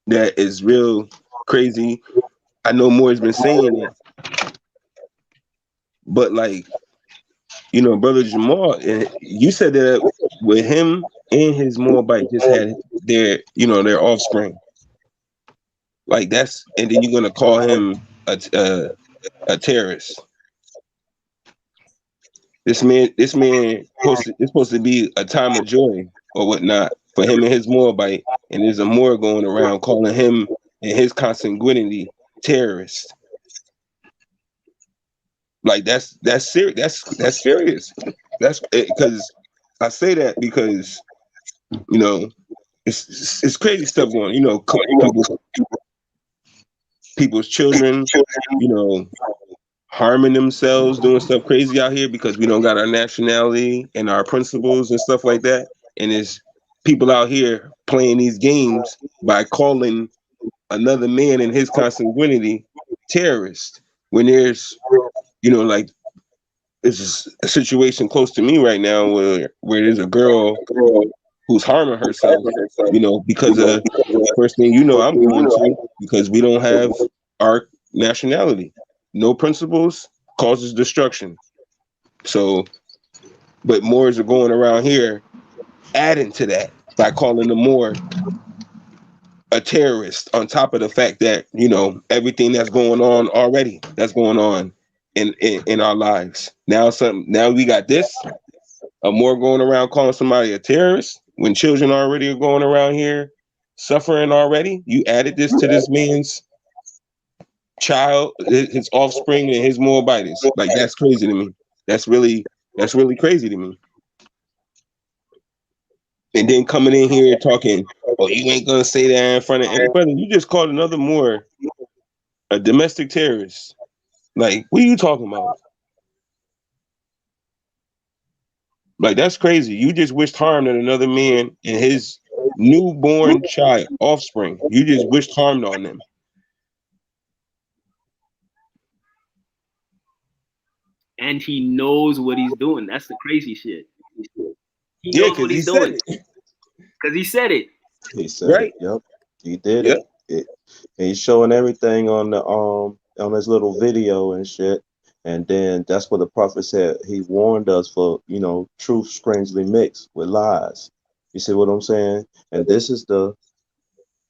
that is real crazy, I know Moore's been saying it, but like, Brother Jamal, you said that with him and his Moabite just had their offspring. Like that's, and then you're gonna call him a terrorist. This man is supposed to be a time of joy or whatnot for him and his Moabite, and there's a Moor going around calling him and his consanguinity terrorists. Like that's serious. That's serious. That's because I say that because it's crazy stuff going. People's children, harming themselves, doing stuff crazy out here because we don't got our nationality and our principles and stuff like that. And there's people out here playing these games by calling another man and his consanguinity terrorist when there's, like, it's a situation close to me right now where there's a girl who's harming herself, because of first thing I'm going to, because we don't have our nationality. No principles causes destruction. So, but Moors are going around here adding to that by calling the Moor a terrorist on top of the fact that, everything that's going on in our lives. Now we got this, a Moor going around calling somebody a terrorist when children already are going around here suffering already. You added this to this man's child, his offspring, and his Moabites. Like, that's crazy to me. That's really crazy to me. And then coming in here talking, oh, you ain't gonna say that in front of everybody. You just called another Moor a domestic terrorist. Like, what are you talking about? Like, that's crazy. You just wished harm on another man and his newborn child, offspring. You just wished harm on them. And he knows what he's doing. That's the crazy shit. He Yeah, knows what he's doing. Because he said it. He said it. Yep. He did it. And he's showing everything on the on his little video and shit. And then that's what the prophet said. He warned us for, truth strangely mixed with lies. You see what I'm saying? And this is the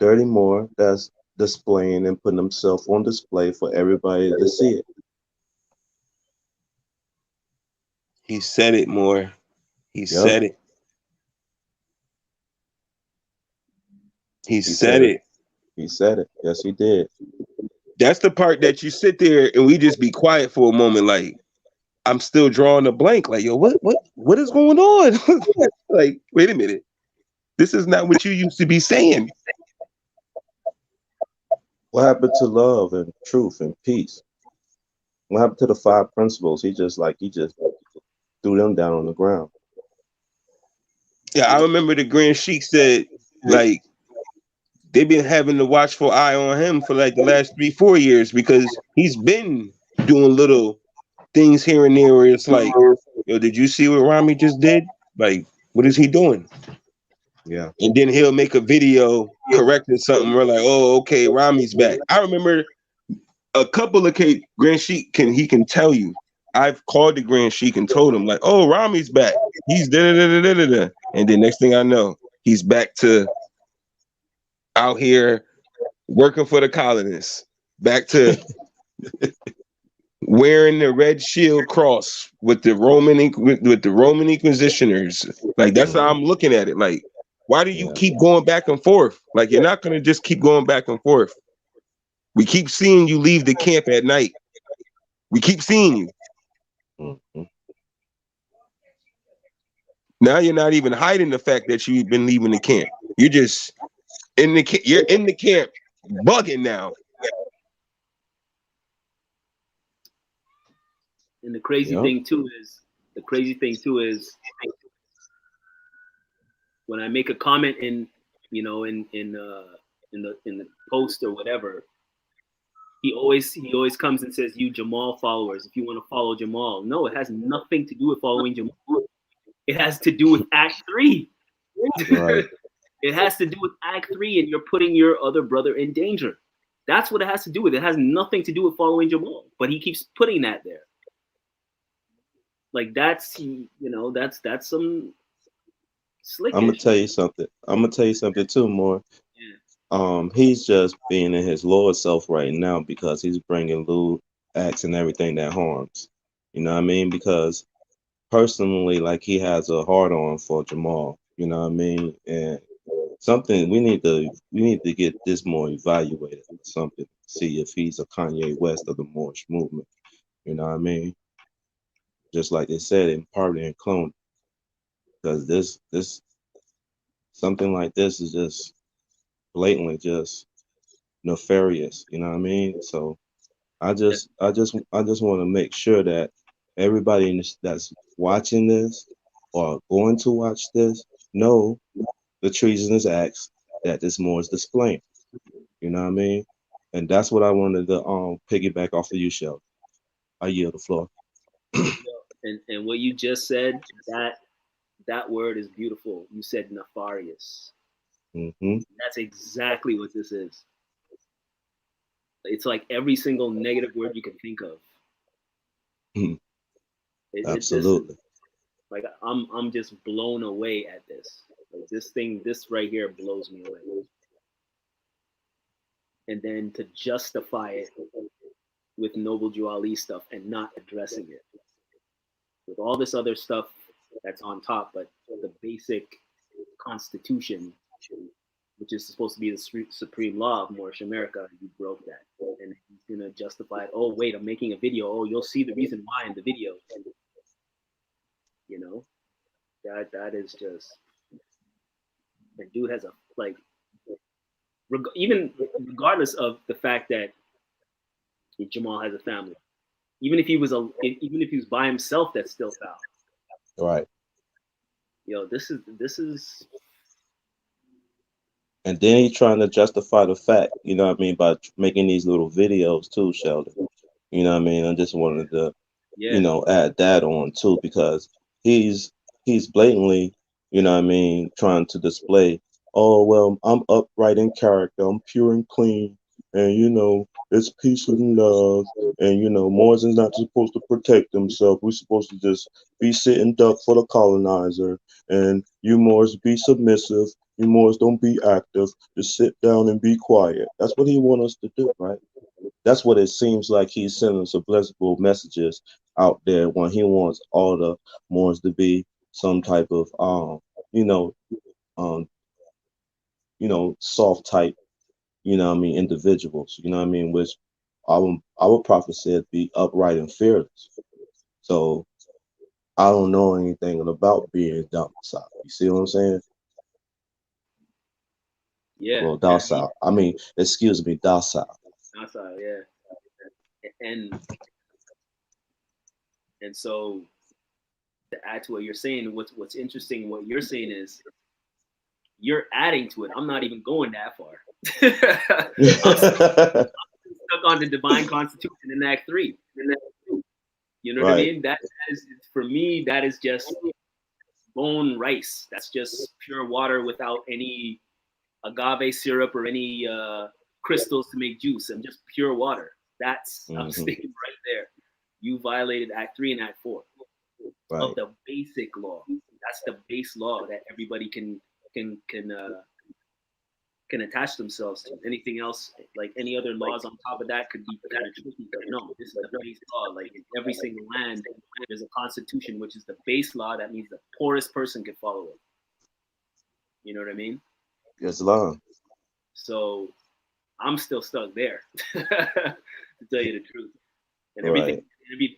dirty Moor that's displaying and putting himself on display for everybody to see it. He said it, Moor. He said it. He said it. He said it. Yes, he did. That's the part that you sit there and we just be quiet for a moment. Like, I'm still drawing a blank. Like, yo, what is going on? Like, wait a minute. This is not what you used to be saying. What happened to love and truth and peace? What happened to the 5 principles? He just threw them down on the ground. Yeah, I remember the Grand Sheik said, like, they've been having the watchful eye on him for like the last 3-4 years because he's been doing little things here and there where it's like, yo, did you see what Rami just did? Like, what is he doing? Yeah. And then he'll make a video correcting something. We're like, oh, okay, Rami's back. I remember a couple of Grand Sheik he can tell you. I've called the Grand Sheik and told him like, oh, Rami's back. He's da da da da da da. And then next thing I know, he's back to out here working for the colonists, back to wearing the red shield cross with the with the Roman Inquisitioners. Like that's how I'm looking at it. Like, why do you keep going back and forth? Like, you're not gonna just keep going back and forth. We keep seeing you leave the camp at night. We keep seeing you. Mhm. Now you're not even hiding the fact that you've been leaving the camp. You're just you're in the camp bugging now. And the crazy Yep. thing too is when I make a comment in the post or whatever, he always comes and says, "You Jamal followers, if you want to follow Jamal." No, it has nothing to do with following Jamal. It has to do with Act 3. Right. It has to do with Act 3, and you're putting your other brother in danger. That's what it has to do with. It has nothing to do with following Jamal, but he keeps putting that there. Like that's some slickish. I'm gonna tell you something too, more. He's just being in his lower self right now because he's bringing lewd acts and everything that harms. You know what I mean? Because personally, like, he has a hard on for Jamal. You know what I mean? And something we need to get this more evaluated. Something, see if he's a Kanye West of the Moorish movement. You know what I mean? Just like they said in Party and Clone, because this something like this is just blatantly just nefarious. You know what I mean? So I just want to make sure that everybody that's watching this or going to watch this know the treasonous acts that this Moore is displaying. You know what I mean? And that's what I wanted to piggyback off of you, Sheldon. I yield the floor. And what you just said, that word is beautiful. You said nefarious. Mm-hmm. That's exactly what this is. It's like every single negative word you can think of. Absolutely. Like I'm just blown away at this. Like this right here blows me away. And then to justify it with Noble Jew Ali stuff and not addressing it with all this other stuff that's on top, but the basic constitution, which is supposed to be the supreme law of Moorish America, you broke that. And he's gonna justify it. Oh wait, I'm making a video. Oh, you'll see the reason why in the video. You know, that is just, the dude has a, like, even regardless of the fact that Jamal has a family, even if he was by himself, that's still foul. Right. Yo, this is. And then he's trying to justify the fact, you know what I mean, by making these little videos too, Sheldon. You know what I mean? I just wanted to, add that on too, because he's blatantly, you know what I mean, trying to display, oh, well, I'm upright in character, I'm pure and clean, and it's peace and love, and Moors is not supposed to protect themselves. We're supposed to just be sitting duck for the colonizer, and you Moors be submissive. You Moors don't be active. Just sit down and be quiet. That's what he wants us to do, right? That's what it seems like he's sending subliminal messages out there when he wants all the Moors to be some type of soft type, individuals, which our prophet said be upright and fearless. So I don't know anything about being docile. You see what I'm saying? Yeah. Well, docile. I mean, excuse me, docile. Docile, yeah. And so, to add to what you're saying, what's interesting, what you're saying is you're adding to it. I'm not even going that far. I'm stuck on the divine constitution in Act 3. You know what I mean? That is, for me, that is just bone rice. That's just pure water without any agave syrup or any crystals to make juice, and just pure water. That's I'm sticking right there. You violated Act 3 and Act 4 of the basic law. That's the base law that everybody can can attach themselves to. Anything else, like any other laws on top of that, could be kind of tricky. But no, this is the base law. Like in every single land, there's a constitution, which is the base law. That means the poorest person can follow it. You know what I mean? Islam. So I'm still stuck there, to tell you the truth. And Right.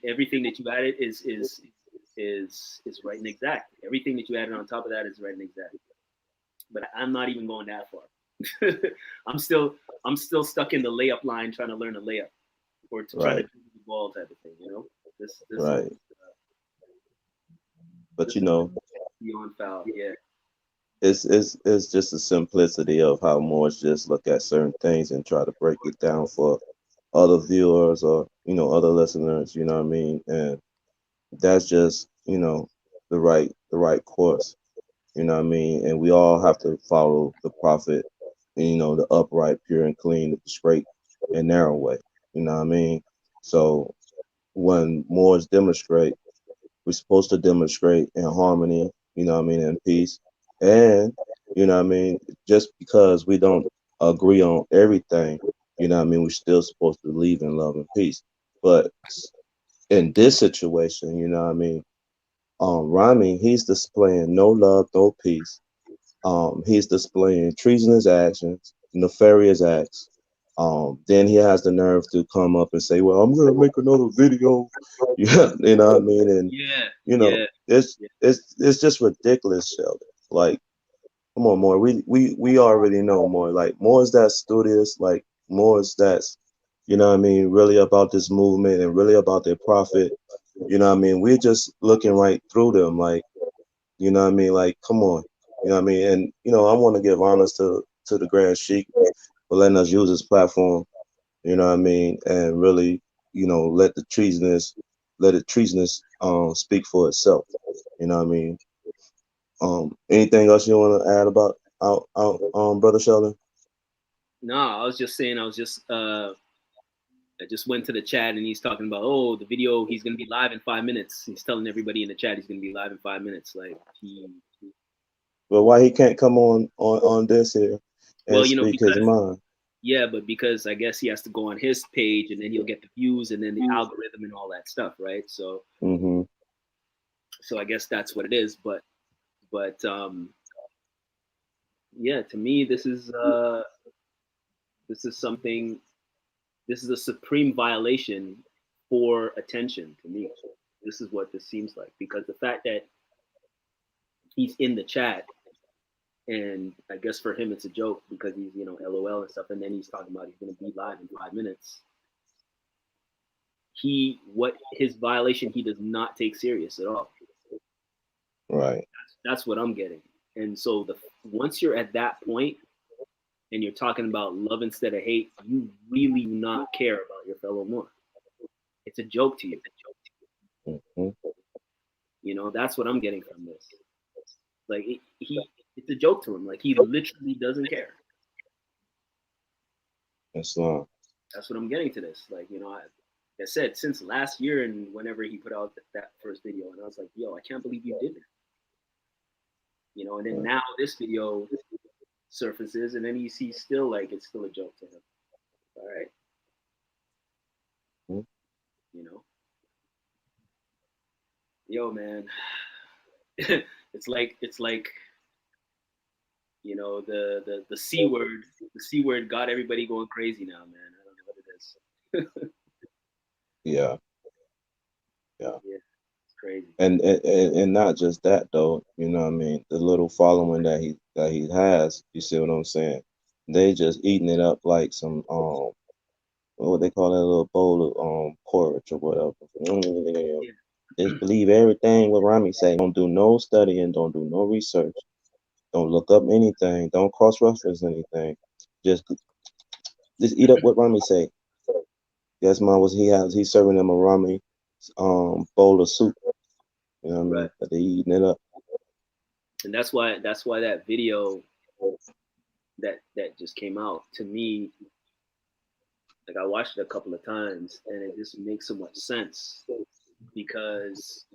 everything that you added is right and exact. Everything that you added on top of that is right and exact. But I'm not even going that far. I'm still stuck in the layup line, trying to learn a layup or to try to Right. do the ball type of thing. You know, this Right. is, But this you is know, beyond foul. Yeah, it's just the simplicity of how Moors just look at certain things and try to break it down for other viewers or other listeners. You know what I mean? And that's just the right course. You know what I mean? And we all have to follow the prophet, the upright, pure and clean, the straight and narrow way. You know what I mean? So when Moors demonstrate, we're supposed to demonstrate in harmony, in peace. And, just because we don't agree on everything, we're still supposed to believe in love and peace. But in this situation, Rami, he's displaying no love, no peace. He's displaying treasonous actions, nefarious acts. Then he has the nerve to come up and say, "Well, I'm gonna make another video." Yeah, you know what I mean? And yeah, you know, it's yeah. it's just ridiculous, Sheldon. Like, come on, more. We already know more. Like, more is that studious. Like, more is that's really about this movement and really about their profit. We're just looking right through them. Like, like, come on. And I want to give honors to the Grand Sheik for letting us use his platform. And really, let the treasonous speak for itself. You know what I mean? Anything else you want to add about Brother Sheldon? No, I was just saying. I just went to the chat and he's talking about, oh, the video, he's gonna be live in 5 minutes. He's telling everybody in the chat he's gonna be live in 5 minutes. Like Well, why he can't come on this here and well, you know, speak his mind? yeah, but because I guess he has to go on his page and then he'll get the views and then the algorithm and all that stuff, right? So Mm-hmm. so I guess that's what it is. But yeah, to me this is something, this is a supreme violation for attention to me. This is what this seems like, because the fact that he's in the chat, and I guess for him it's a joke because he's, LOL and stuff, and then he's talking about he's going to be live in 5 minutes. What his violation, he does not take serious at all. Right. That's what I'm getting. And so once you're at that point and you're talking about love instead of hate, you really do not care about your fellow Moor. It's a joke to you. Mm-hmm. That's what I'm getting from this. Like it's a joke to him. Like he literally doesn't care. Islam. That's what I'm getting to this. Like, like I said, since last year and whenever he put out that first video, and I was like, yo, I can't believe you did that. And then now this video surfaces, and then he's still like, it's still a joke to him. All right. Mm-hmm. Yo, man. it's like the C word. The C word got everybody going crazy now, man. I don't know what it is. Yeah. Yeah, it's crazy. And not just that though, the little following that he has, you see what I'm saying? They just eating it up like some what they call that little bowl of porridge or whatever. Just believe everything what Rami say. Don't do no studying, don't do no research, don't look up anything, don't cross-reference anything. Just eat up what Rami say. Yes, man, he's serving them a Rami bowl of soup. You know what I mean? Right. But they eating it up. And that's why that video that just came out, to me, like I watched it a couple of times and it just makes so much sense, because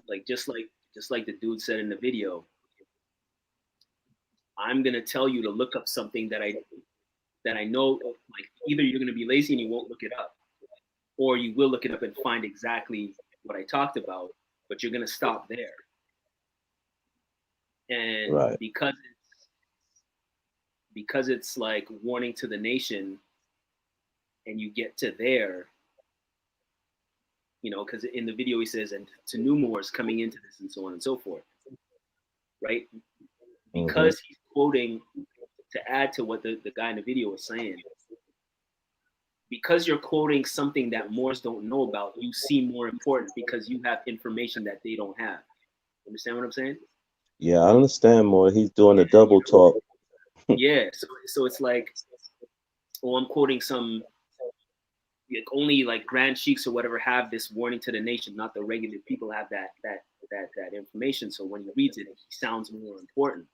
like just like the dude said in the video, I'm gonna tell you to look up something that I know, like either you're gonna be lazy and you won't look it up, or you will look it up and find exactly what I talked about, but you're gonna stop there. And Right. because it's like warning to the nation, and you get to there, because in the video he says, and to new Moors coming into this, and so on and so forth, right? Because he's quoting, to add to what the guy in the video was saying, because you're quoting something that Moors don't know about, you seem more important because you have information that they don't have. Understand what I'm saying? Yeah, I understand more. He's doing a double talk. Yeah. So it's like, I'm quoting some, like, only like grand sheiks or whatever have this warning to the nation, not the regular people have that information. So when he reads it, he sounds more important,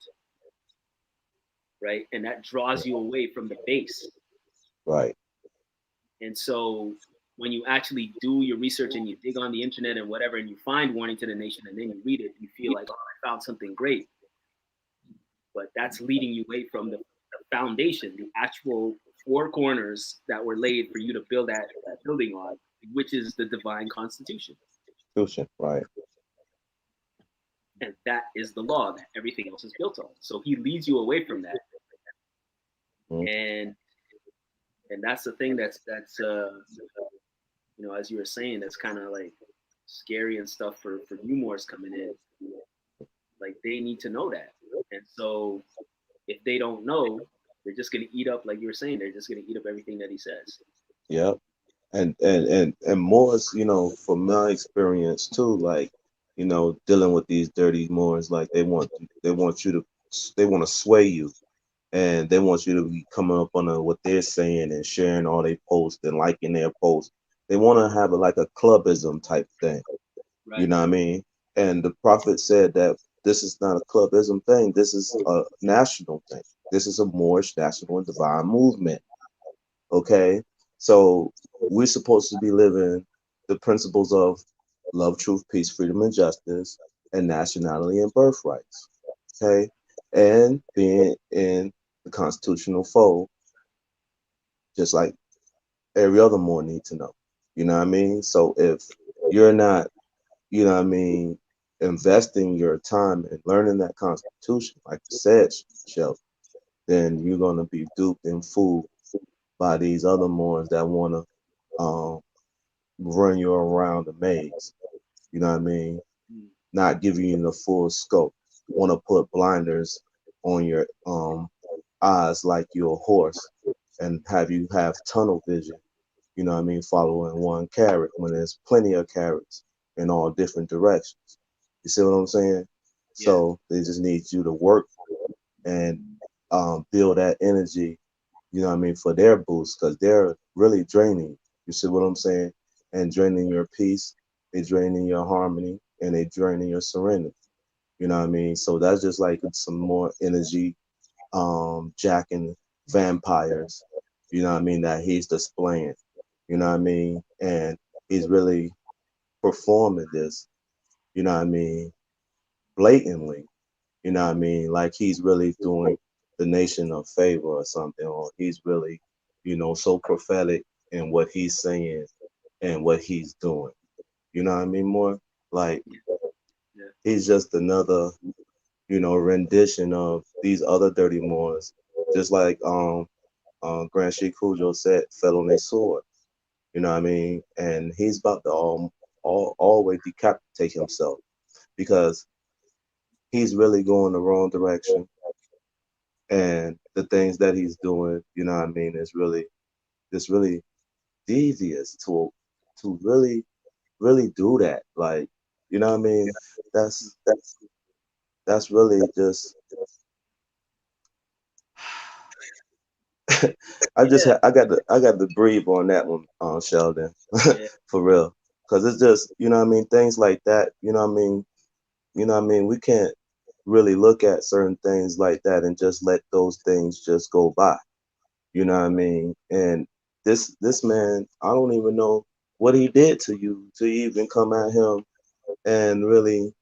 right? And that draws you away from the base. Right. And so when you actually do your research and you dig on the internet and whatever, and you find warning to the nation, and then you read it, you feel like, oh, I found something great. But that's leading you away from the foundation, the actual four corners that were laid for you to build that building on, which is the divine constitution. Right. And that is the law that everything else is built on. So he leads you away from that. And that's the thing that's as you were saying, that's kind of like scary and stuff for new Moors coming in. Like, they need to know that. And so if they don't know, they're just going to eat up, like you were saying, they're just going to eat up everything that he says. Yep. And Moors, from my experience too, like, dealing with these dirty Moors, like they want to sway you, and they want you to be coming up on what they're saying and sharing all their posts and liking their posts. They want to have like a clubism type thing. Right. You know what I mean? And the prophet said that this is not a clubism thing. This is a national thing. This is a Moorish national and divine movement. Okay? So we're supposed to be living the principles of love, truth, peace, freedom, and justice, and nationality and birthrights. Okay? And being in the constitutional fold, just like every other Moor need to know. You know what I mean? So if you're not, investing your time in learning that constitution, like you said, Shelf, then you're gonna be duped and fooled by these other Moors that wanna run you around the maze. You know what I mean? Not giving you the full scope. Want to put blinders on your eyes like you're a horse, and have you have tunnel vision. You know what I mean? Following one carrot when there's plenty of carrots in all different directions. You see what I'm saying? Yeah. So they just need you to work and build that energy, for their boost, because they're really draining. You see what I'm saying? And draining your peace, they draining your harmony, and they draining your serenity. You know what I mean? So that's just like some more energy jacking vampires, that he's displaying. You know what I mean? And he's really performing this, blatantly. Like he's really doing the nation a favor or something, or he's really, so prophetic in what he's saying and what he's doing. You know what I mean? More like he's just another, rendition of these other dirty Moors, just like Grand Sheik Cujo said, fell on a sword. You know what I mean? And he's about to always decapitate himself because he's really going the wrong direction. And the things that he's doing, is really devious to really, really do that. Like, you know what I mean? That's really just I got to breathe on that one, Sheldon, for real, because it's just things like that. We can't really look at certain things like that and just let those things just go by. You know what I mean? And this man, I don't even know what he did to you to even come at him and really,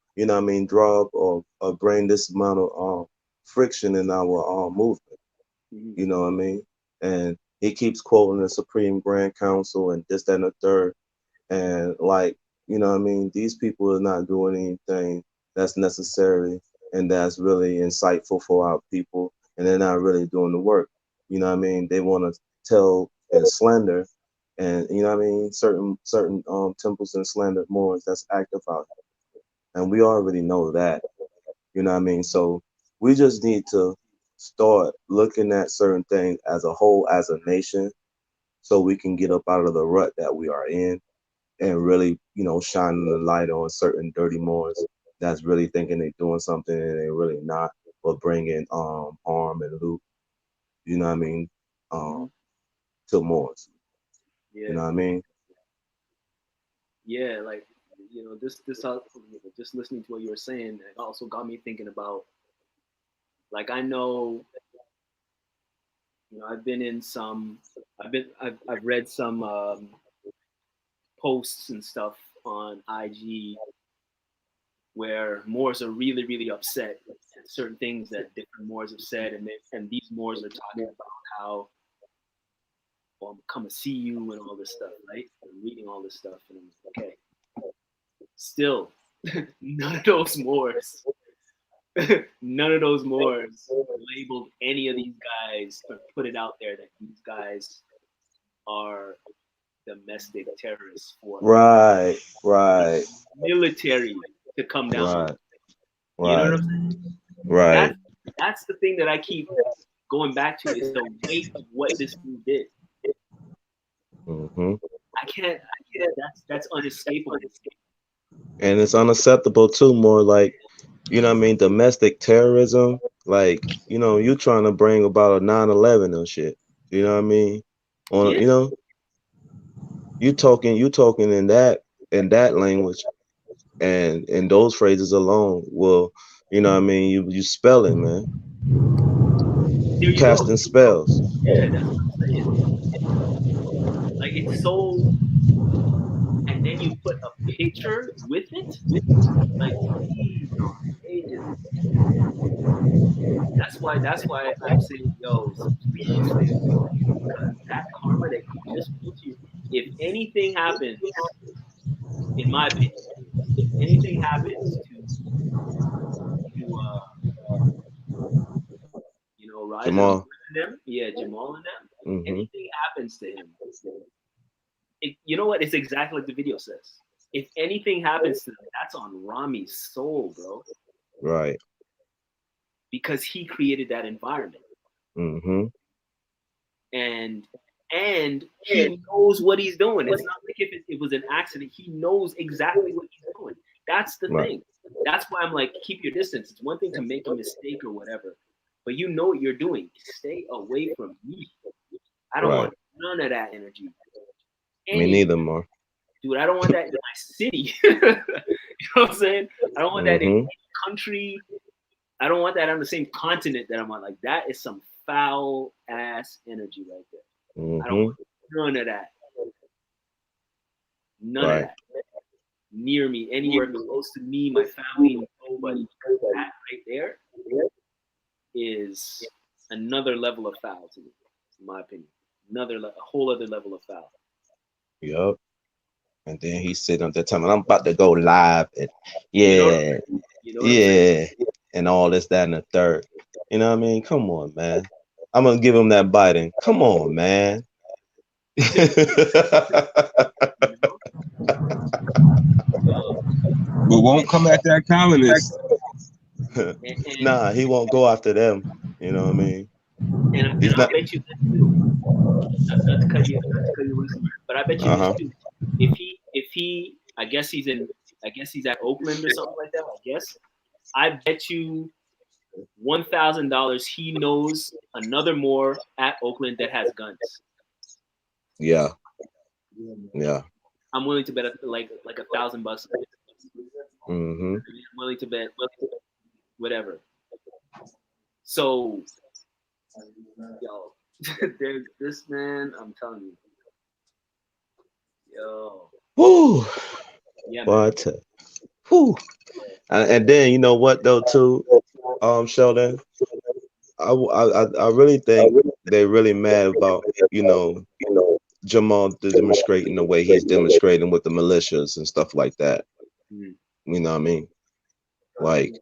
draw up or bring this amount of friction in our movement. Mhm. You know what I mean? And he keeps quoting the Supreme Grand Council and this, that, and the third. And like, you know what I mean? These people are not doing anything that's necessary and that's really insightful for our people. And they're not really doing the work. You know what I mean? They want to tell and slander, and you know what I mean, certain temples and slander Moors that's active out here. And we already know that. You know what I mean? So we just need to start looking at certain things as a whole, as a nation, so we can get up out of the rut that we are in and really, you know, shining the light on certain dirty Moors that's really thinking they're doing something and they're really not, but bringing harm and loot, you know what I mean, to Moors. You Yeah, know what I mean? yeah. Like, just listening to what you were saying, it also got me thinking about, like, I know, I've been in some, I've read some posts and stuff on IG where Moors are really, really upset at certain things that different Moors have said, and these Moors are talking about how, well, I'm come to see you and all this stuff, right? I'm reading all this stuff, and I'm like, okay, still, none of those Moors, none of those Moors labeled any of these guys or put it out there that these guys are domestic terrorists for Right, military to come down on. right, You know what right, I'm saying? right. That's the thing that I keep going back to, is the weight of what this dude did. hmm I can't. That's unescapable. And it's unacceptable too, more like, you know what I mean, domestic terrorism. Like, you know, you trying to bring about a 9/11 and shit. You know what I mean? On, Yeah. you know, you talking in that language and in those phrases alone will, you know what I mean, you spelling, man. There You you go. casting spells. Yeah, that's what I'm saying. Like, it's so, and then you put a picture with it. Like, geez, it just, that's why I'm saying, yo, please stay away from it, because that karma that you just put to you. If anything happens, in my opinion, if anything happens to Rise and Jamal. them, yeah, Jamal and them, if hmm anything happens to him, you know what? It's exactly like the video says. If anything happens to them, that's on Rami's soul, bro, Right. because he created that environment, hmm and he knows what he's doing. It's not like if it was an accident. He knows exactly what he's doing. That's the Right. thing. That's why I'm like, keep your distance. It's one thing to make a mistake or whatever, but you know what you're doing. Stay away from me. I don't Right. want none of that energy. Me neither, more. Dude, I don't want that in my city. You know what I'm saying? I don't want that in hmm any country. I don't want that on the same continent that I'm on. Like, that is some foul ass energy right there. I don't hmm want none of that. None of Right. that near me, anywhere close to me, my family, nobody. That right there is another level of foul to me, in my opinion. A whole other level of foul. Yup. And then he's sitting at that time, and I'm about to go live, and You know, yeah, what I'm saying? yeah, and all this, that, and the third. You know what I mean? Come on, man. I'm gonna give him that Biden. Come on, man. But won't come at that colonist. Nah, he won't go after them. You know what I mean? And He's I'll not. bet you this too. Not to cut you loose, but I bet you this Uh-huh. too. If he, I guess he's at Oakland or something like that. I bet you $1,000 he knows another Moor at Oakland that has guns. Yeah. I'm willing to bet like $1,000. Mm-hmm. I'm willing to bet whatever. So, yo, there's this man. I'm telling you, yo. Woo. Yeah, man. What? Whew. And then you know what though too, Sheldon, I really think they're really mad about, you know, Jamal demonstrating the way he's demonstrating with the militias and stuff like that. Mm. You know what I mean? Like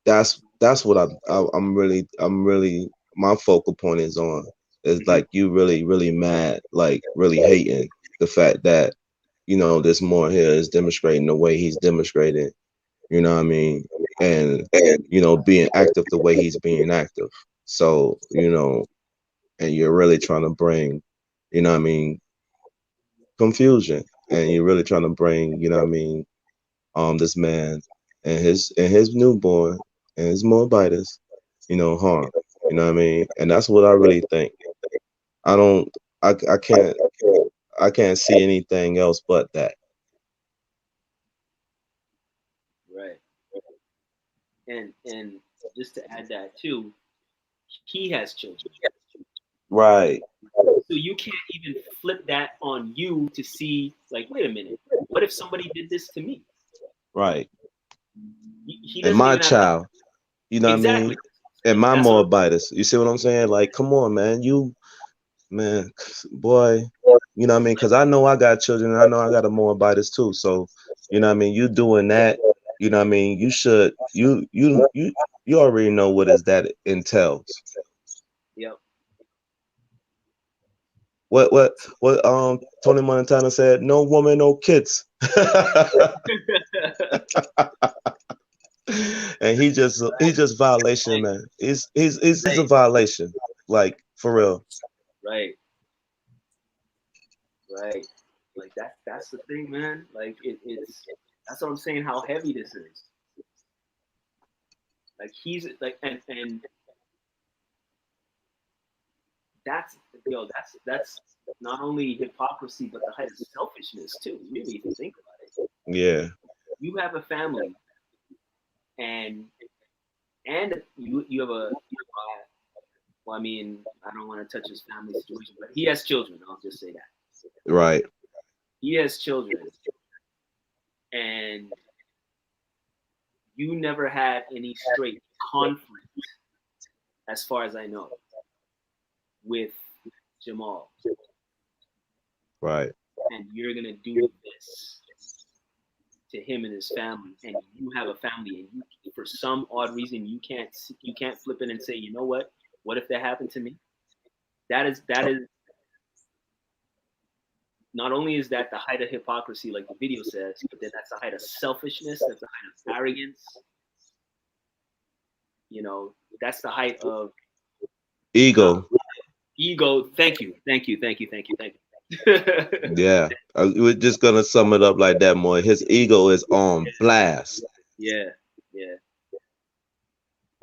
that's what I'm really my focal point is on is like you really mad, like really hating the fact that, you know, this more here is demonstrating the way he's demonstrating, you know what I mean? And, you know, being active the way he's being active. So, you know, and you're really trying to bring, you know what I mean, confusion. And you're really trying to bring, you know what I mean, this man and his newborn and his Moabites, you know, harm. You know what I mean? And that's what I really think. I don't I can't see anything else but that. Right. And just to add that too, he has children. Right. So you can't even flip that on you to see, like, wait a minute, what if somebody did this to me? Right. He And doesn't my even have to. child, you know what I mean? Exactly. And my That's what Moabites. You see what I'm saying? Like, come on, man. Man, boy, you know what I mean? Because I know I got children and I know I got a Moabites too. So, you know what I mean? You doing that, you know what I mean? You should, you already know what is that entails. Yep. What Tony Montana said, no woman, no kids. And he just violation, man. He's a violation, like for real. Right. Right. Like that's the thing, man. Like it's that's what I'm saying, how heavy this is. Like he's like and that's that's not only hypocrisy but the height of selfishness too, really, if you think about it. Yeah. You have a family and you have a well, I mean, I don't want to touch his family situation, but he has children, I'll just say that. Right. He has children and you never had any straight conflict, as far as I know, with Jamal. Right. And you're gonna do this to him and his family, and you have a family, and you, for some odd reason, you can't flip it and say, you know what? What if that happened to me? That is not only is that the height of hypocrisy, like the video says, but then that's the height of selfishness. That's the height of arrogance. You know, that's the height of Ego. Ego. Thank you. Yeah. We're just gonna sum it up like that, more. His ego is on blast. Yeah.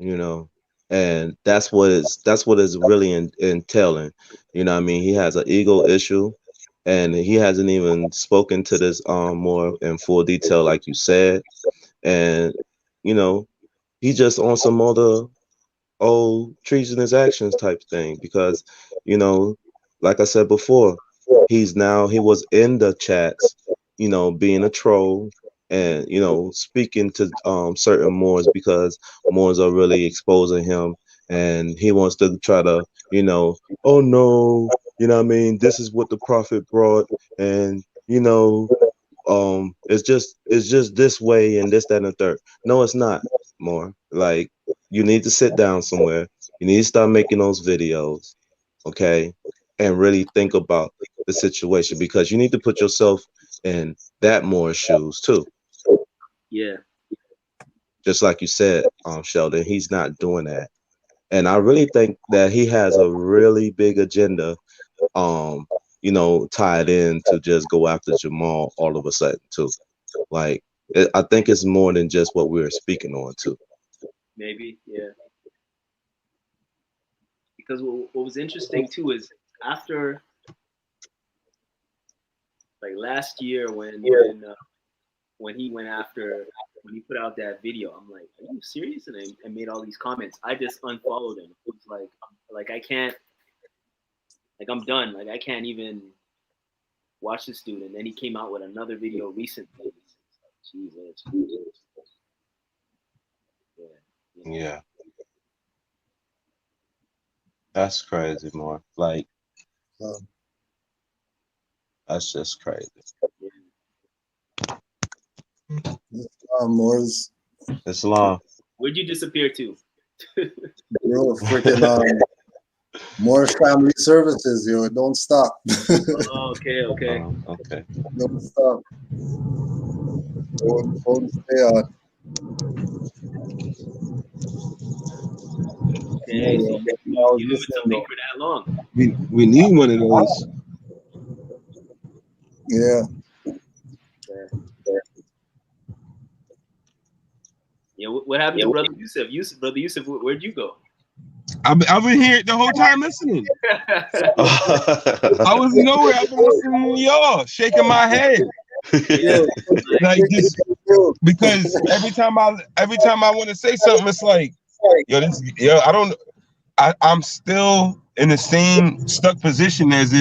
You know, and that's what is really entailing. You know what I mean? He has an ego issue, and he hasn't even spoken to this more in full detail, like you said. And you know, he just on some other old treasonous actions type thing, because, you know, like I said before, he was in the chats, you know, being a troll and, you know, speaking to certain Moors, because Moors are really exposing him, and he wants to try to, you know, oh no, you know what I mean, this is what the prophet brought, and you know, it's just this way and this, that, and the third. No, it's not. More like, you need to sit down somewhere. You need to start making those videos, okay, and really think about the situation, because you need to put yourself in that more shoes too. Yeah. Just like you said, Sheldon, he's not doing that, and I really think that he has a really big agenda, you know, tied in to just go after Jamal all of a sudden too. Like, I think it's more than just what we were speaking on too. Maybe. Yeah. Because what was interesting too is after, like, last year when he went after, when he put out that video, I'm like, are you serious? And I made all these comments. I just unfollowed him. It was like I can't, like, I'm done. Like, I can't even watch this dude. And then he came out with another video recently. Jesus. Yeah. Yeah. That's crazy, more. Like, that's just crazy. Moore's, It's long. Where'd you disappear to? bro, freaking Moore's Family Services, yo, it don't stop. Oh, okay. Okay. Don't stop. Don't stay on. Okay, so you with something for that long. We need one of those. Yeah. Yeah, what happened to Brother Yusuf? Brother Yusuf, where'd you go? I've been here the whole time listening. I was nowhere. I've been listening to y'all, shaking my head. Yeah. Like this, because every time I want to say something, it's like, I'm still in the same stuck position as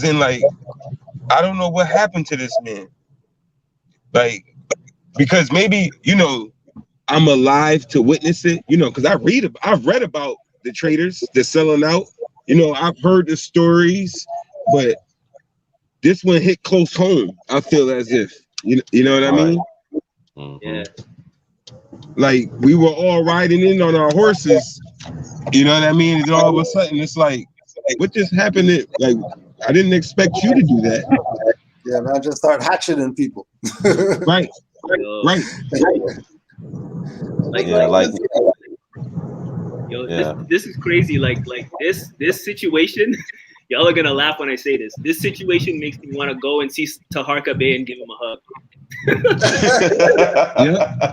in like, I don't know what happened to this man. Like, because maybe, I'm alive to witness it, because I've read about the traders, the selling out, I've heard the stories, but this one hit close home. I feel as if, you know what I mean? Yeah. Like we were all riding in on our horses, you know what I mean? And all of a sudden it's like, what just happened? Like, I didn't expect you to do that. Yeah, and I just start hatcheting people. Right. Right. This is crazy. Like this situation, y'all are gonna laugh when I say this. This situation makes me want to go and see Taharka Bey and give him a hug.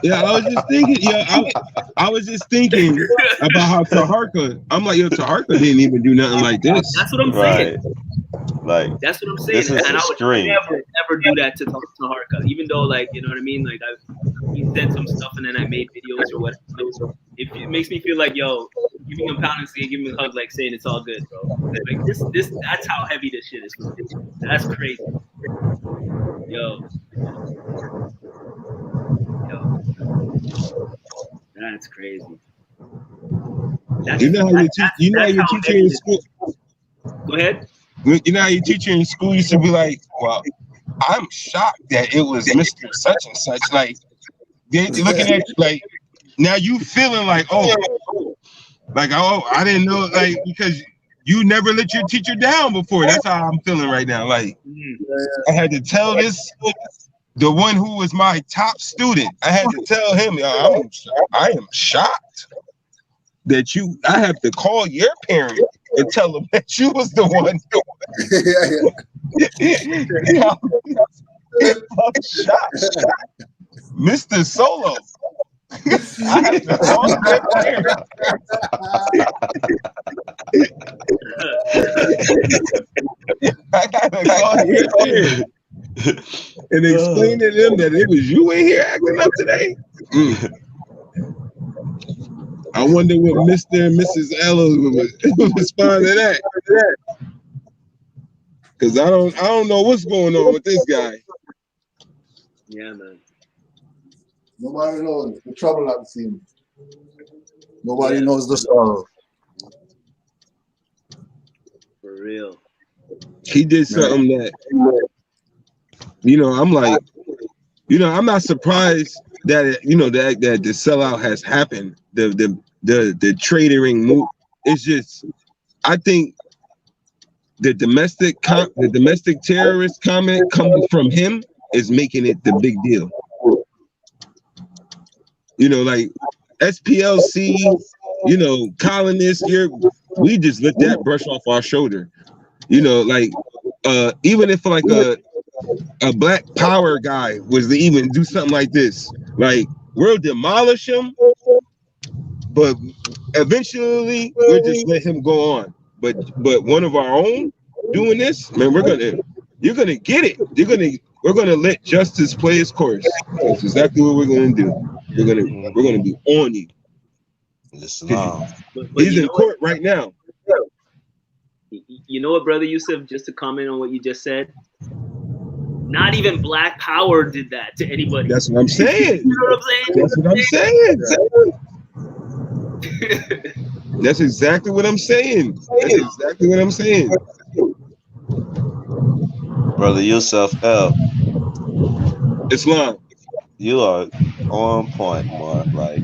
Yeah, I was just thinking about how Taharka, I'm like, Taharka didn't even do nothing like this. That's what I'm saying. Like, that's what I'm saying. And I would never do that to Taharka, even though, like, you know what I mean? Like, he said some stuff and then I made videos or whatever. It makes me feel like, yo, giving him pound and give him a hug, like saying it's all good, bro. Like that's how heavy this shit is. That's crazy. Yo. That's crazy. You know how your teacher in school. Go ahead. You know how your teacher in school used to be like, well, I'm shocked that it was Mr. Such and Such. Like, they're looking at, like, now you feeling like, I didn't know, like, because you never let your teacher down before. That's how I'm feeling right now. Like, I had to tell the one who was my top student, I had to tell him, I am shocked that I have to call your parent and tell them that you was the one. I'm shocked. Mr. Solo. I have to call your parent. I gotta call your parent and explain to them that it was you in here acting up today. I wonder what Mr. and Mrs. Ella would respond to that. Because I don't know what's going on with this guy. Yeah, man. Nobody knows the trouble I've seen. Nobody knows the sorrow. For real. He did something that, I'm like, I'm not surprised that that the sellout has happened. The trading move. It's just, I think the domestic terrorist comment coming from him is making it the big deal. Like SPLC, colonists, we just let that brush off our shoulder. Like even if like a black power guy was to even do something like this, like we'll demolish him, but eventually we'll just let him go on. But one of our own doing this, man, you're gonna get it. We're gonna let justice play its course. That's exactly what we're gonna do. We're gonna be on you. He's in court right now. You know what, Brother Yusuf, just to comment on what you just said, not even Black Power did that to anybody. That's what I'm saying. You know what I'm saying? That's what I'm saying. That's exactly what I'm saying. That's exactly what I'm saying. Brother Yusuf L, Islam. you are on point, Mark. Like,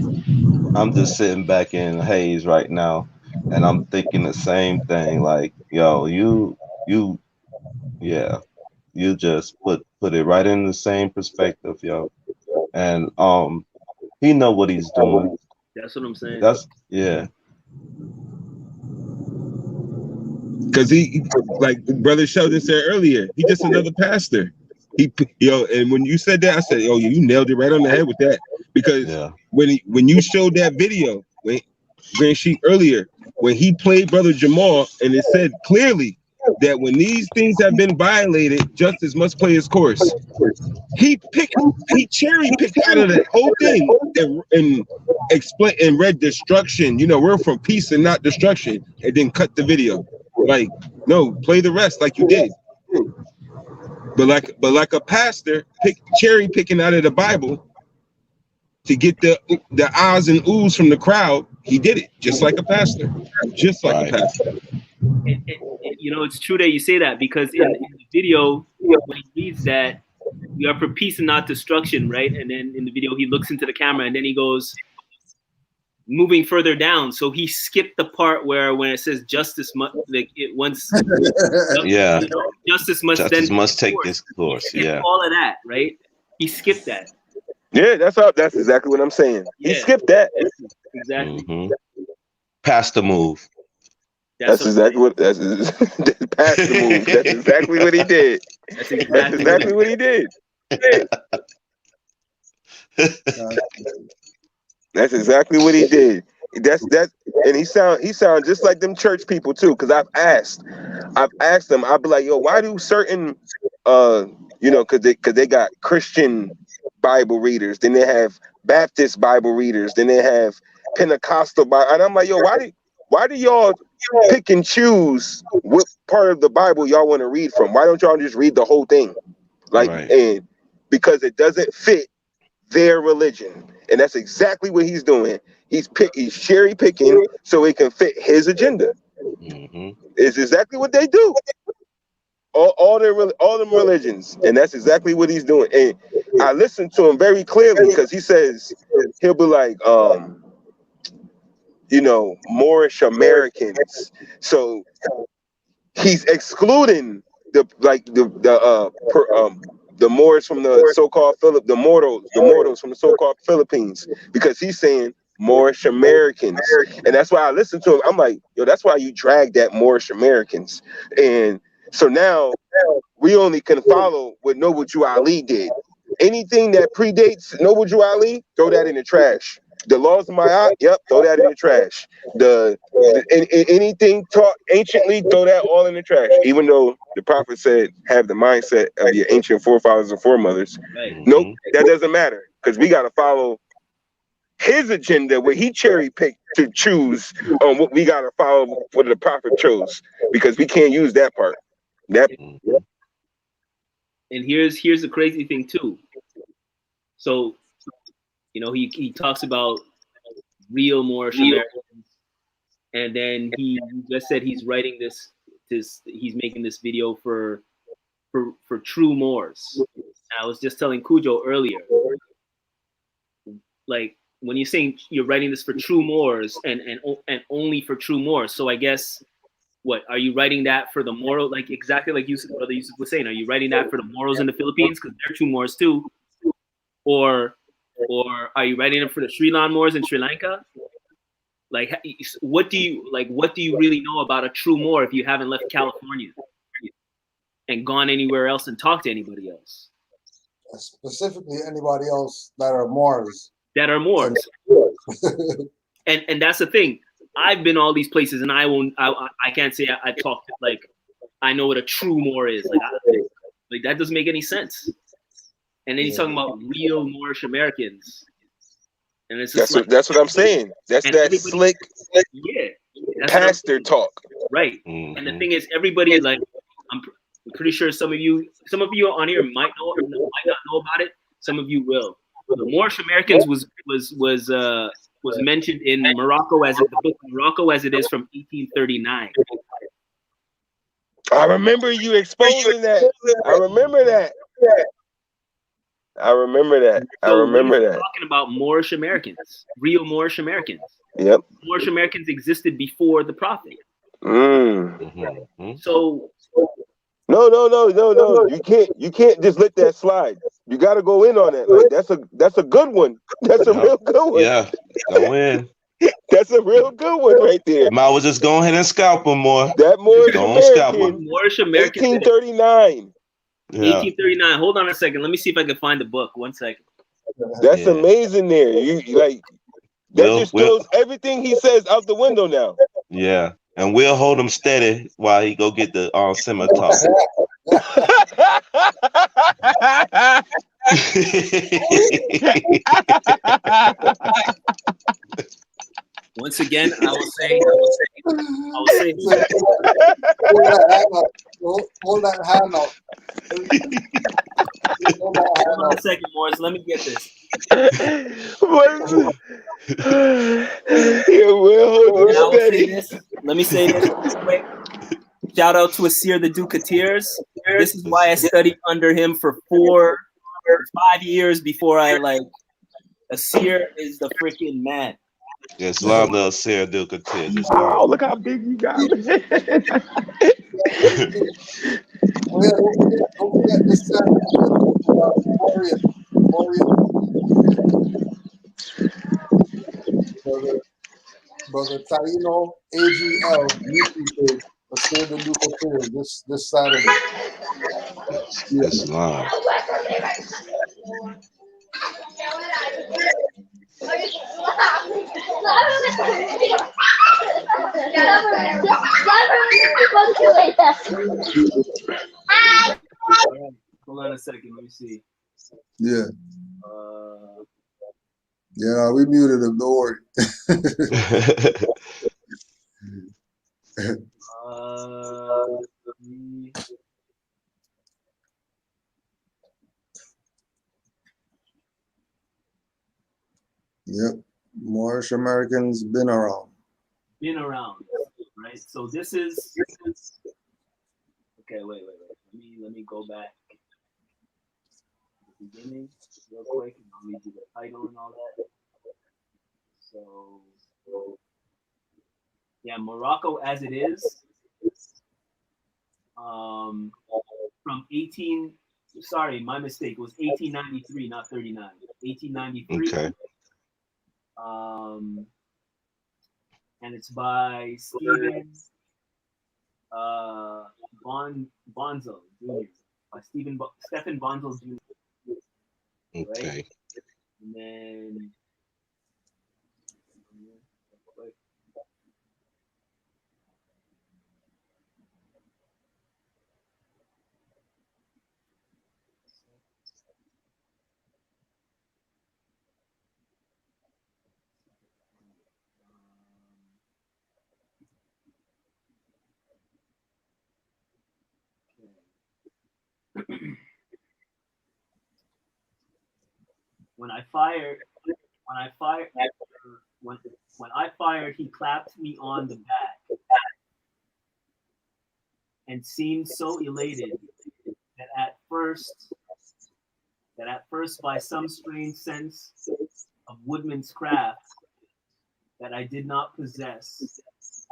I'm just sitting back in haze right now, and I'm thinking the same thing. Like, yo, yeah, you just put it right in the same perspective, yo. And he know what he's doing. That's what I'm saying. That's yeah. Because he, like Brother Sheldon said earlier, he just another pastor. And when you said that, I said, "Oh, you nailed it right on the head with that." Because Yeah. when you showed that video, when Grand Sheik earlier, when he played Brother Jamal, and it said clearly that when these things have been violated, justice must play its course. He cherry picked out of that whole thing and explain and read destruction. You know, we're from peace and not destruction, and then cut the video. Like, no, play the rest like you did. But like a pastor cherry picking out of the Bible to get the ahs and oohs from the crowd, he did it just like a pastor. Just like a pastor. You know, it's true that you say that, because in the video, when he reads that, we are for peace and not destruction, right? And then in the video, he looks into the camera and then he goes, moving further down. So he skipped the part where when it says justice must, like it once, Yeah. justice must take this course. Yeah. All of that, right? He skipped that. Yeah, that's exactly what I'm saying. He skipped that. Exactly. Mm-hmm. Past the move. That's exactly what past the move. That's exactly what he did. That's exactly what he did. That's exactly what he did. And he sound just like them church people too. Because I've asked them. I'll be like, yo, why do certain because they got Christian Bible readers, then they have Baptist Bible readers, then they have Pentecostal Bible, and I'm like, yo, why do y'all pick and choose what part of the Bible y'all want to read from? Why don't y'all just read the whole thing? Like, right. And because it doesn't fit their religion. And that's exactly what he's doing. He's cherry picking so it can fit his agenda. Mm-hmm. It's exactly what they do. All them religions, and that's exactly what he's doing. And I listened to him very clearly because he says he'll be like, Moorish Americans. So he's excluding the Moors from the so-called the mortals from the so-called Philippines, because he's saying Moorish Americans. And that's why I listened to him. I'm like, yo, that's why you drag that Moorish Americans. And so now we only can follow what Nobuju Ali did. Anything that predates Nobuju Ali, throw that in the trash. The laws of Ma'at, yep, throw that in the trash. Anything taught anciently, throw that all in the trash. Even though the prophet said, have the mindset of your ancient forefathers and foremothers. Right. Nope, that doesn't matter, because we got to follow his agenda, where he cherry picked to choose on what we got to follow what the prophet chose, because we can't use that part. And here's the crazy thing too. So, he talks about real Moorish Americans, and then he just said he's writing this he's making this video for true Moors. And I was just telling Cujo earlier, like, when you're saying you're writing this for true Moors and only for true Moors, so I guess, what are you writing that for the Moro, like exactly like Brother Yusuf was saying? Are you writing that for the Moros in the Philippines because they're true Moors too, or are you writing it for the Sri Lankan Moors in Sri Lanka? Like, what do you really know about a true Moor if you haven't left California and gone anywhere else and talked to anybody else? Specifically, anybody else that are Moors. And that's the thing. I've been all these places, and I can't say I talked, like, I know what a true Moor is. Like that doesn't make any sense. And then he's talking about real Moorish Americans, and it's just that's what I'm saying. That's that slick pastor talk, right? Mm-hmm. And the thing is, everybody, like, I'm pretty sure some of you on here might not know about it. Some of you will. The Moorish Americans was was mentioned in Morocco as the book Morocco as it is from 1839. I remember you exposing that. I remember that. I remember that. I So remember we're that. talking about Moorish Americans, real Moorish Americans. Yep. Moorish Americans existed before the prophet. Mm. So No. You can't just let that slide. You got to go in on that. Like that's a good one. That's a real good one. Yeah, go in. That's a real good one right there. Might well just go ahead and scalp him more. That Moorish American, Moorish American, 1839. Yeah. 1839. Hold on a second. Let me see if I can find the book. 1 second. That's amazing. There, you like that just throws everything he says out the window now. Yeah, and we'll hold him steady while he go get the scimitar. Once again, I will say. Hold that hand up. Hold on a second, Morris. Let me get this. Let me say this real quick. Shout out to Asir the Duke of Tears. This is why I studied under him for 5 years before I Asir is the freaking man. Islam the Asir Duke of Tears. Oh, look how big you got me. Don't forget this Brother Taino AGL YouTube page. Asir the Duke of Tears this Saturday. Islam. Hold on a second. Let me see. Yeah. Yeah, we muted him. Don't worry. Yep. Moorish Americans been around. Right? So this is okay. Wait. Let me go back to the beginning real quick, and I'll read you the title and all that. So yeah, Morocco as it is. From 18. Sorry, my mistake. It was 1893, not 39. 1893. Okay. And it's by Stephen Bonzo Jr. By Stephen Bonzo Jr. Okay. Right? And then when I fired, he clapped me on the back and seemed so elated that at first, by some strange sense of woodman's craft that I did not possess,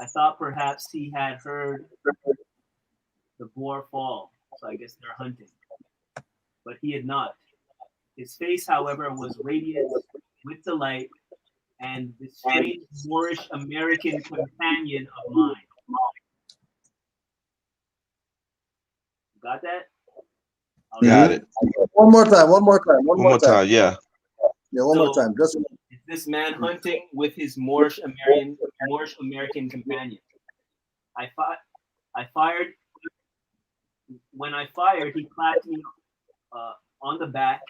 I thought perhaps he had heard the boar fall. So I guess they're hunting. But he had not. His face, however, was radiant with delight, and the strange Moorish American companion of mine. Got that? Got it. One more time. Yeah. Yeah, one more time. Just it's this man hunting with his Moorish American companion. I fired. When I fired, he clapped me on the back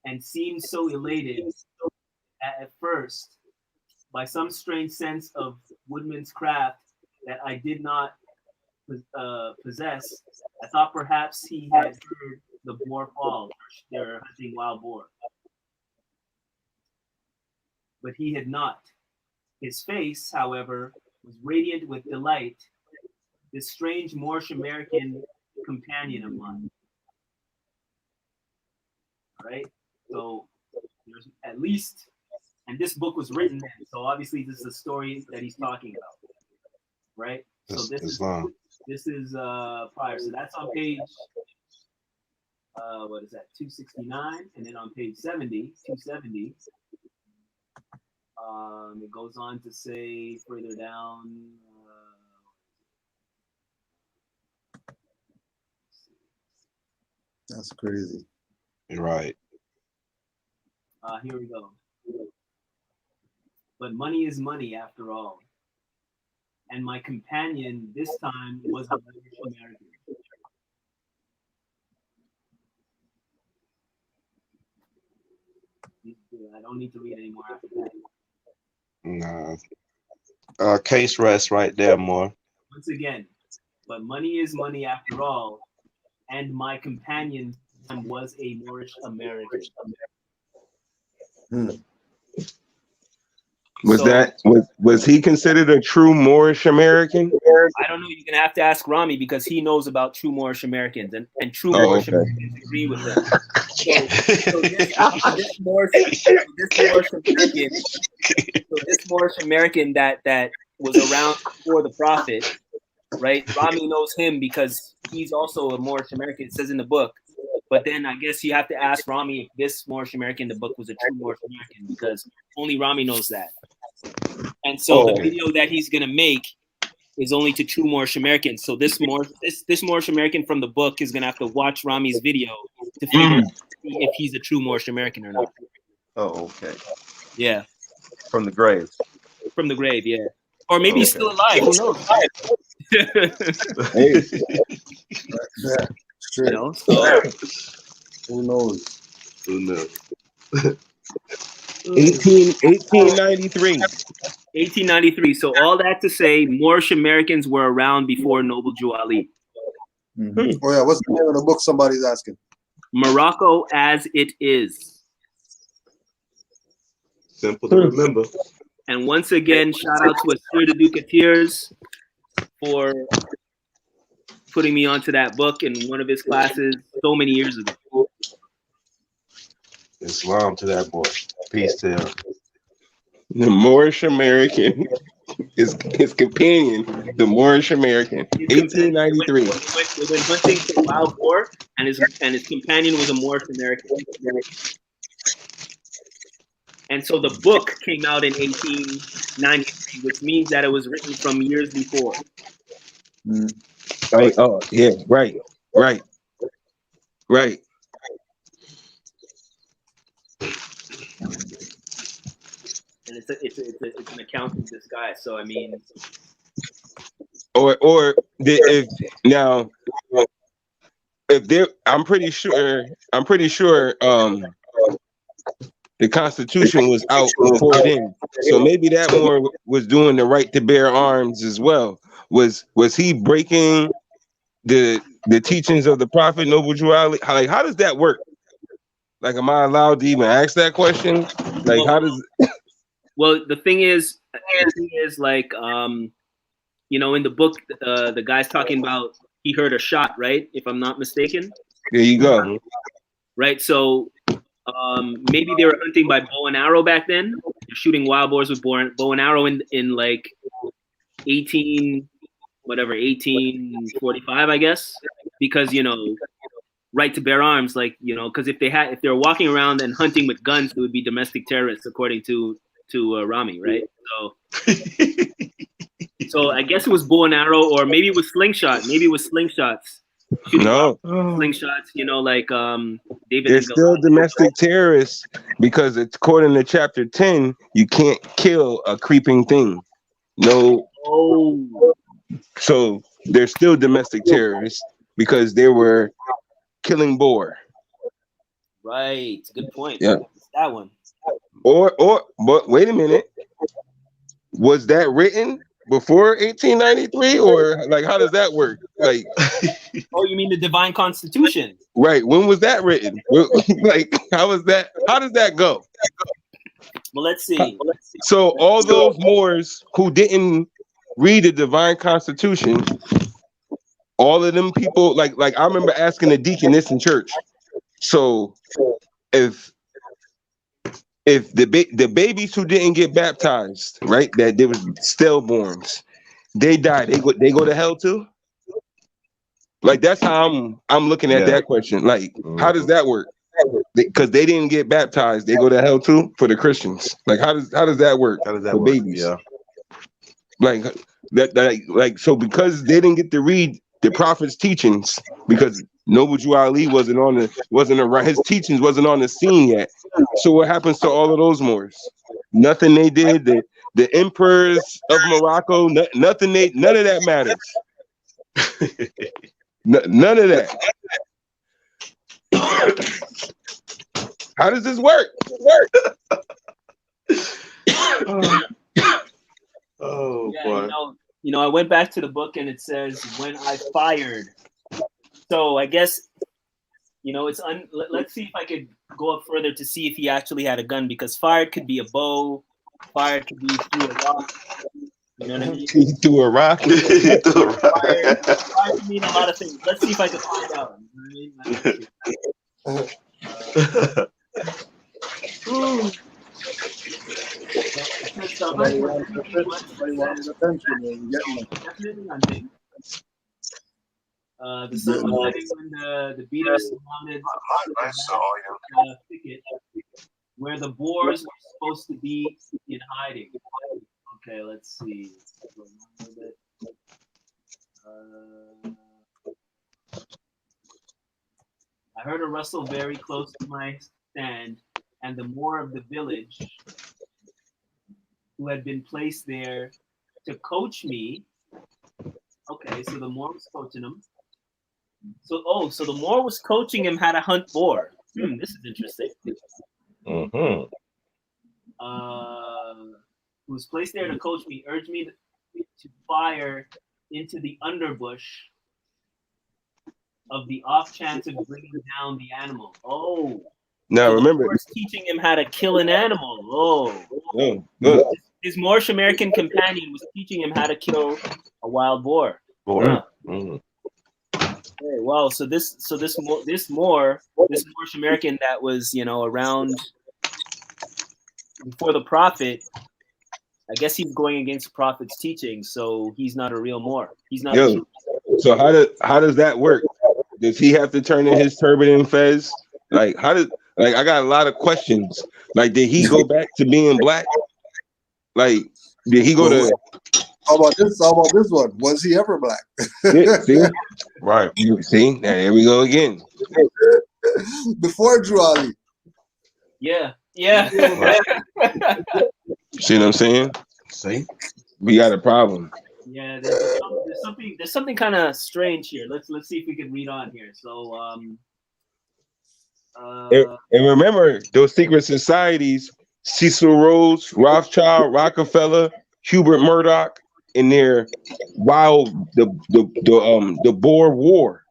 and seemed so elated at first by some strange sense of woodman's craft that I did not possess. I thought perhaps he had heard the boar fall. They're hunting wild boar. but he had not. His face, however, was radiant with delight, this strange Moorish American companion of mine. All right? So there's at least, and this book was written then, so obviously this is a story that he's talking about. Right? So this Islam. is prior. So that's on page what is that, 269, and then on page 270, it goes on to say further down, That's crazy. You're right. here we go. But money is money after all. And my companion this time was a British American. I don't need to read any more after that. Nah. Case rest right there, more. Once again, but money is money after all, and my companion was a Moorish American. Was he considered a true Moorish American? I don't know. You're gonna have to ask Rami because he knows about true Moorish Americans, and true Moorish Americans agree with them. So this Moorish American that was around before the Prophet, right? Rami knows him because he's also a Moorish American. It says in the book. But then I guess you have to ask Rami if this Moorish American in the book was a true Moorish American because only Rami knows that. And so the video that he's gonna make is only to true Moorish Americans. So this Moorish American from the book is gonna have to watch Rami's video to figure out if he's a true Moorish American or not. Oh, okay. Yeah. From the grave. From the grave, yeah. Or maybe he's still alive. Who knows? Sure. You know, so. Who knows? 1893. 1893. So all that to say, Moorish Americans were around before Noble Jew Ali. Mm-hmm. Oh yeah, what's the name of the book? Somebody's asking. Morocco as it is. Simple to remember. And once again, shout out to Asir the Duke of Tears for putting me onto that book in one of his classes so many years ago. Islam to that boy. Peace to him. The Moorish American, his companion, the Moorish American, 1893. He went hunting for wild boar, and his companion was a Moorish American. And so the book came out in 1893, which means that it was written from years before. Right. Oh, yeah. Right. And it's an account of this guy. So I mean, I'm pretty sure the Constitution was out before then, so maybe that Moor was doing the right to bear arms as well. Was he breaking the teachings of the Prophet Noble Jew Ali? Like, how does that work? Like, am I allowed to even ask that question? Like, how does? Well, the thing is like, you know, in the book, the guy's talking about he heard a shot, right? If I'm not mistaken. There you go. Right. So maybe they were hunting by bow and arrow back then. They're shooting wild boars with bow and arrow in like 1845, I guess, because, you know, right to bear arms, like, you know, because if they're walking around and hunting with guns, it would be domestic terrorists, according to Rami, right? So I guess it was bow and arrow, or maybe it was slingshot. Maybe it was slingshots. No, slingshots. You know, like David. They're still domestic terrorists because according to chapter 10, you can't kill a creeping thing. No. Oh. So they're still domestic terrorists because they were killing boar. Right. Good point. Yeah. That one. But wait a minute. Was that written before 1893, or like how does that work? Like, oh, you mean the Divine Constitution? Right. When was that written? Like, how was that? How does that go? Well, let's see. So all those Moors who didn't read the divine constitution, all of them people, like I remember asking the deacon this in church. So if the babies who didn't get baptized, right, that they was stillborns, they die, they go to hell too? Like that's how I'm looking at Yeah. that question. Like, how does that work? Because they didn't get baptized, they go to hell too for the Christians. Like, how does that work? How does that for work? babies? Yeah. Like like so because they didn't get to read the prophet's teachings, because Noble Ali wasn't around, his teachings wasn't on the scene yet. So what happens to all of those Moors? Nothing they did. The emperors of Morocco, nothing none of that matters. None of that. How does this work? Oh Yeah, boy. I went back to the book and it says when I fired. So I guess, it's let's see if I could go up further to see if he actually had a gun, because fired could be a bow, fired could be through a rock. You know what I mean? He threw a rock. Fired could mean a lot of things. Let's see if I can find out. You know what I mean? Definitely the sun was setting when the beaters surrounded the thicket where the boars were supposed to be in hiding. Okay, let's see. I heard a rustle very close to my stand, and the Moor of the village, who had been placed there to coach me. Okay, so the Moor was coaching him. So the Moor was coaching him how to hunt boar. This is interesting. Mm-hmm. Who was placed there to coach me, urged me to fire into the underbush of the off chance of bringing down the animal. Oh. Now so remember, the Moor was teaching him how to kill an animal. Look. His Moorish American companion was teaching him how to kill a wild boar. Boar. Okay, wow. So this Moorish American that was around before the prophet, I guess he's going against the prophet's teaching, so he's not a real Moor. He's not. So how does that work? Does he have to turn in his turban and fez? Like I got a lot of questions. Like, did he go back to being black? Like, did he go to? How about this one? Was he ever black? See? Right. You see? Now, here we go again. Before Drew Ali. Yeah. See what I'm saying? See? We got a problem. Yeah, there's something kind of strange here. Let's see if we can read on here. So and remember those secret societies: Cecil Rhodes, Rothschild, Rockefeller, Hubert Murdoch, in their the Boer War.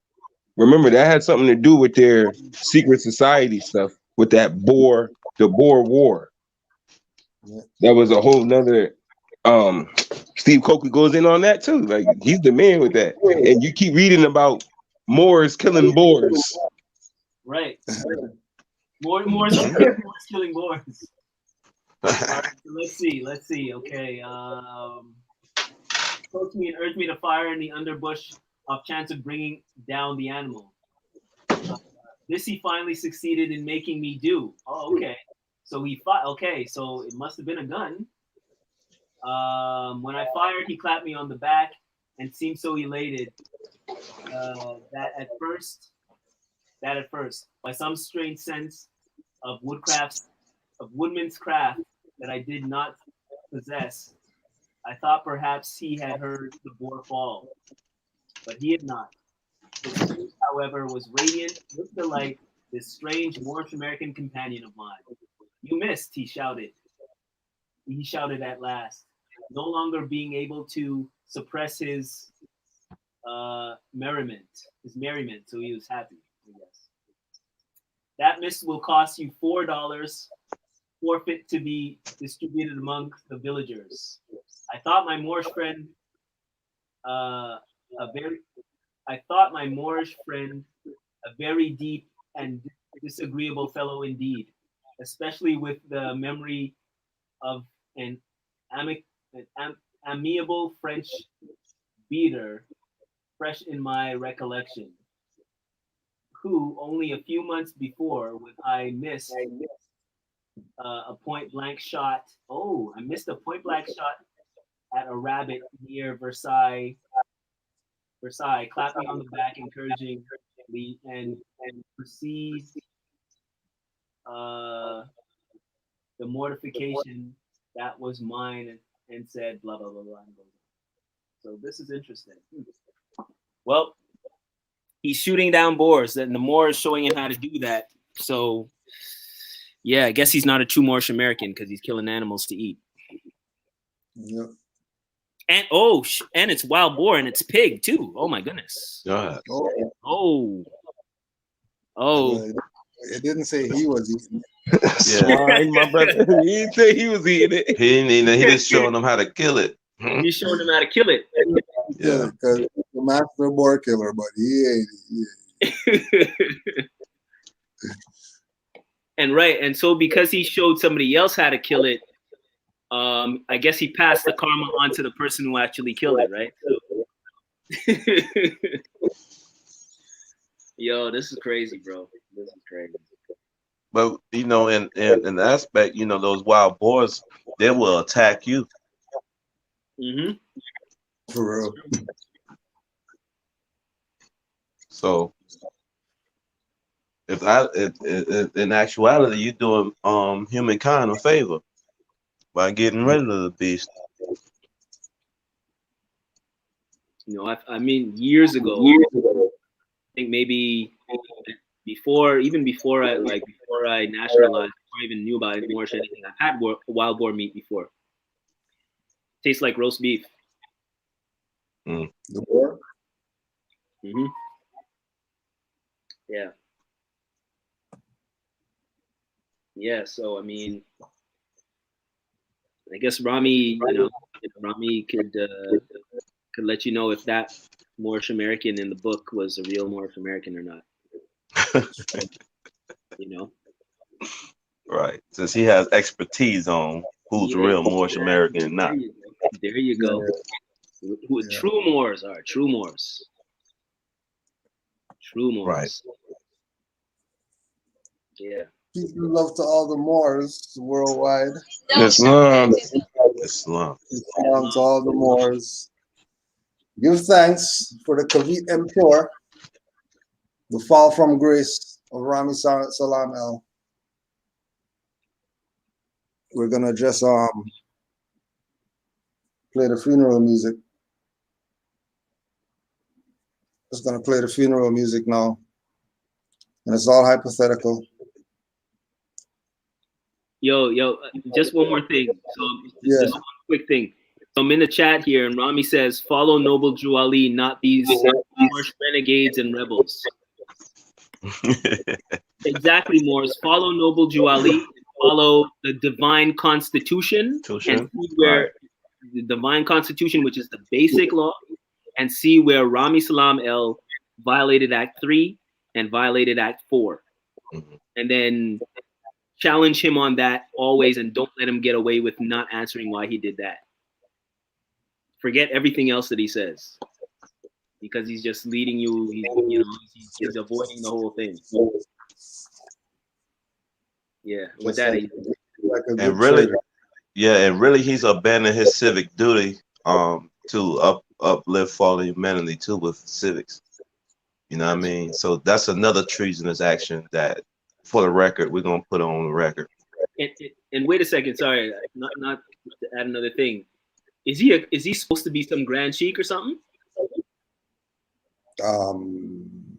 Remember that had something to do with their secret society stuff, with the Boer War. That was a whole nother. Steve Coker goes in on that too. Like, he's the man with that. And you keep reading about Moors killing Boers. Right. Moors killing boars. Right, so let's see. Okay. Coach me and urged me to fire in the underbush off chance of bringing down the animal. This he finally succeeded in making me do. Oh, okay. So so it must have been a gun. When I fired, he clapped me on the back and seemed so elated that at first, by some strange sense of woodman's craft that I did not possess, I thought perhaps he had heard the boar fall, but he had not. His face, however, was radiant with delight, this strange Moorish American companion of mine. You missed, he shouted. He shouted at last, no longer being able to suppress his merriment. So he was happy, I guess. That miss will cost you $4 forfeit to be distributed among the villagers. I thought my Moorish friend a very deep and disagreeable fellow indeed, especially with the memory of an amiable French beater fresh in my recollection, who only a few months before, when I missed a point blank shot. Oh, I missed a point blank shot at a rabbit near Versailles, clapped me on the back encouragingly and perceived the mortification that was mine and said blah blah blah blah. So this is interesting. Well, he's shooting down Moors, and the Moor is showing him how to do that. So yeah, I guess he's not a true Moorish American because he's killing animals to eat. Yeah. And and it's wild boar and it's pig too. Oh my goodness. God. Oh. It didn't say he was eating. Swine, my brother. He didn't say he was eating it. He just showing them how to kill it. He's showing them how to kill it. Yeah, because he's the master boar killer, but he ain't. And so because he showed somebody else how to kill it, I guess he passed the karma on to the person who actually killed it, right? So. Yo, this is crazy, bro. This is crazy. But in the aspect, those wild boars, they will attack you. Mm-hmm. For real. So if in actuality you're doing humankind a favor by getting rid of the beast. I mean, years ago, I think maybe before I nationalized, before I even knew about Moorish anything, I've had wild boar meat before. Tastes like roast beef. The boar? Mm-hmm. Yeah. Yeah, so I mean, I guess Rami could let you know if that Moorish American in the book was a real Moorish American or not. Right. Since he has expertise on who's real Moorish American and not. There you go. Who true Moors are. True Moors. True Moors. Right. Yeah. Peace and love to all the Moors worldwide. Islam. Islam to all the Moors. Give thanks for the Kavit Emptor, the fall from grace of Rami Salaam El. We're gonna just play the funeral music. Just gonna play the funeral music now, and it's all hypothetical. Yo, just one more thing. So just one quick thing. So I'm in the chat here, and Rami says, "Follow Noble Jew Ali, not these Moorish renegades and rebels." Exactly, Moors. Follow Noble Jew Ali. Follow the divine constitution and see where the divine constitution, which is the basic law, and see where Rami Salaam El violated Act 3 and violated Act 4, and then challenge him on that always, and don't let him get away with not answering why he did that. Forget everything else that he says, because he's just leading you. He's avoiding the whole thing. Yeah, with that, and really, he's abandoned his civic duty to uplift fallen humanity too with civics. You know what I mean? So that's another treasonous action that, for the record, we're gonna put on the record. And wait a second, sorry, not to add another thing. Is he supposed to be some grand sheik or something?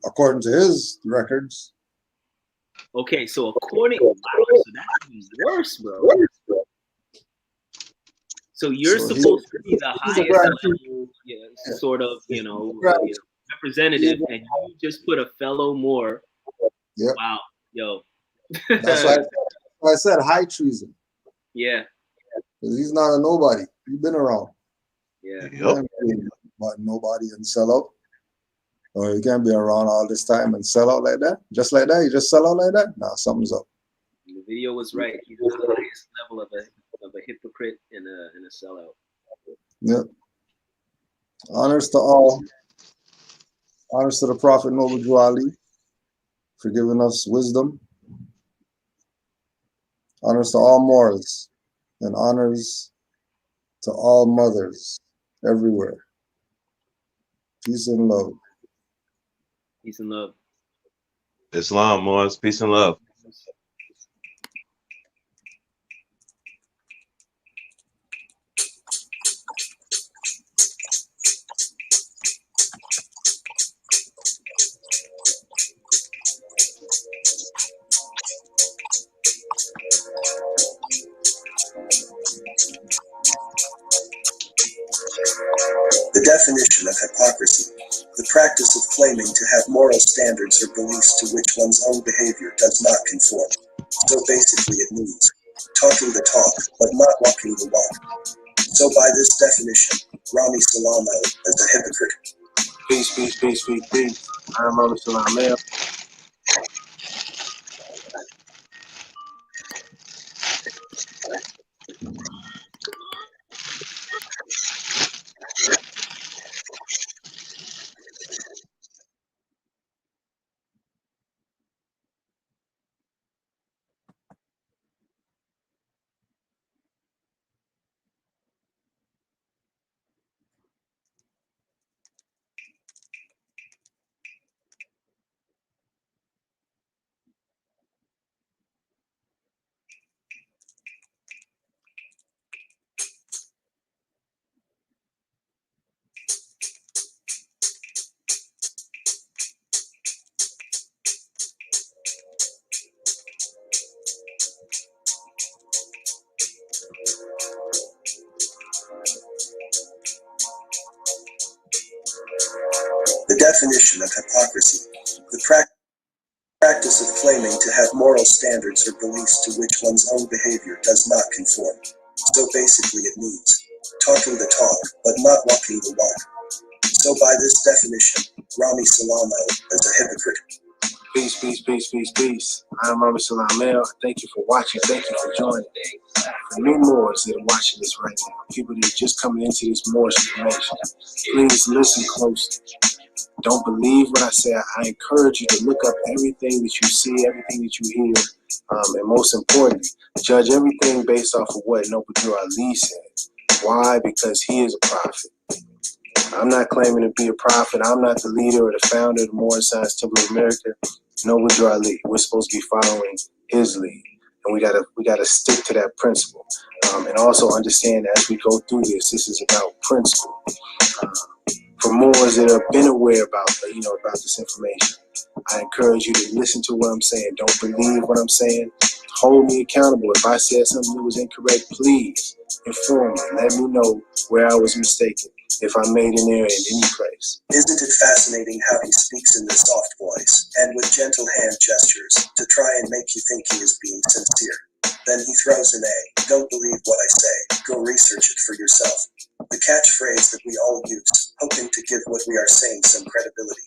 According to his records. Okay, so according, so that's even worse, bro. So you're supposed to be the highest level, sort of, representative, and you just put a fellow Moor. Yep. Wow, yo. That's why I said high treason. Yeah. Because he's not a nobody. He's been around. Yeah. You can't be but nobody and sell out. Or you can't be around all this time and sell out like that. Just like that. You just sell out like that? Nah, something's up. The video was right. He's the highest level of a hypocrite and a sellout. Yep. Honors to all. Honors to the Prophet Noble Drew Ali for giving us wisdom. Honors to all Moors. And honors to all mothers everywhere. Peace and love. Peace and love. Islam, Moors. Peace and love. The definition of hypocrisy, the practice of claiming to have moral standards or beliefs to which one's own behavior does not conform. So basically it means talking the talk, but not walking the walk. So by this definition, Rami Salaam is a hypocrite. Peace, peace, peace, peace, peace. I'm Rami Salaam. The definition of hypocrisy, the practice of claiming to have moral standards or beliefs to which one's own behavior does not conform. So basically it means talking the talk, but not walking the walk. So by this definition, Rami Salaam is a hypocrite. Peace, peace, peace, peace, peace. I'm Rami Salaam. Thank you for watching. Thank you for joining. For new Moors that are watching this right now, people that are just coming into this Moorish information, please listen closely. Don't believe what I say. I encourage you to look up everything that you see, everything that you hear, and most importantly, judge everything based off of what Noble Drew Ali said. Why? Because he is a prophet. I'm not claiming to be a prophet. I'm not the leader or the founder of the Moorish Science Temple of America. Noble Drew Ali. We're supposed to be following his lead, and we gotta stick to that principle. And also understand that as we go through this is about principle. For Moors that have been aware about this information, I encourage you to listen to what I'm saying. Don't believe what I'm saying. Hold me accountable. If I said something that was incorrect, please inform me. Let me know where I was mistaken, if I made an error in any place. Isn't it fascinating how he speaks in this soft voice and with gentle hand gestures to try and make you think he is being sincere? Then he throws in a, don't believe what I say, go research it for yourself. The catchphrase that we all use, hoping to give what we are saying some credibility.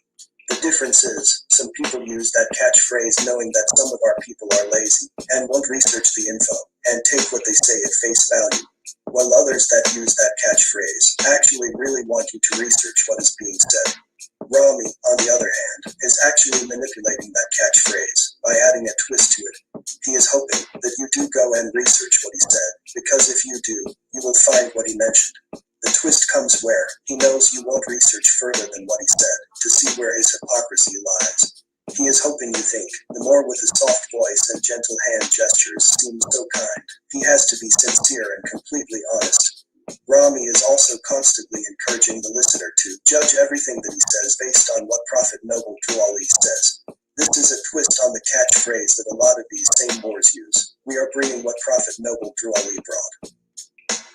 The difference is, some people use that catchphrase knowing that some of our people are lazy and won't research the info and take what they say at face value, while others that use that catchphrase actually really want you to research what is being said. Rami, on the other hand, is actually manipulating that catchphrase by adding a twist to it. He is hoping that you do go and research what he said, because if you do, you will find what he mentioned. The twist comes where he knows you won't research further than what he said to see where his hypocrisy lies. He is hoping you think, the more with his soft voice and gentle hand gestures seems so kind, he has to be sincere and completely honest. Rami is also constantly encouraging the listener to judge everything that he says based on what Prophet Noble Drew Ali says. This is a twist on the catchphrase that a lot of these same Moors use. We are bringing what Prophet Noble Drew Ali brought.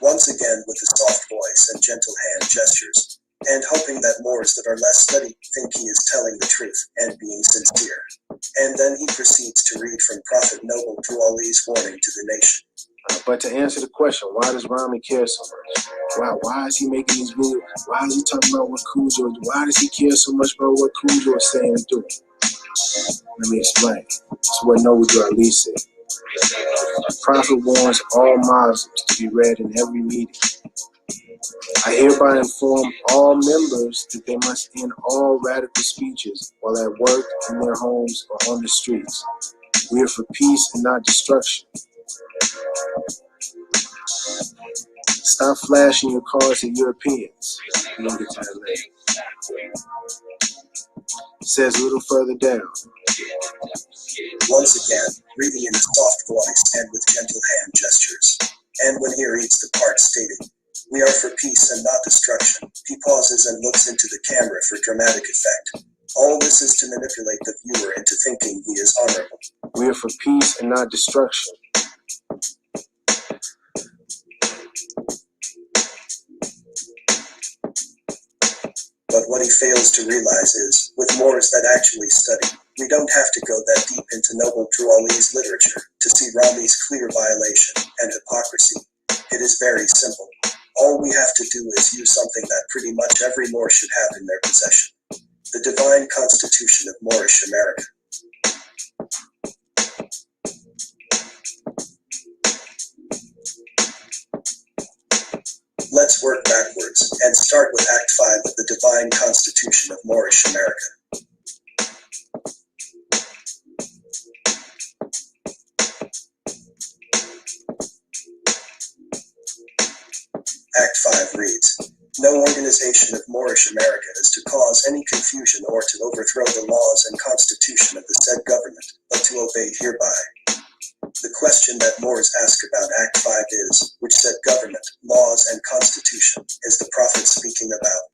Once again, with a soft voice and gentle hand gestures, and hoping that Moors that are less studied think he is telling the truth and being sincere. And then he proceeds to read from Prophet Noble to Ali's warning to the nation. But to answer the question, why does Rami care so much? Why is he making these videos? Why is he talking about what Cujo? Why does he care so much about what Cujo is saying and doing? Let me explain. It's what Noble Ali said. The Prophet warns all Muslims to be read in every meeting. I hereby inform all members that they must end all radical speeches while at work, in their homes, or on the streets. We are for peace and not destruction. Stop flashing your cards at Europeans. We can get to that later. It says a little further down. Once again, reading in a soft voice and with gentle hand gestures. And when he reads the part stating, "We are for peace and not destruction," he pauses and looks into the camera for dramatic effect. All this is to manipulate the viewer into thinking he is honorable. We are for peace and not destruction. But what he fails to realize is, with Moors that actually study, we don't have to go that deep into Noble Drew Ali's literature to see Rami's clear violation and hypocrisy. It is very simple. All we have to do is use something that pretty much every Moor should have in their possession. The divine constitution of Moorish America. Let's work backwards and start with Act 5 of the Divine Constitution of Moorish America. Act 5 reads, "No organization of Moorish America is to cause any confusion or to overthrow the laws and constitution of the said government, but to obey hereby." The question that Moors ask about Act 5 is, which said government, laws, and constitution is the Prophet speaking about?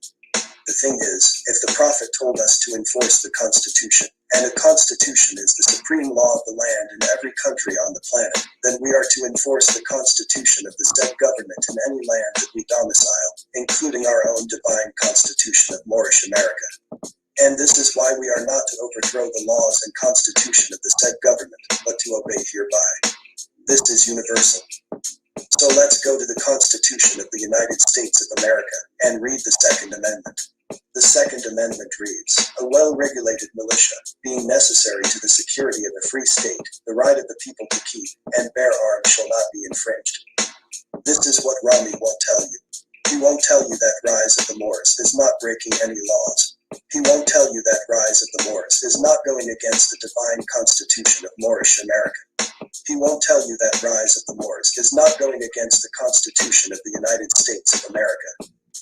The thing is, if the Prophet told us to enforce the Constitution, and a Constitution is the supreme law of the land in every country on the planet, then we are to enforce the Constitution of the said government in any land that we domicile, including our own divine Constitution of Moorish America. And this is why we are not to overthrow the laws and constitution of the said government, but to obey hereby. This is universal. So let's go to the Constitution of the United States of America and read the Second Amendment. The Second Amendment reads, "A well-regulated militia, being necessary to the security of a free state, the right of the people to keep and bear arms shall not be infringed." This is what Rami won't tell you. He won't tell you that Rise of the Moors is not breaking any laws. He won't tell you that Rise of the Moors is not going against the divine constitution of Moorish America. He won't tell you that Rise of the Moors is not going against the Constitution of the United States of America.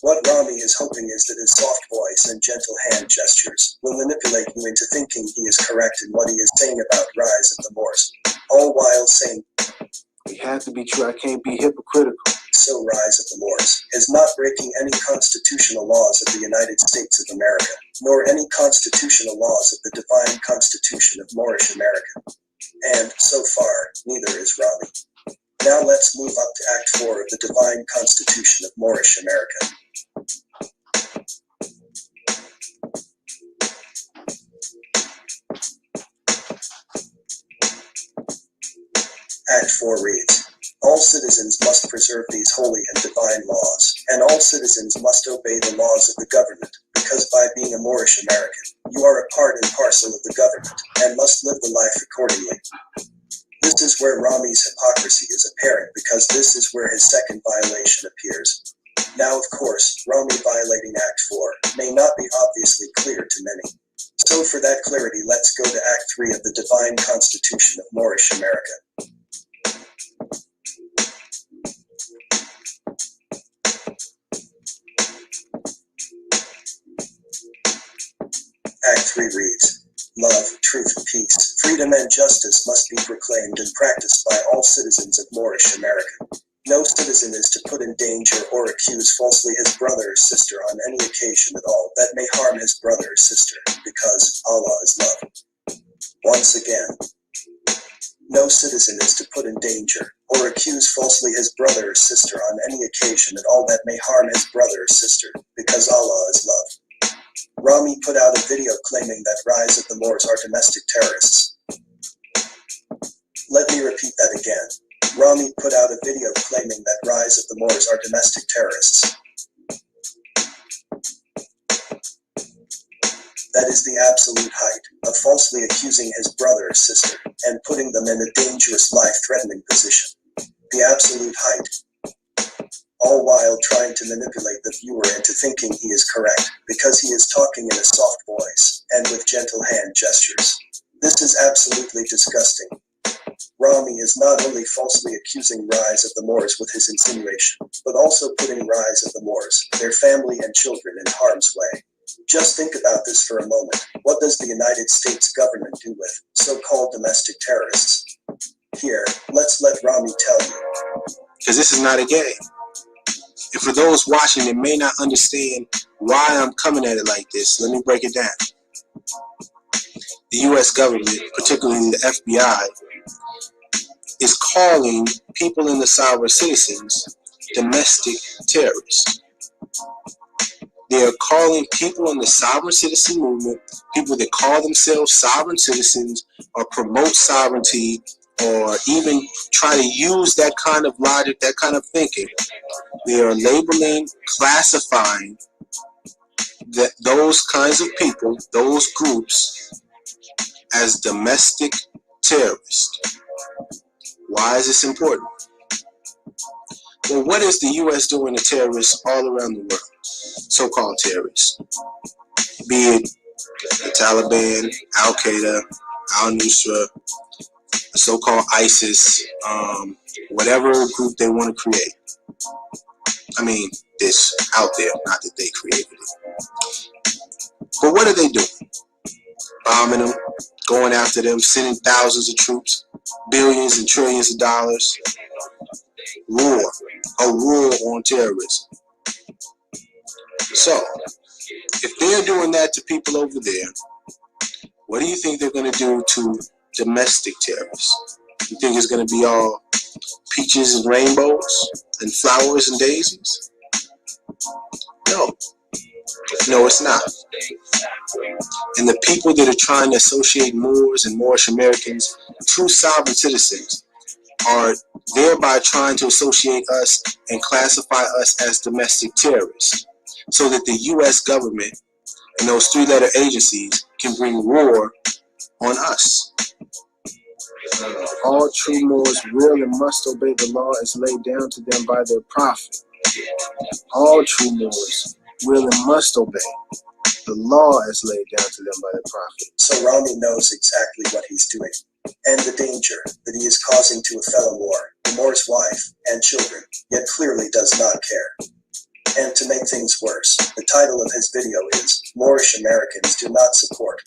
What Rami is hoping is that his soft voice and gentle hand gestures will manipulate you into thinking he is correct in what he is saying about Rise of the Moors, all while saying, "It has to be true. I can't be hypocritical." So Rise of the Moors is not breaking any constitutional laws of the United States of America, nor any constitutional laws of the divine constitution of Moorish America. And, so far, neither is Rami. Now let's move up to Act 4 of the Divine Constitution of Moorish America. Act 4 reads, "All citizens must preserve these holy and divine laws, and all citizens must obey the laws of the government, because by being a Moorish American, you are a part and parcel of the government, and must live the life accordingly." This is where Rami's hypocrisy is apparent, because this is where his second violation appears. Now, of course, Rami violating Act 4 may not be obviously clear to many. So for that clarity, let's go to Act 3 of the Divine Constitution of Moorish America. Act 3 reads, "Love, truth, peace, freedom, and justice must be proclaimed and practiced by all citizens of Moorish America. No citizen is to put in danger or accuse falsely his brother or sister on any occasion at all that may harm his brother or sister, because Allah is love." Once again, No citizen is to put in danger or accuse falsely his brother or sister on any occasion at all that may harm his brother or sister, because Allah is love. Rami put out a video claiming that Rise of the Moors are domestic terrorists. Let me repeat that again. Rami put out a video claiming that Rise of the Moors are domestic terrorists. That is the absolute height of falsely accusing his brother or sister and putting them in a dangerous, life-threatening position. The absolute height. All while trying to manipulate the viewer into thinking he is correct because he is talking in a soft voice and with gentle hand gestures. This is absolutely disgusting. Rami is not only falsely accusing Rise of the Moors with his insinuation, but also putting Rise of the Moors, their family and children in harm's way. Just think about this for a moment. What does the United States government do with so-called domestic terrorists? Here, let's let Rami tell you. Because this is not a game. And for those watching that may not understand why I'm coming at it like this, let me break it down. The U.S. government, particularly the FBI, is calling people in the sovereign citizens domestic terrorists. They are calling people in the sovereign citizen movement, people that call themselves sovereign citizens or promote sovereignty or even try to use that kind of logic, that kind of thinking. They are labeling, classifying those kinds of people, those groups, as domestic terrorists. Why is this important? Well, what is the U.S. doing to terrorists all around the world? So-called terrorists, be it the Taliban, Al-Qaeda, Al-Nusra, the so-called ISIS, whatever group they want to create. I mean, it's out there, not that they created it. But what are they doing? Bombing them, going after them, sending thousands of troops, billions and trillions of dollars. War, a war on terrorism. So, if they're doing that to people over there, what do you think they're going to do to domestic terrorists? You think it's going to be all peaches and rainbows and flowers and daisies? No. No, it's not. And the people that are trying to associate Moors and Moorish Americans to sovereign citizens are thereby trying to associate us and classify us as domestic terrorists, so that the U.S. government and those three-letter agencies can bring war on us. All true Moors will and must obey the law as laid down to them by their prophet. All true Moors will and must obey the law as laid down to them by their prophet. So Rami knows exactly what he's doing, and the danger that he is causing to a fellow Moor, the Moor's wife, and children, yet clearly does not care. And to make things worse, the title of his video is Moorish Americans Do Not Support,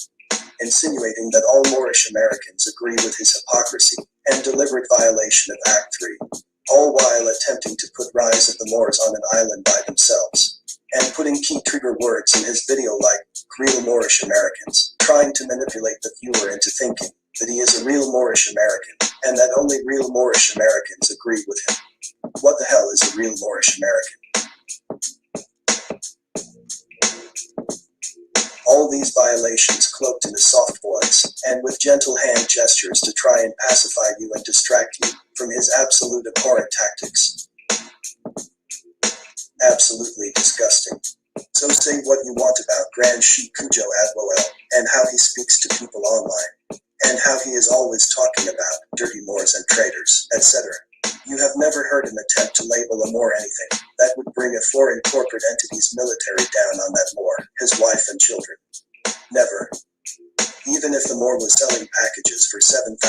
insinuating that all Moorish Americans agree with his hypocrisy and deliberate violation of Act 3, all while attempting to put Rise of the Moors on an island by themselves, and putting key trigger words in his video like real Moorish Americans, trying to manipulate the viewer into thinking that he is a real Moorish American and that only real Moorish Americans agree with him. What the hell is a real Moorish American? All these violations cloaked in a soft voice and with gentle hand gestures to try and pacify you and distract you from his absolute abhorrent tactics. Absolutely disgusting. So say what you want about Grand Sheikh Cujo Adwoel and how he speaks to people online, and how he is always talking about dirty Moors and traitors, etc. You have never heard him attempt to label a Moor anything that would bring a foreign corporate entity's military down on that Moor, his wife and children. Never. Even if the Moor was selling packages for $7,000,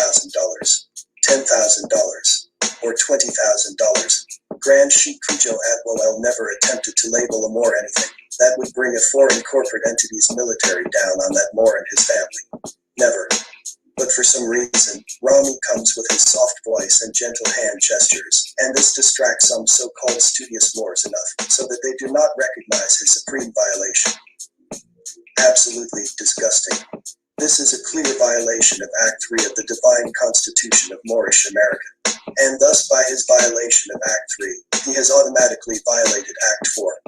$10,000, or $20,000, Grand Sheikh Cujo Adwoel never attempted to label a Moor anything that would bring a foreign corporate entity's military down on that Moor and his family. Never. But for some reason, Rami comes with his soft voice and gentle hand gestures, and this distracts some so-called studious Moors enough so that they do not recognize his supreme violation. Absolutely disgusting. This is a clear violation of Act 3 of the Divine Constitution of Moorish America, and thus by his violation of Act 3, he has automatically violated Act 4.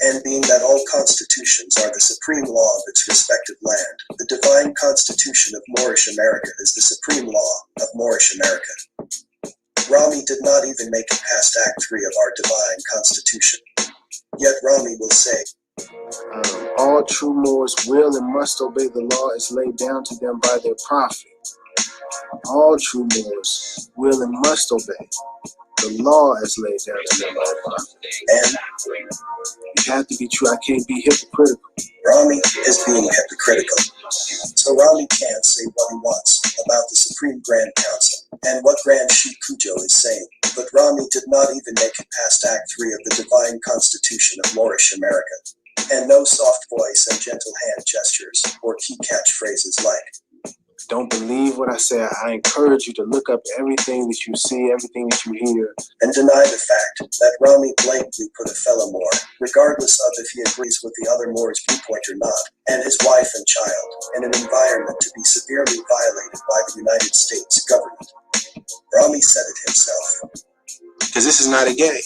And being that all constitutions are the supreme law of its respective land, the Divine Constitution of Moorish America is the supreme law of Moorish America. Rami did not even make it past Act 3 of our Divine Constitution. Yet Rami will say, all true Moors will and must obey the law as laid down to them by their prophet. All true Moors will and must obey the law as laid down to them by their prophet. And you have to be true. I can't be hypocritical. Rami is being hypocritical. So Rami can't say what he wants about the Supreme Grand Council and what Grand Sheikh Cujo is saying. But Rami did not even make it past Act 3 of the Divine Constitution of Moorish America. And no soft voice and gentle hand gestures or key catchphrases like, don't believe what I say. I encourage you to look up everything that you see, everything that you hear, and deny the fact that Rami blatantly put a fellow Moor, regardless of if he agrees with the other Moor's viewpoint or not, and his wife and child, in an environment to be severely violated by the United States government. Rami said it himself. Because this is not a game.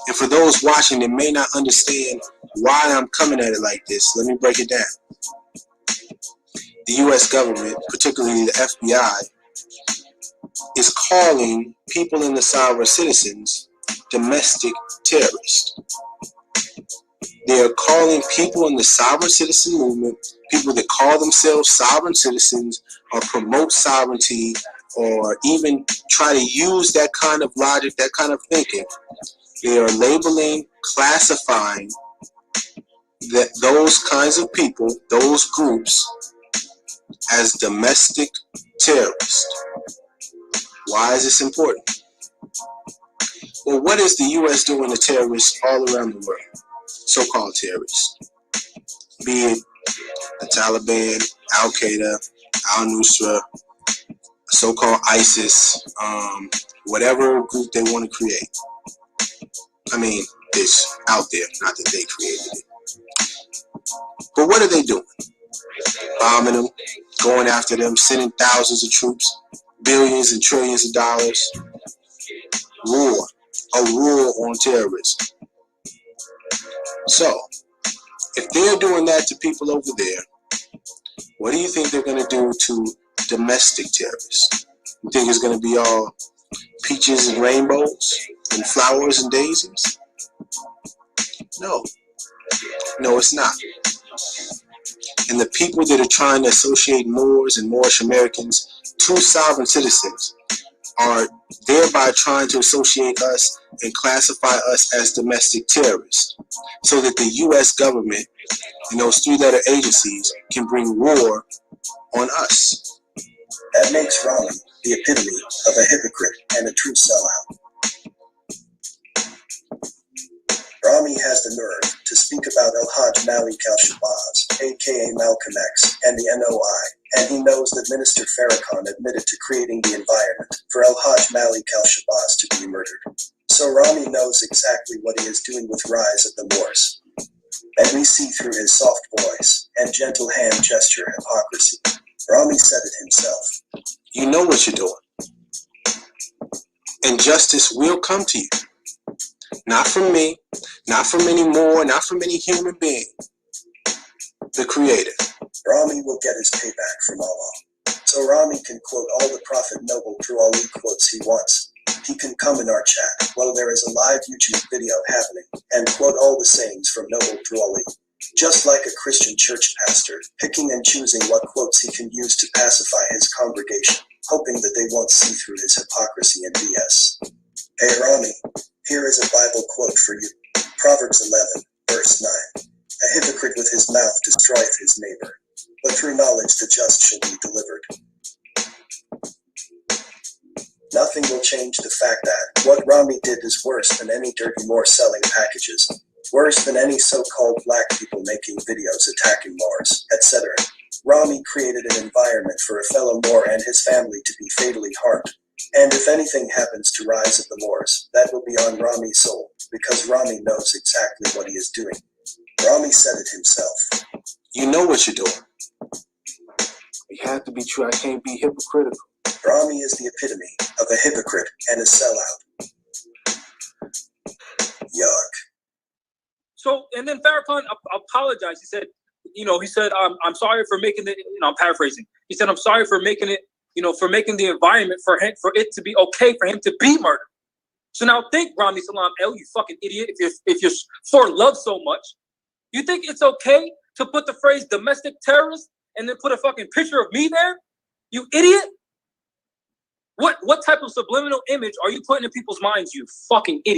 And for those watching that may not understand why I'm coming at it like this, let me break it down. The U.S. government, particularly the FBI, is calling people in the sovereign citizens domestic terrorists. They are calling people in the sovereign citizen movement, people that call themselves sovereign citizens or promote sovereignty or even try to use that kind of logic, that kind of thinking. They are labeling, classifying those kinds of people, those groups, as domestic terrorists. Why is this important? Well, what is the U.S. doing to terrorists all around the world? So-called terrorists. Be it the Taliban, Al-Qaeda, Al-Nusra, so-called ISIS, whatever group they want to create. I mean, it's out there, not that they created it. But what are they doing? Bombing them, going after them, sending thousands of troops, billions and trillions of dollars. War. A war on terrorism. So, if they're doing that to people over there, what do you think they're going to do to domestic terrorists? You think it's going to be all peaches and rainbows and flowers and daisies? No. No, it's not. And the people that are trying to associate Moors and Moorish Americans to sovereign citizens are thereby trying to associate us and classify us as domestic terrorists so that the U.S. government and those three-letter agencies can bring war on us. That makes Rami the epitome of a hypocrite and a true sellout. Rami has the nerve to speak about El-Hajj Malik al-Shabazz, aka Malcolm X, and the NOI, and he knows that Minister Farrakhan admitted to creating the environment for El-Hajj Malik al-Shabazz to be murdered. So Rami knows exactly what he is doing with Rise of the Moors. And we see through his soft voice and gentle hand gesture hypocrisy. Rami said it himself. You know what you're doing. And justice will come to you. Not from me, not from any more, not from any human being. The Creator. Rami will get his payback from Allah. So Rami can quote all the Prophet Noble Drew Ali quotes he wants. He can come in our chat while there is a live YouTube video happening and quote all the sayings from Noble Drew Ali. Just like a Christian church pastor, picking and choosing what quotes he can use to pacify his congregation, hoping that they won't see through his hypocrisy and BS. Hey Rami, here is a Bible quote for you. Proverbs 11, verse 9. A hypocrite with his mouth destroyeth his neighbor, but through knowledge the just shall be delivered. Nothing will change the fact that what Rami did is worse than any dirty Moor selling packages, worse than any so-called black people making videos attacking Moors, etc. Rami created an environment for a fellow Moor and his family to be fatally harmed. And if anything happens to Rise of the Moors, that will be on Rami's soul, because Rami knows exactly what he is doing. Rami said it himself. You know what you're doing. It had to be true. I can't be hypocritical. Rami is the epitome of a hypocrite and a sellout. Yuck. So, and then Farrakhan apologized. He said, I'm sorry for making it, I'm paraphrasing. He said, I'm sorry for making it, for making the environment for it to be okay for him to be murdered. So now think, Rami Salaam, you fucking idiot, if you're for love so much, you think it's okay to put the phrase domestic terrorist and then put a fucking picture of me there? You idiot? What type of subliminal image are you putting in people's minds, you fucking idiot?